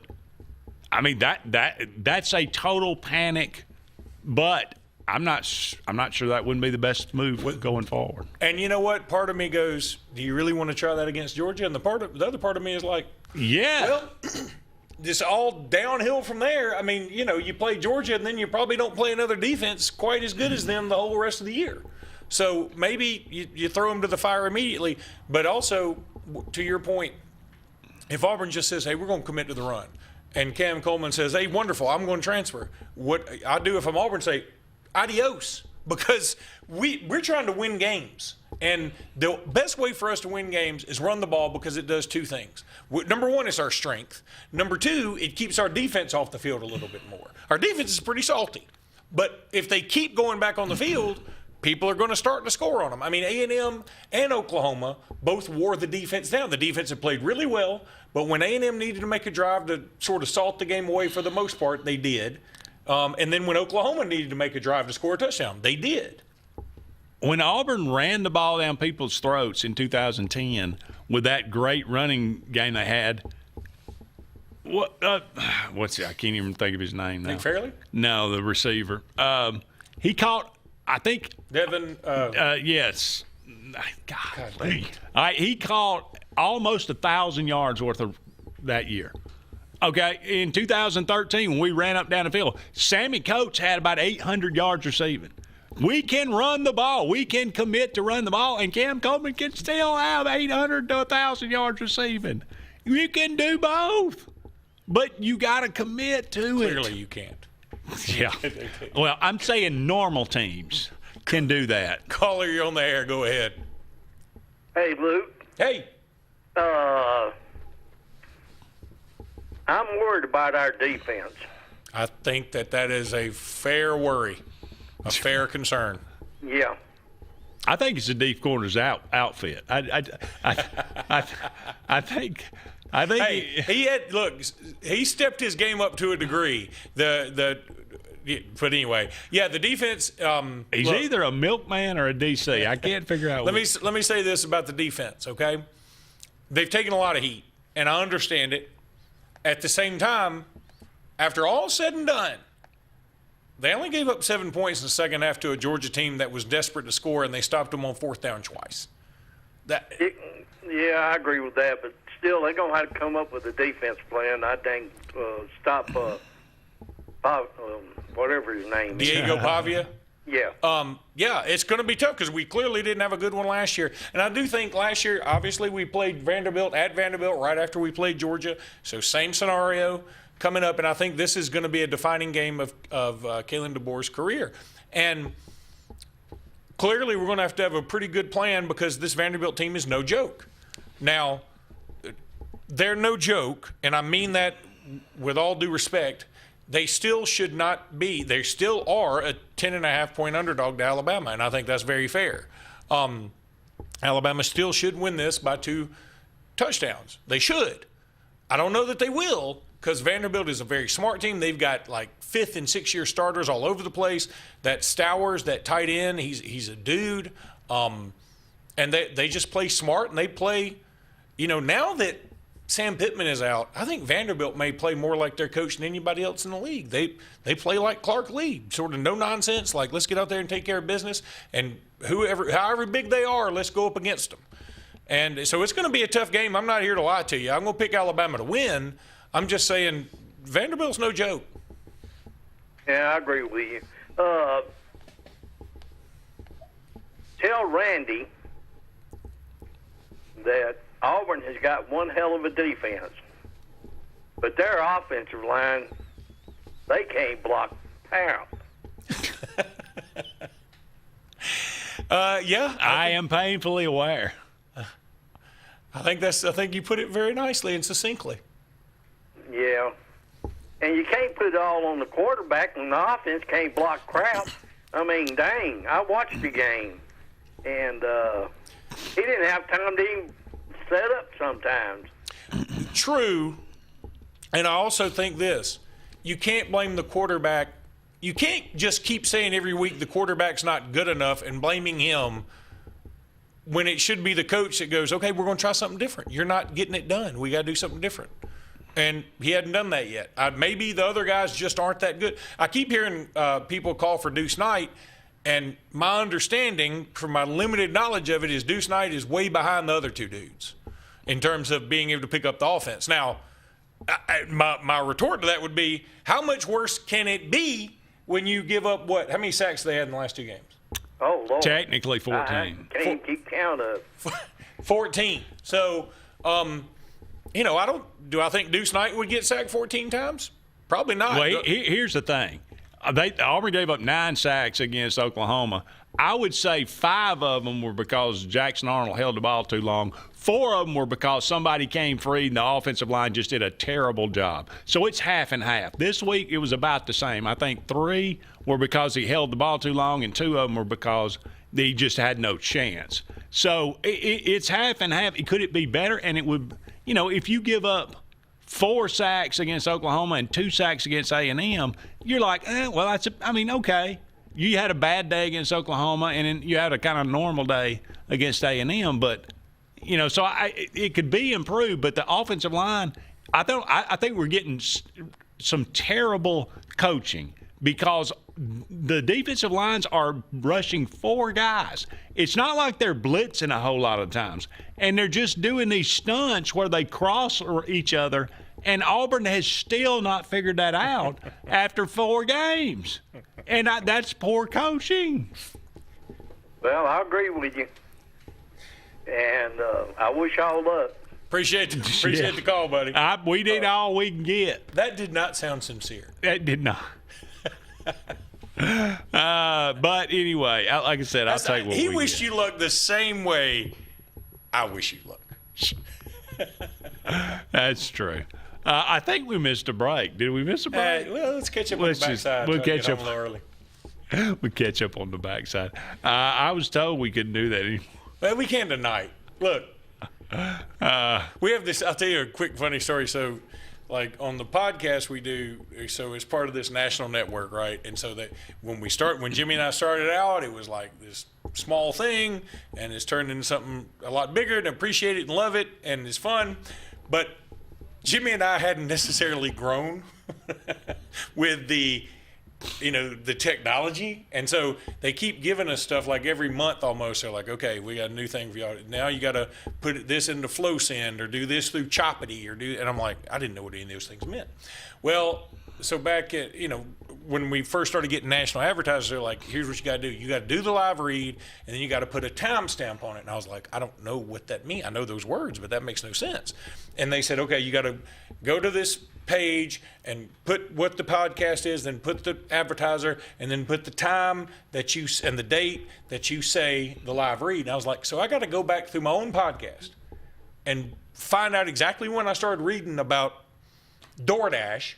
I mean that's a total panic. But I'm not sure that wouldn't be the best move going forward. And you know what? Part of me goes, do you really want to try that against Georgia? And the other part of me is like, yeah. Well, just all downhill from there. I mean, you play Georgia, and then you probably don't play another defense quite as good as them the whole rest of the year. So maybe you throw them to the fire immediately. But also, to your point, if Auburn just says, hey, we're going to commit to the run, and Cam Coleman says, hey, wonderful, I'm going to transfer. What I do if I'm Auburn, say, adios, because we're trying to win games. And the best way for us to win games is run the ball, because it does two things. Number one, it's our strength. Number two, it keeps our defense off the field a little bit more. Our defense is pretty salty. But if they keep going back on the field, people are going to start to score on them. I mean, A&M and Oklahoma both wore the defense down. The defense had played really well, but when A&M needed to make a drive to sort of salt the game away for the most part, they did. And then when Oklahoma needed to make a drive to score a touchdown, they did. When Auburn ran the ball down people's throats in 2010 with that great running game they had, what's it? I can't even think of his name now. Nick Fairley? No, the receiver. He caught, I think. Devin. Yes. Golly. He caught almost 1,000 yards worth of that year. Okay, in 2013, when we ran up down the field, Sammy Coates had about 800 yards receiving. We can run the ball. We can commit to run the ball, and Cam Coleman can still have 800 to 1,000 yards receiving. You can do both, but you got to commit to it. Clearly you can't. Yeah. Well, I'm saying normal teams can do that. Caller, you're on the air. Go ahead. Hey, Luke. Hey. I'm worried about our defense. I think that is a fair worry, a fair concern. Yeah. I think it's the deep corner's outfit. I think. Hey, he stepped his game up to a degree. But anyway, yeah, the defense. He's either a milkman or a DC. I can't figure out. Let me say this about the defense, okay? They've taken a lot of heat, and I understand it. At the same time, after all said and done, they only gave up 7 points in the second half to a Georgia team that was desperate to score, and they stopped them on fourth down twice. Yeah, I agree with that, but still, they're going to have to come up with a defense plan. I think stop whatever his name is. Diego Pavia? Yeah. Yeah, it's going to be tough because we clearly didn't have a good one last year. And I do think last year, obviously, we played Vanderbilt at Vanderbilt right after we played Georgia. So same scenario coming up. And I think this is going to be a defining game of Kalen DeBoer's career. And clearly we're going to have a pretty good plan because this Vanderbilt team is no joke. Now, they're no joke, and I mean that with all due respect. They still should not be. They still are a 10.5-point underdog to Alabama, and I think that's very fair. Alabama still should win this by 2 touchdowns. They should. I don't know that they will because Vanderbilt is a very smart team. They've got like 5th and 6th-year starters all over the place. That Stowers, that tight end, he's a dude. And they just play smart, and they play, now that Sam Pittman is out, I think Vanderbilt may play more like their coach than anybody else in the league. They play like Clark Lee, sort of no nonsense, like let's get out there and take care of business, and however big they are, let's go up against them. And so it's going to be a tough game. I'm not here to lie to you. I'm going to pick Alabama to win. I'm just saying Vanderbilt's no joke. Yeah, I agree with you. Tell Randy that Auburn has got one hell of a defense, but their offensive line, they can't block pound. Yeah, I am painfully aware. I think you put it very nicely and succinctly. Yeah, and you can't put it all on the quarterback when the offense can't block crap. I mean, dang, I watched the game, and he didn't have time to even set up sometimes. True, and I also think this. You can't blame the quarterback you can't just keep saying every week the quarterback's not good enough and blaming him when it should be the coach that goes, okay, we're going to try something different. You're not getting it done. We got to do something different. And he hadn't done that yet. Maybe the other guys just aren't that good. I keep hearing people call for Deuce Knight, and my understanding from my limited knowledge of it is Deuce Knight is way behind the other two dudes in terms of being able to pick up the offense. Now, my retort to that would be, how much worse can it be when you give up what? How many sacks they had in the last two games? Oh, Lord. Technically 14. I can't keep count of. 14. So, do I think Deuce Knight would get sacked 14 times? Probably not. Well, here's the thing. Auburn gave up 9 sacks against Oklahoma. I would say 5 of them were because Jackson Arnold held the ball too long. 4 of them were because somebody came free and the offensive line just did a terrible job. So it's half and half. This week it was about the same. I think 3 were because he held the ball too long, and 2 of them were because he just had no chance. So it's half and half. Could it be better? And it would, if you give up 4 sacks against Oklahoma and 2 sacks against A&M, you're like, okay. You had a bad day against Oklahoma, and then you had a kind of normal day against A&M. But, so it could be improved. But the offensive line, I think we're getting some terrible coaching because the defensive lines are rushing 4 guys. It's not like they're blitzing a whole lot of times. And they're just doing these stunts where they cross each other. And Auburn has still not figured that out after 4 games. And that's poor coaching. Well, I agree with you. And I wish y'all luck. Appreciate the call, buddy. We need all we can get. That did not sound sincere. That did not. But anyway, like I said, I'll take what he we wished get. you luck the same way I wish you luck. That's true. I think we missed a break. Did we miss a break? Well, let's catch up on the backside. We'll catch up a little early. We'll catch up on the backside. I was told we couldn't do that anymore. Well, we can tonight. Look, we have this. I'll tell you a quick funny story. So, like on the podcast we do, so it's part of this national network, right? And so that when Jimmy and I started out, it was like this small thing, and it's turned into something a lot bigger, and appreciate it and love it, and it's fun. But Jimmy and I hadn't necessarily grown with the technology. And so they keep giving us stuff like every month almost. They're like, okay, we got a new thing for y'all. Now you got to put this into FlowSend or do this through Choppity and I'm like, I didn't know what any of those things meant. Well, so back at, when we first started getting national advertisers, they're like, here's what you got to do. You got to do the live read, and then you got to put a timestamp on it. And I was like, I don't know what that means. I know those words, but that makes no sense. And they said, okay, you got to go to this page and put what the podcast is, then put the advertiser, and then put the time that you and the date that you say the live read. And I was like, so I got to go back through my own podcast and find out exactly when I started reading about DoorDash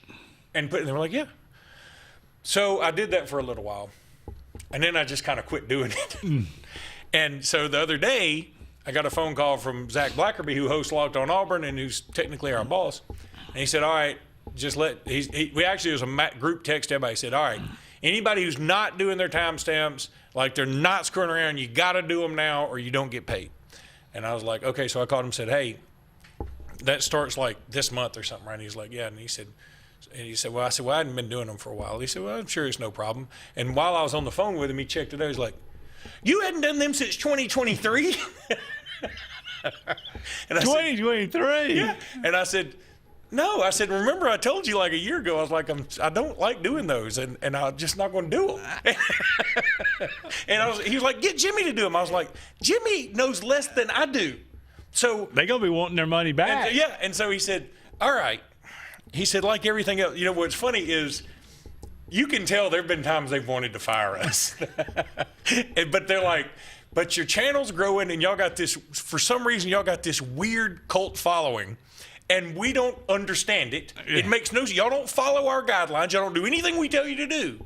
and they were like, yeah. So I did that for a little while, and then I just kind of quit doing it. And so the other day, I got a phone call from Zach Blackerby, who hosts Locked on Auburn and who's technically our boss. And he said, all right, it was a group text to everybody. He said, all right, anybody who's not doing their timestamps, like they're not screwing around, you got to do them now or you don't get paid. And I was like, okay. So I called him and said, hey, that starts like this month or something, right? And he's like, yeah. And he said, well, I said, well, I hadn't been doing them for a while. He said, well, I'm sure it's no problem. And while I was on the phone with him, he checked it out. He's like, you hadn't done them since 2023? And 2023? Yeah. And I said, no. I said, remember I told you like a year ago, I was like, I don't like doing those, and I'm just not going to do them. And he was like, get Jimmy to do them. I was like, Jimmy knows less than I do. So they're going to be wanting their money back. And so he said, all right. He said, like everything else, what's funny is you can tell there have been times they've wanted to fire us. But they're like, but your channel's growing and y'all got this, for some reason, y'all got this weird cult following and we don't understand it. Yeah. It makes no sense. Y'all don't follow our guidelines. Y'all don't do anything we tell you to do.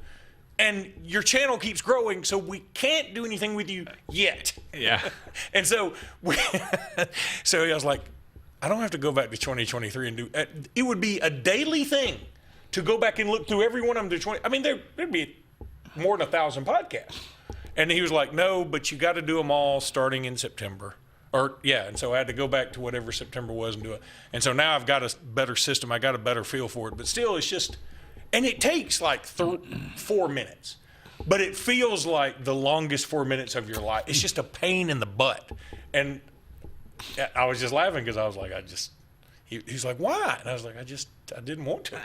And your channel keeps growing, so we can't do anything with you yet. Yeah. And so so I was like, I don't have to go back to 2023 and do it. Would be a daily thing to go back and look through every one of them. I mean, there'd be more than 1,000 podcasts. And he was like, no, but you got to do them all starting in September. And so I had to go back to whatever September was and do it. And so now I've got a better system. I got a better feel for it. But still, it's just, and it takes like 4 minutes. But it feels like the longest 4 minutes of your life. It's just a pain in the butt. And I was just laughing because I was like, he's like, why? And I was like, I didn't want to.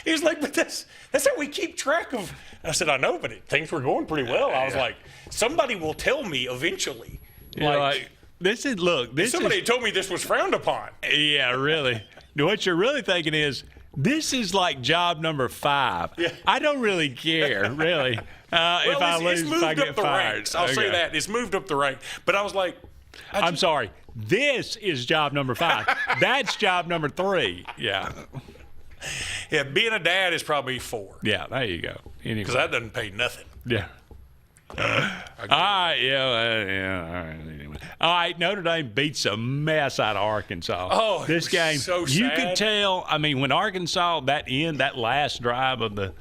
He was like, but that's how we keep track of. And I said, I know, but things were going pretty well. I was like, somebody will tell me eventually. Like somebody told me this was frowned upon. Yeah, really. What you're really thinking is, this is like job number 5. Yeah. I don't really care, really. If I lose, if I get fired. Ranks. I'll say that. It's moved up the rank. But I was like, I'm sorry. This is job number 5. That's job number 3. Yeah. Yeah, being a dad is probably 4. Yeah, there you go. Anyway. Because that doesn't pay nothing. Yeah. All right, Anyway. All right, Notre Dame beats a mess out of Arkansas. Oh, this game, so you sad. could tell. I mean, when Arkansas that last drive of the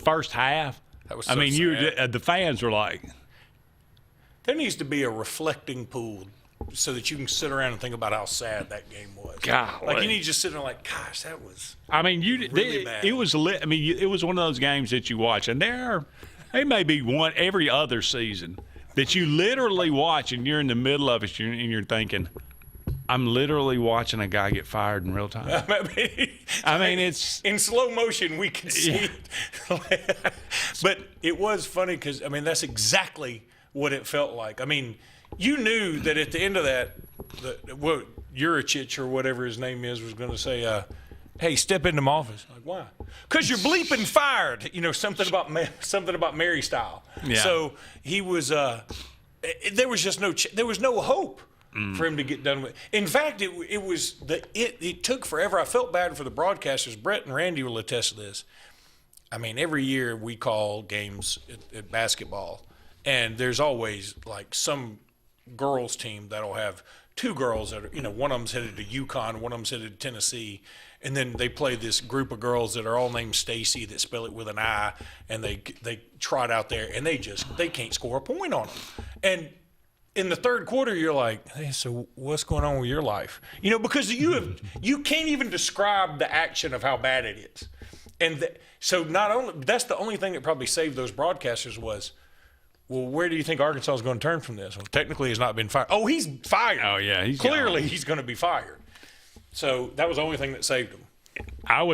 first half, that was so sad. The fans were like, there needs to be a reflecting pool so that you can sit around and think about how sad that game was. God, like you need to just sit there like, gosh, that was. I mean, really bad. It was lit. I mean, it was one of those games that you watch, and there may be one every other season that you literally watch, and you're in the middle of it, and you're thinking, I'm literally watching a guy get fired in real time. I mean, it's in slow motion. We can see it, but it was funny because that's exactly what it felt like. I mean, you knew that at the end of that, Juricic or whatever his name is was going to say, hey, step into my office. Like, why? Because you're bleeping fired. Something about Mary style. Yeah. So he was. There was just there was no hope for him to get done with. In fact, it took forever. I felt bad for the broadcasters. Brett and Randy will attest to this. I mean, every year we call games at basketball, and there's always like some girls team that'll have 2 girls that are, one of them's headed to UConn, one of them's headed to Tennessee, and then they play this group of girls that are all named Stacy that spell it with an I, and they trot out there, and they can't score a point on them. And in the third quarter, you're like, hey, so what's going on with your life? Because you can't even describe the action of how bad it is. And so that's the only thing that probably saved those broadcasters was, well, where do you think Arkansas is going to turn from this? Well, technically, he's not been fired. Oh, he's fired. Oh, yeah. He's he's going to be fired. So that was the only thing that saved him. I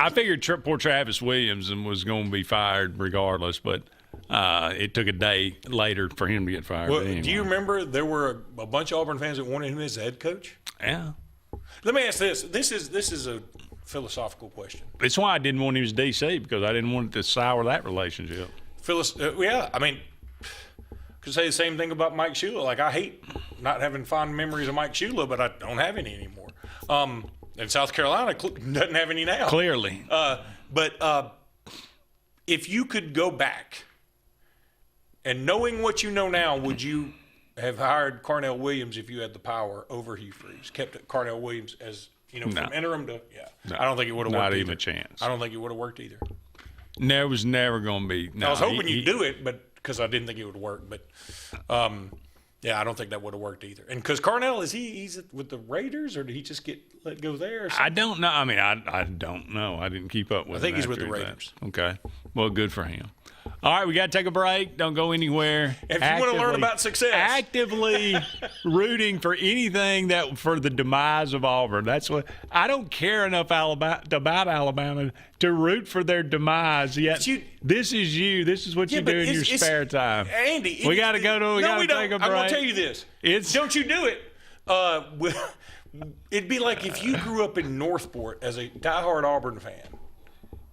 figured poor Travis Williams was going to be fired regardless, but it took a day later for him to get fired. Well, anyway. Do you remember there were a bunch of Auburn fans that wanted him as head coach? Yeah. Let me ask this. This is a philosophical question. It's why I didn't want him as DC, because I didn't want it to sour that relationship. Could say the same thing about Mike Shula. Like, I hate not having fond memories of Mike Shula, but I don't have any anymore. And South Carolina doesn't have any now. Clearly. But if you could go back and knowing what you know now, would you have hired Carnell Williams if you had the power over Hugh Freeze? Kept Carnell Williams as, from interim to – No. I don't think it would have worked Not either. even a chance. I don't think it would have worked either. There was never going to be. No, I was hoping you'd do it, but because I didn't think it would work. But, I don't think that would have worked either. And because Carnell, he's with the Raiders, or did he just get let go there? Or something? I don't know. I mean, I don't know. I didn't keep up with him. I think he's with after the that. Raiders. Okay. Well, good for him. All right, we got to take a break. Don't go anywhere. If you want to learn about success. Actively rooting for anything for the demise of Auburn. That's what I don't care enough about Alabama to root for their demise. Yet this is you. This is what you do in your spare time. Andy, we got to go to. We got to take a break. I'm going to tell you this. Don't you do it. It'd be like if you grew up in Northport as a diehard Auburn fan.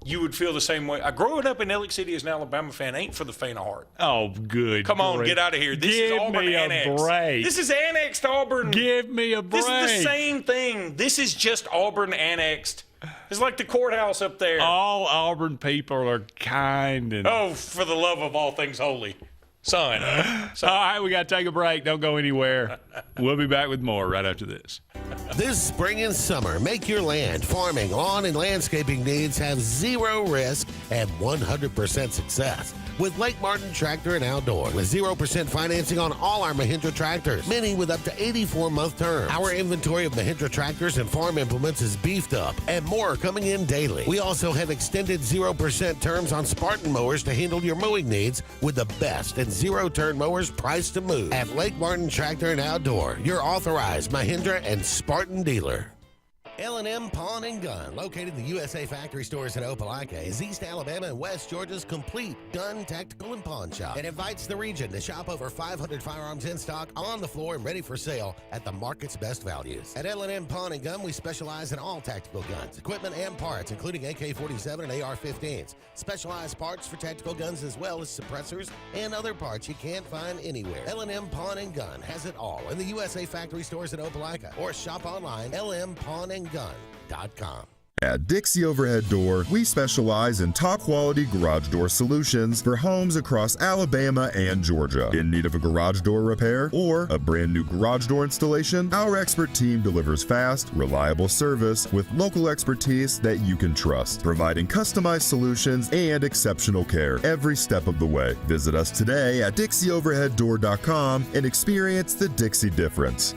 You would feel the same way. Growing up in Ellick City as an Alabama fan ain't for the faint of heart. Oh, good. Come on, get out of here. This is Auburn annexed. Break. This is annexed Auburn. Give me a break. This is the same thing. This is just Auburn annexed. It's like the courthouse up there. All Auburn people are kind and. Oh, for the love of all things holy. Son. All right, we got to take a break. Don't go anywhere. We'll be back with more right after this. This spring and summer, make your land, farming, lawn, and landscaping needs have zero risk and 100% success with Lake Martin Tractor and Outdoor. With 0% financing on all our Mahindra tractors, many with up to 84-month terms. Our inventory of Mahindra tractors and farm implements is beefed up, and more are coming in daily. We also have extended 0% terms on Spartan mowers to handle your mowing needs with the best and zero-turn mowers priced to move. At Lake Martin Tractor and Outdoor, your authorized Mahindra and Spartan dealer. L&M Pawn and Gun, located in the USA Factory Stores in Opelika, is East Alabama and West Georgia's complete gun, tactical, and pawn shop. It invites the region to shop over 500 firearms in stock, on the floor, and ready for sale at the market's best values. At L&M Pawn and Gun, we specialize in all tactical guns, equipment, and parts, including AK-47 and AR-15s. Specialized parts for tactical guns as well as suppressors and other parts you can't find anywhere. L&M Pawn and Gun has it all in the USA Factory Stores in Opelika, or shop online, lmpawnandgun.com. At Dixie Overhead Door, we specialize in top-quality garage door solutions for homes across Alabama and Georgia. In need of a garage door repair or a brand new garage door installation, our expert team delivers fast, reliable service with local expertise that you can trust, providing customized solutions and exceptional care every step of the way. Visit us today at DixieOverheadDoor.com and experience the Dixie difference.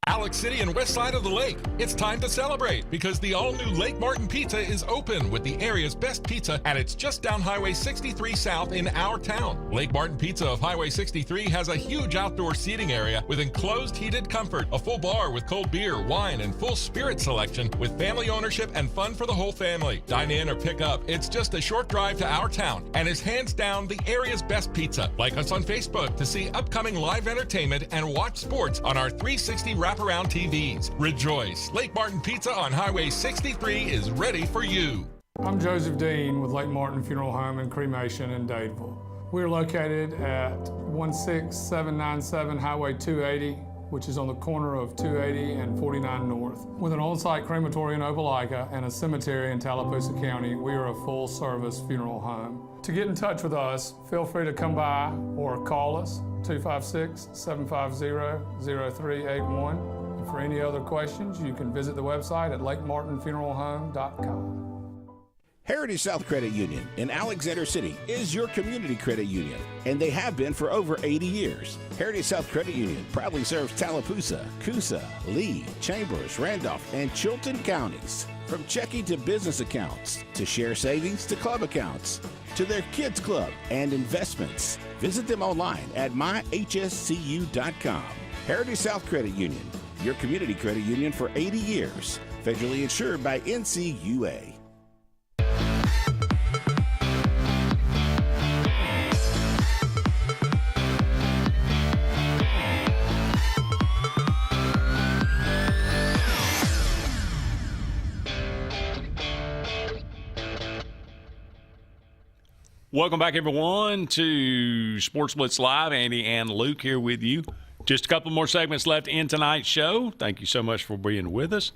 Alex City and west side of the lake. It's time to celebrate because the all-new Lake Martin Pizza is open with the area's best pizza, and it's just down Highway 63 South in our town. Lake Martin Pizza of Highway 63 has a huge outdoor seating area with enclosed heated comfort, a full bar with cold beer, wine, and full spirit selection with family ownership and fun for the whole family. Dine in or pick up. It's just a short drive to our town and is hands down the area's best pizza. Like us on Facebook to see upcoming live entertainment and watch sports on our 360 wraparound TVs. Rejoice! Lake Martin Pizza on Highway 63 is ready for you. I'm Joseph Dean with Lake Martin Funeral Home and Cremation in Dadeville. We're located at 16797 Highway 280, which is on the corner of 280 and 49 North. With an on-site crematory in Opelika and a cemetery in Tallapoosa County, we are a full-service funeral home. To get in touch with us, feel free to come by or call us, 256-750-0381. For any other questions, you can visit the website at lakemartinfuneralhome.com. Heritage South Credit Union in Alexander City is your community credit union, and they have been for over 80 years. Heritage South Credit Union proudly serves Tallapoosa, Coosa, Lee, Chambers, Randolph, and Chilton counties. From checking to business accounts, to share savings to club accounts, to their kids club and investments. Visit them online at myhscu.com. Heritage South Credit Union, your community credit union for 80 years. Federally insured by NCUA. Welcome back, everyone, to Sports Blitz Live. Andy and Luke here with you. Just a couple more segments left in tonight's show. Thank you so much for being with us.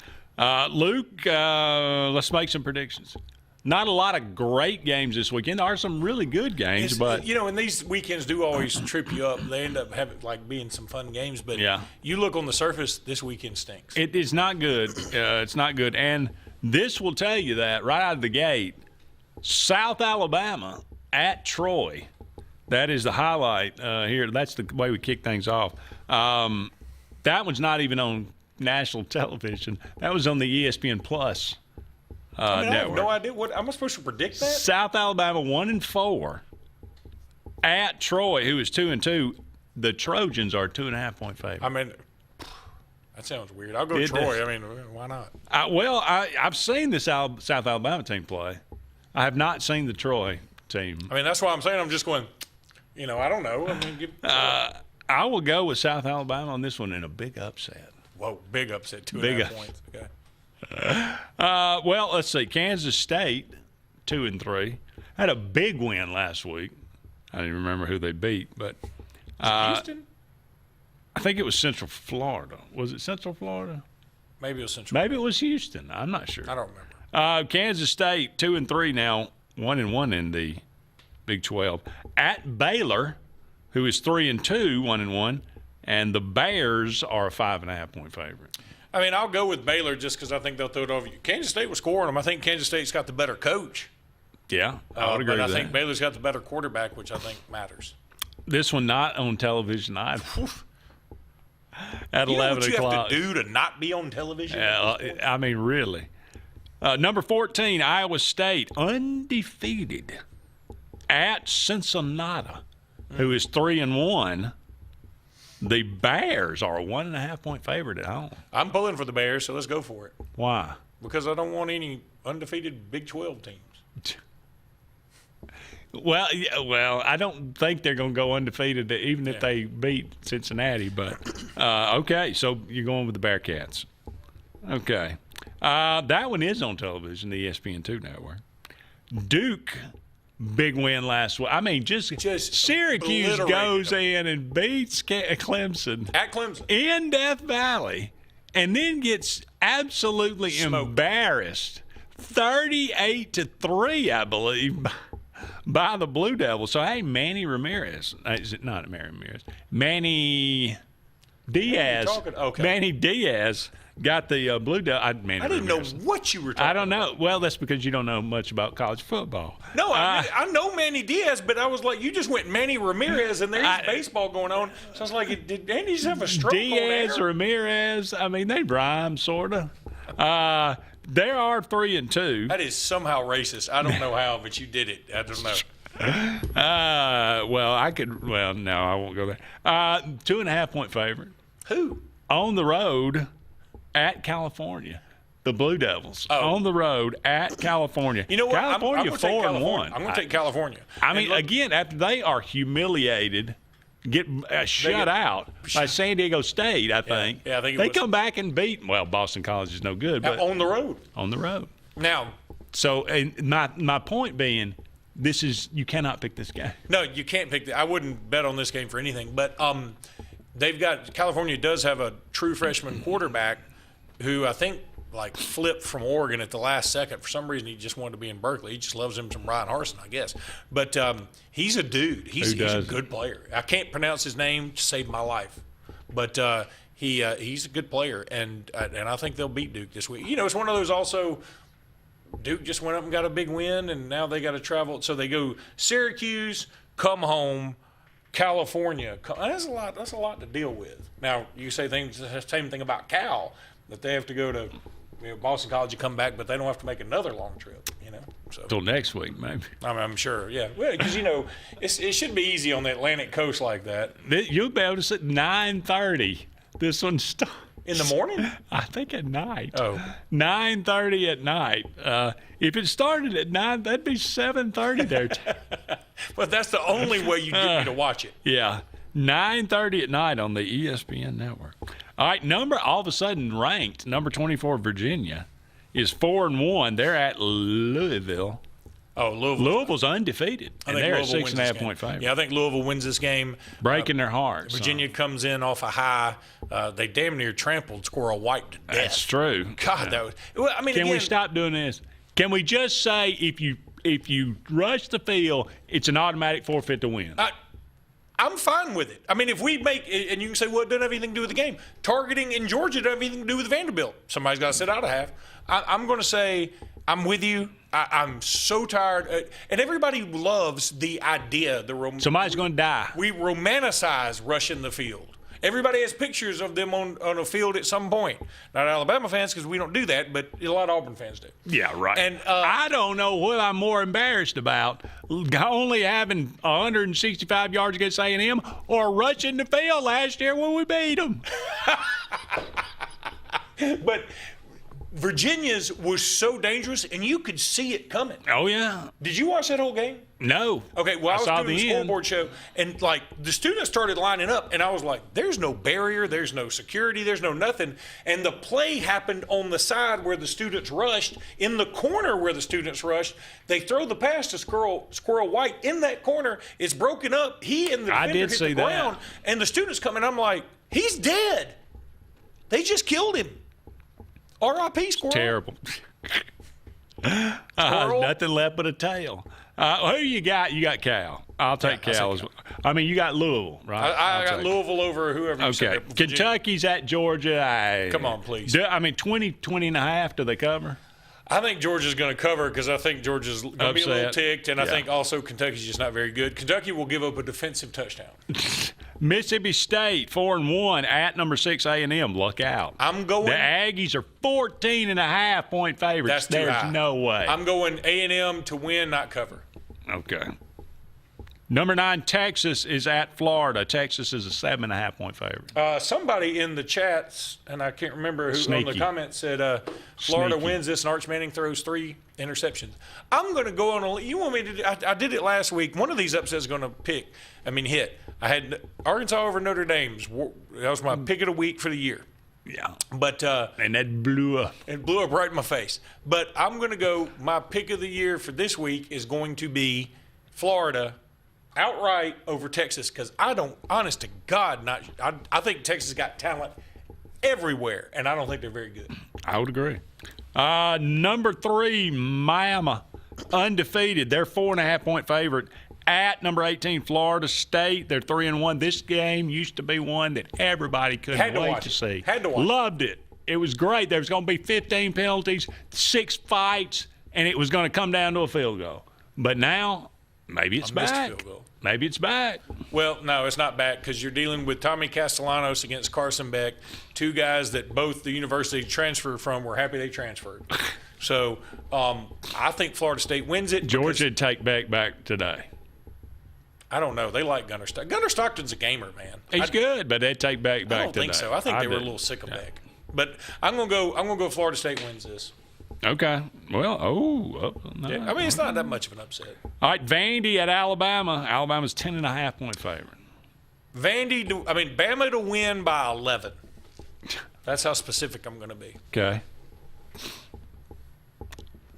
Luke, let's make some predictions. Not a lot of great games this weekend. There are some really good games, but and these weekends do always trip you up. They end up having being some fun games, but you look on the surface, this weekend stinks. It is not good. It's not good, and this will tell you that right out of the gate. South Alabama at Troy. That is the highlight here. That's the way we kick things off. That one's not even on national television. That was on the ESPN Plus network. I have no idea. What am I supposed to predict that? South Alabama 1-4 at Troy, who is 2-2. The Trojans are 2.5-point favorite. I mean, that sounds weird. I'll go Troy. I mean, why not? I've seen the South Alabama team play. I have not seen the Troy team. I mean, that's why I'm saying I'm just going. I don't know. I mean, I will go with South Alabama on this one in a big upset. Whoa, big upset, 2.5 points. Okay. Well, let's see. Kansas State, 2-3, had a big win last week. I don't even remember who they beat, but Houston? I think it was Central Florida. Was it Central Florida? Maybe it was Central. Maybe it was Houston. I'm not sure. I don't remember. Kansas State, 2-3 now. 1-1 in the Big 12. At Baylor, who is 3-2, 1-1, and the Bears are a 5.5-point favorite. I mean, I'll go with Baylor just because I think they'll throw it over you. Kansas State was scoring them. I think Kansas State's got the better coach. Yeah, I would agree but I with think that. Baylor's got the better quarterback, which I think matters. This one not on television either. At You know 11 what you o'clock. have to do to not be on television? I mean, really. Number 14, Iowa State, undefeated at Cincinnati, who is 3-1. The Bears are a 1.5-point favorite at home. I'm pulling for the Bears, so let's go for it. Why? Because I don't want any undefeated Big 12 teams. Well, I don't think they're going to go undefeated even if they beat Cincinnati. But okay, so you're going with the Bearcats. Okay, that one is on television, the ESPN2 network. Duke, big win last week. I mean, just Syracuse goes in and beats Clemson at Clemson in Death Valley, and then gets absolutely embarrassed, 38-3, I believe, by the Blue Devils. So, hey, Manny Ramirez. Is it not Manny Ramirez? Manny Diaz. Okay. Manny Diaz got the Blue Devils. I didn't know what you were talking about. I don't know. Well, that's because you don't know much about college football. No, I know Manny Diaz, but I was like, you just went Manny Ramirez, and there's baseball going on. So I was like, did Andy just have a stroke Diaz, on air? Ramirez. I mean, they rhyme, sort of. They are 3-2. That is somehow racist. I don't know how, but you did it. I don't know. Well, I could. Well, no, I won't go there. 2.5-point favorite. Who? On the road at California. The Blue Devils. On the road at California. You know what? California I'm 4-1. I'm going to take California. I mean, again, after they are humiliated, get shut out by San Diego State, I think. Yeah, I think they come back and beat. Well, Boston College is no good, but on the road. On the road. Now, so and my point being, this is you cannot pick this game. No, you can't pick. I wouldn't bet on this game for anything. But they've got California does have a true freshman quarterback who I think like flipped from Oregon at the last second. For some reason, he just wanted to be in Berkeley. He just loves him some Brian Harsin, I guess. But he's a dude. He's a good player. I can't pronounce his name to save my life. But he's a good player, and I think they'll beat Duke this week. You know, it's one of those also. Duke just went up and got a big win, and now they got to travel. So they go Syracuse, come home, California. That's a lot. That's a lot to deal with. Now you say the same thing about Cal, that they have to go to Boston College and come back, but they don't have to make another long trip. So till next week, maybe. I'm sure. Yeah, well, because it should be easy on the Atlantic coast like that. You'll be able to sit 9:30. This one starts. In the morning? I think at night. Oh. 9:30 at night. If it started at 9, that'd be 7:30 there. But that's the only way you get me to watch it. Yeah. 9:30 at night on the ESPN network. All right, all of a sudden ranked, number 24, Virginia, is 4-1. They're at Louisville. Oh, Louisville's undefeated, and they're a 6.5-point favorite. Yeah, I think Louisville wins this game. Breaking their hearts. Virginia comes in off a high. They damn near trampled Squirrel White to death. That's true. God, that was. Well, I mean, Can we again, stop doing this? Can we just say if you rush the field, it's an automatic forfeit to win? I'm fine with it. I mean, if we make, and you can say, well, it doesn't have anything to do with the game. Targeting in Georgia doesn't have anything to do with Vanderbilt. Somebody's got to sit out a half. I'm going to say I'm with you. I'm so tired. And everybody loves the idea. Somebody's going to die. We romanticize rushing the field. Everybody has pictures of them on a field at some point. Not Alabama fans because we don't do that, but a lot of Auburn fans do. Yeah, right. And I don't know what I'm more embarrassed about, only having 165 yards against A&M or rushing the field last year when we beat them. But Virginia's was so dangerous, and you could see it coming. Oh, yeah. Did you watch that whole game? No. Okay, well, I was doing the scoreboard show, and, the students started lining up, and I was like, there's no barrier, there's no security, there's no nothing. And the play happened on the side where the students rushed. In the corner where the students rushed, they throw the pass to Squirrel White. In that corner, it's broken up. He and the defender hit the ground, and the students come in. I'm like, he's dead. They just killed him. R.I.P. Squirrel. Terrible. Nothing left but a tail. Who you got? You got Cal. I'll take Cal as well. I mean, you got Louisville, right? I got Louisville over whoever you said. Okay. Kentucky's at Georgia. Come on, please. 20 and a half, do they cover? I think Georgia's going to cover because I think Georgia's going to be a little ticked, and I think also Kentucky's just not very good. Kentucky will give up a defensive touchdown. Mississippi State 4-1 at number 6 A&M. Look out! I'm going. The Aggies are 14.5 point favorites. That's too There's high. no way. I'm going A&M to win, not cover. Okay. Number 9 Texas is at Florida. Texas is a 7.5 point favorite. Somebody in the chats, and I can't remember who on the comments said Florida wins this, and Arch Manning throws 3 interceptions. I'm going to go on a. You want me to? I did it last week. One of these upsets is going to hit. I had Arkansas over Notre Dame's. That was my pick of the week for the year. Yeah. But and that blew up. It blew up right in my face. But I'm going to go. My pick of the year for this week is going to be Florida outright over Texas, because I don't, honest to God, I think Texas got talent everywhere, and I don't think they're very good. I would agree. Number 3 Miami, undefeated. They're 4.5 point favorite at number 18 Florida State. They're 3-1. This game used to be one that everybody couldn't wait to see. Had to watch. Loved it. It was great. There was going to be 15 penalties, 6 fights, and it was going to come down to a field goal. But now, maybe it's back. Maybe it's back. Well, no, it's not back, because you're dealing with Tommy Castellanos against Carson Beck, 2 guys that both the university transferred from were happy they transferred. So I think Florida State wins it. Georgia would take Beck back today. I don't know. They like Gunnar Stockton. Gunnar Stockton's a gamer, man. He's good, but they'd take Beck back today. I don't think so. I think they were a little sick of Beck. But I'm gonna go Florida State wins this. Okay. Well, no. Yeah, I mean, it's not that much of an upset. All right, Vandy at Alabama. Alabama's 10.5 point favorite. Bama to win by 11. That's how specific I'm going to be. Okay.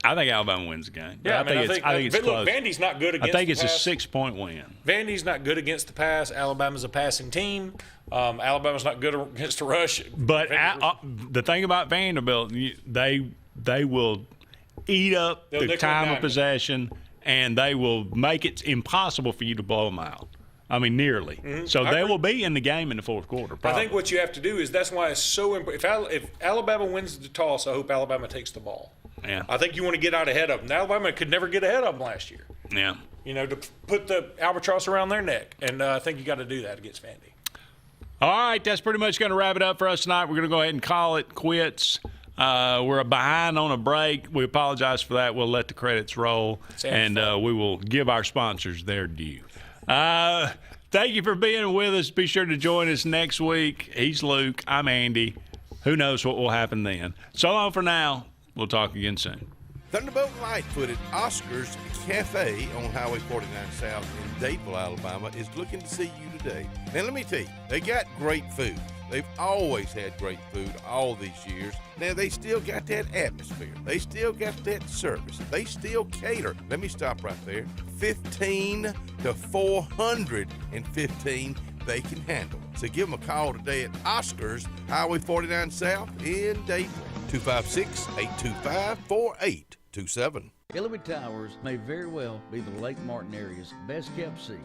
I think Alabama wins the game. Yeah, I think it's close. Look, Vandy's not good against I think the it's pass. a 6-point win. Vandy's not good against the pass. Alabama's a passing team. Alabama's not good against the rush. But the thing about Vanderbilt, they will eat up the time of possession, and they will make it impossible for you to blow them out. I mean, nearly. Mm-hmm. So they will be in the game in the fourth quarter, probably. I think what you have to do is that's why it's so important. If Alabama wins the toss, I hope Alabama takes the ball. Yeah. I think you want to get out ahead of them. Alabama could never get ahead of them last year. Yeah. To put the albatross around their neck. And I think you got to do that against Vandy. All right, that's pretty much going to wrap it up for us tonight. We're going to go ahead and call it quits. We're behind on a break. We apologize for that. We'll let the credits roll, and we will give our sponsors their due. Thank you for being with us. Be sure to join us next week. He's Luke. I'm Andy. Who knows what will happen then. So long for now. We'll talk again soon. Thunderbolt Lightfoot at Oscar's Cafe on Highway 49 South in Dadeville, Alabama is looking to see you today. Now, let me tell you, they got great food. They've always had great food all these years. Now, they still got that atmosphere. They still got that service. They still cater. Let me stop right there. 15 to 415 they can handle. So give them a call today at Oscar's, Highway 49 South in Dadeville. 256-825-4827. Hillary Towers may very well be the Lake Martin area's best kept secret.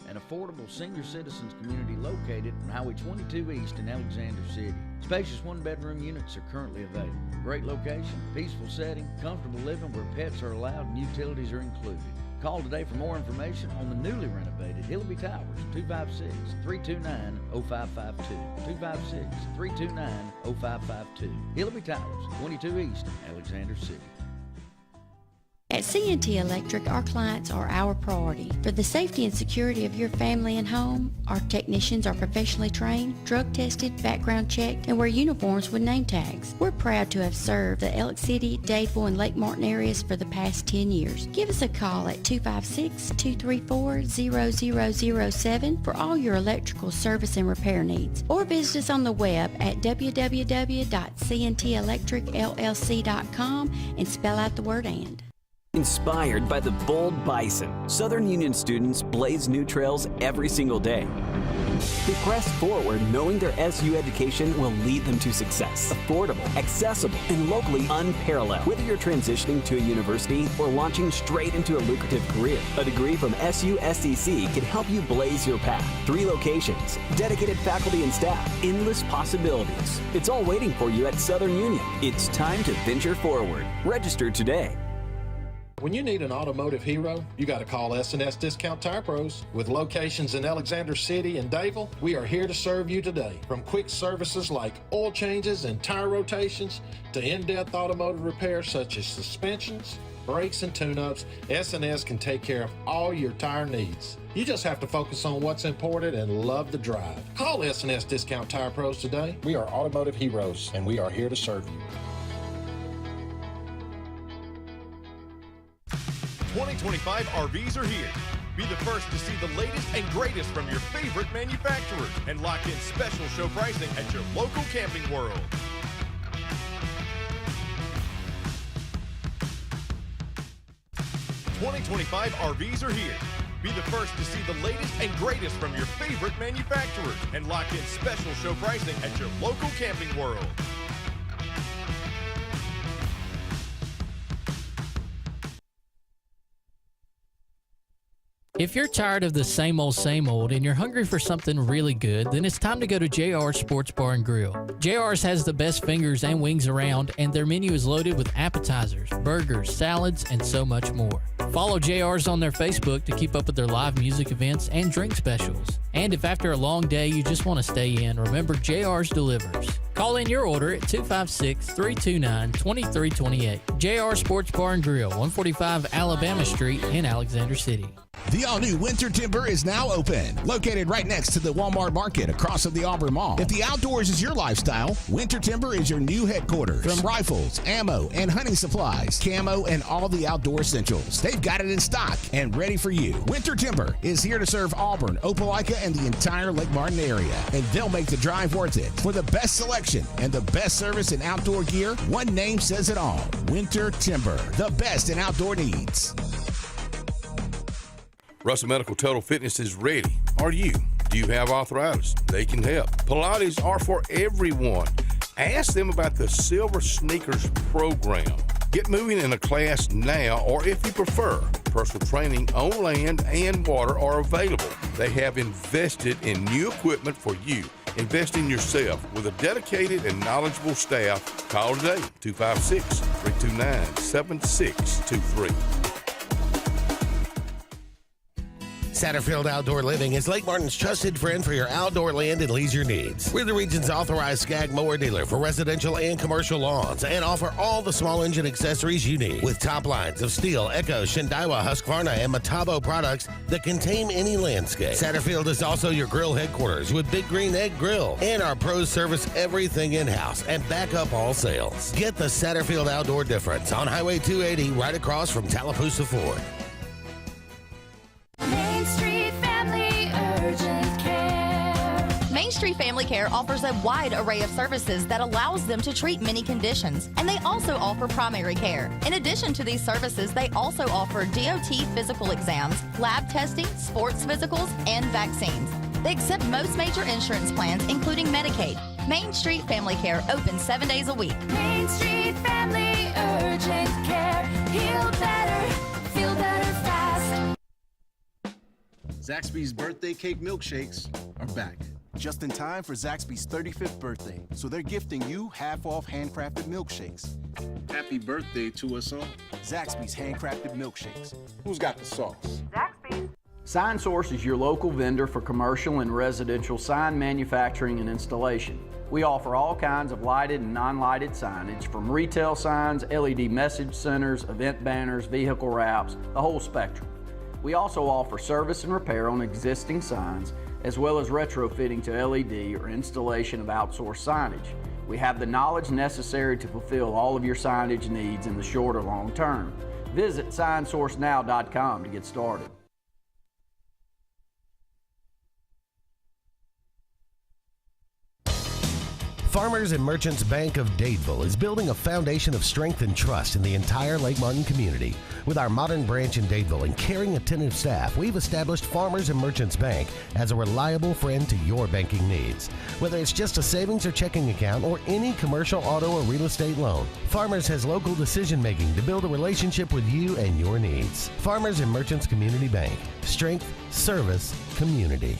An affordable senior citizens community located on Highway 22 East in Alexander City. Spacious 1-bedroom units are currently available. Great location, peaceful setting, comfortable living where pets are allowed and utilities are included. Call today for more information on the newly renovated Hillary Towers, 256-329-0552. 256-329-0552. Hillary Towers, 22 East, Alexander City. At C&T Electric, our clients are our priority. For the safety and security of your family and home, our technicians are professionally trained, drug tested, background checked, and wear uniforms with name tags. We're proud to have served the Elk City, Dadeville, and Lake Martin areas for the past 10 years. Give us a call at 256-234-0007 for all your electrical service and repair needs, or visit us on the web at www.cntelectricllc.com and spell out the word "and." Inspired by the bold bison, Southern Union students blaze new trails every single day. They press forward knowing their SU education will lead them to success. Affordable, accessible, and locally unparalleled. Whether you're transitioning to a university or launching straight into a lucrative career, a degree from SU SDC can help you blaze your path. 3 locations, dedicated faculty and staff, endless possibilities. It's all waiting for you at Southern Union. It's time to venture forward. Register today. When you need an automotive hero, you got to call S&S Discount Tire Pros. With locations in Alexander City and Dadeville, we are here to serve you today. From quick services like oil changes and tire rotations to in-depth automotive repairs such as suspensions, brakes, and tune-ups, S&S can take care of all your tire needs. You just have to focus on what's important and love the drive. Call S&S Discount Tire Pros today. We are automotive heroes, and we are here to serve you. 2025 RVs are here. Be the first to see the latest and greatest from your favorite manufacturers and lock in special show pricing at your local Camping World. '25 RVs are here. Be the first to see the latest and greatest from your favorite manufacturers and lock in special show pricing at your local Camping World. If you're tired of the same old and you're hungry for something really good, then it's time to go to JR's Sports Bar and Grill. JR's has the best fingers and wings around, and their menu is loaded with appetizers, burgers, salads, and so much more. Follow JR's on their Facebook to keep up with their live music events and drink specials. And if after a long day you just want to stay in, remember JR's delivers. Call in your order at 256-329-2328. JR Sports Bar and Grill, 145 Alabama Street in Alexander City. The all-new Winter Timber is now open. Located right next to the Walmart Market across from the Auburn Mall. If the outdoors is your lifestyle, Winter Timber is your new headquarters. From rifles, ammo, and hunting supplies, camo, and all the outdoor essentials, they've got it in stock and ready for you. Winter Timber is here to serve Auburn, Opelika, and the entire Lake Martin area. And they'll make the drive worth it. For the best selection and the best service in outdoor gear, one name says it all. Winter Timber, the best in outdoor needs. Russell Medical Total Fitness is ready. Are you? Do you have arthritis? They can help. Pilates are for everyone. Ask them about the Silver Sneakers program. Get moving in a class now, or if you prefer, personal training on land and water are available. They have invested in new equipment for you. Invest in yourself with a dedicated and knowledgeable staff. Call today, 256-329-7623. Satterfield Outdoor Living is Lake Martin's trusted friend for your outdoor land and leisure needs. We're the region's authorized Skag mower dealer for residential and commercial lawns and offer all the small engine accessories you need with top lines of Steel, Echo, Shindaiwa, Husqvarna, and Metabo products that can tame any landscape. Satterfield is also your grill headquarters with Big Green Egg Grill, and our pros service everything in-house and back up all sales. Get the Satterfield Outdoor difference on Highway 280 right across from Tallapoosa Ford. Main Street Family Urgent Care. Main Street Family Care offers a wide array of services that allows them to treat many conditions, and they also offer primary care. In addition to these services, they also offer DOT physical exams, lab testing, sports physicals, and vaccines. They accept most major insurance plans, including Medicaid. Main Street Family Care open 7 days a week. Main Street Family Urgent Care. Heal better, feel better fast. Zaxby's birthday cake milkshakes are back. Just in time for Zaxby's 35th birthday, so they're gifting you half-off handcrafted milkshakes. Happy birthday to us all. Zaxby's handcrafted milkshakes. Who's got the sauce? Zaxby's. Sign Source is your local vendor for commercial and residential sign manufacturing and installation. We offer all kinds of lighted and non-lighted signage, from retail signs, LED message centers, event banners, vehicle wraps, the whole spectrum. We also offer service and repair on existing signs, as well as retrofitting to LED or installation of outsourced signage. We have the knowledge necessary to fulfill all of your signage needs in the short or long term. Visit signsourcenow.com to get started. Farmers and Merchants Bank of Dadeville is building a foundation of strength and trust in the entire Lake Martin community. With our modern branch in Dadeville and caring, attentive staff, we've established Farmers and Merchants Bank as a reliable friend to your banking needs. Whether it's just a savings or checking account or any commercial, auto, or real estate loan, Farmers has local decision-making to build a relationship with you and your needs. Farmers and Merchants Community Bank. Strength, service, community.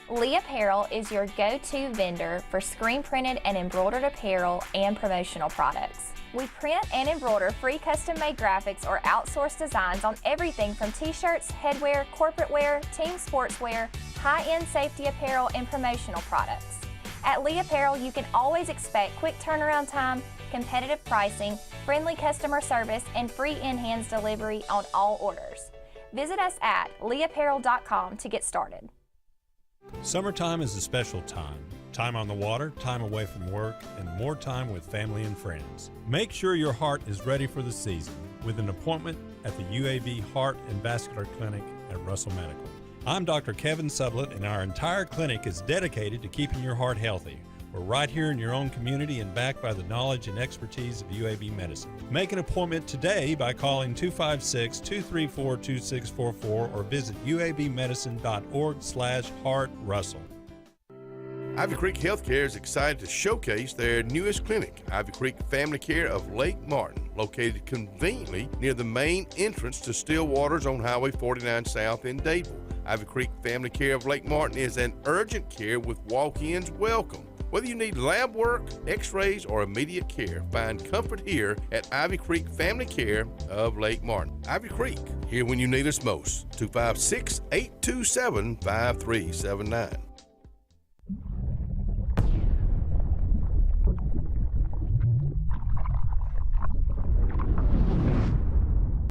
Lee Apparel is your go-to vendor for screen printed and embroidered apparel and promotional products. We print and embroider free custom-made graphics or outsourced designs on everything from t-shirts, headwear, corporate wear, team sportswear, high-end safety apparel, and promotional products. At Lee Apparel, you can always expect quick turnaround time, competitive pricing, friendly customer service, and free in-hands delivery on all orders. Visit us at leeapparel.com to get started. Summertime is a special time. Time on the water, time away from work, and more time with family and friends. Make sure your heart is ready for the season with an appointment at the UAB Heart and Vascular Clinic at Russell Medical. I'm Dr. Kevin Sublett, and our entire clinic is dedicated to keeping your heart healthy. We're right here in your own community and backed by the knowledge and expertise of UAB Medicine. Make an appointment today by calling 256-234-2644 or visit uabmedicine.org/heartrussell. Ivy Creek Healthcare is excited to showcase their newest clinic, Ivy Creek Family Care of Lake Martin, located conveniently near the main entrance to Stillwater's on Highway 49 South in Dadeville. Ivy Creek Family Care of Lake Martin is an urgent care with walk-ins welcome. Whether you need lab work, x-rays, or immediate care, find comfort here at Ivy Creek Family Care of Lake Martin. Ivy Creek, here when you need us most. 256-827-5379.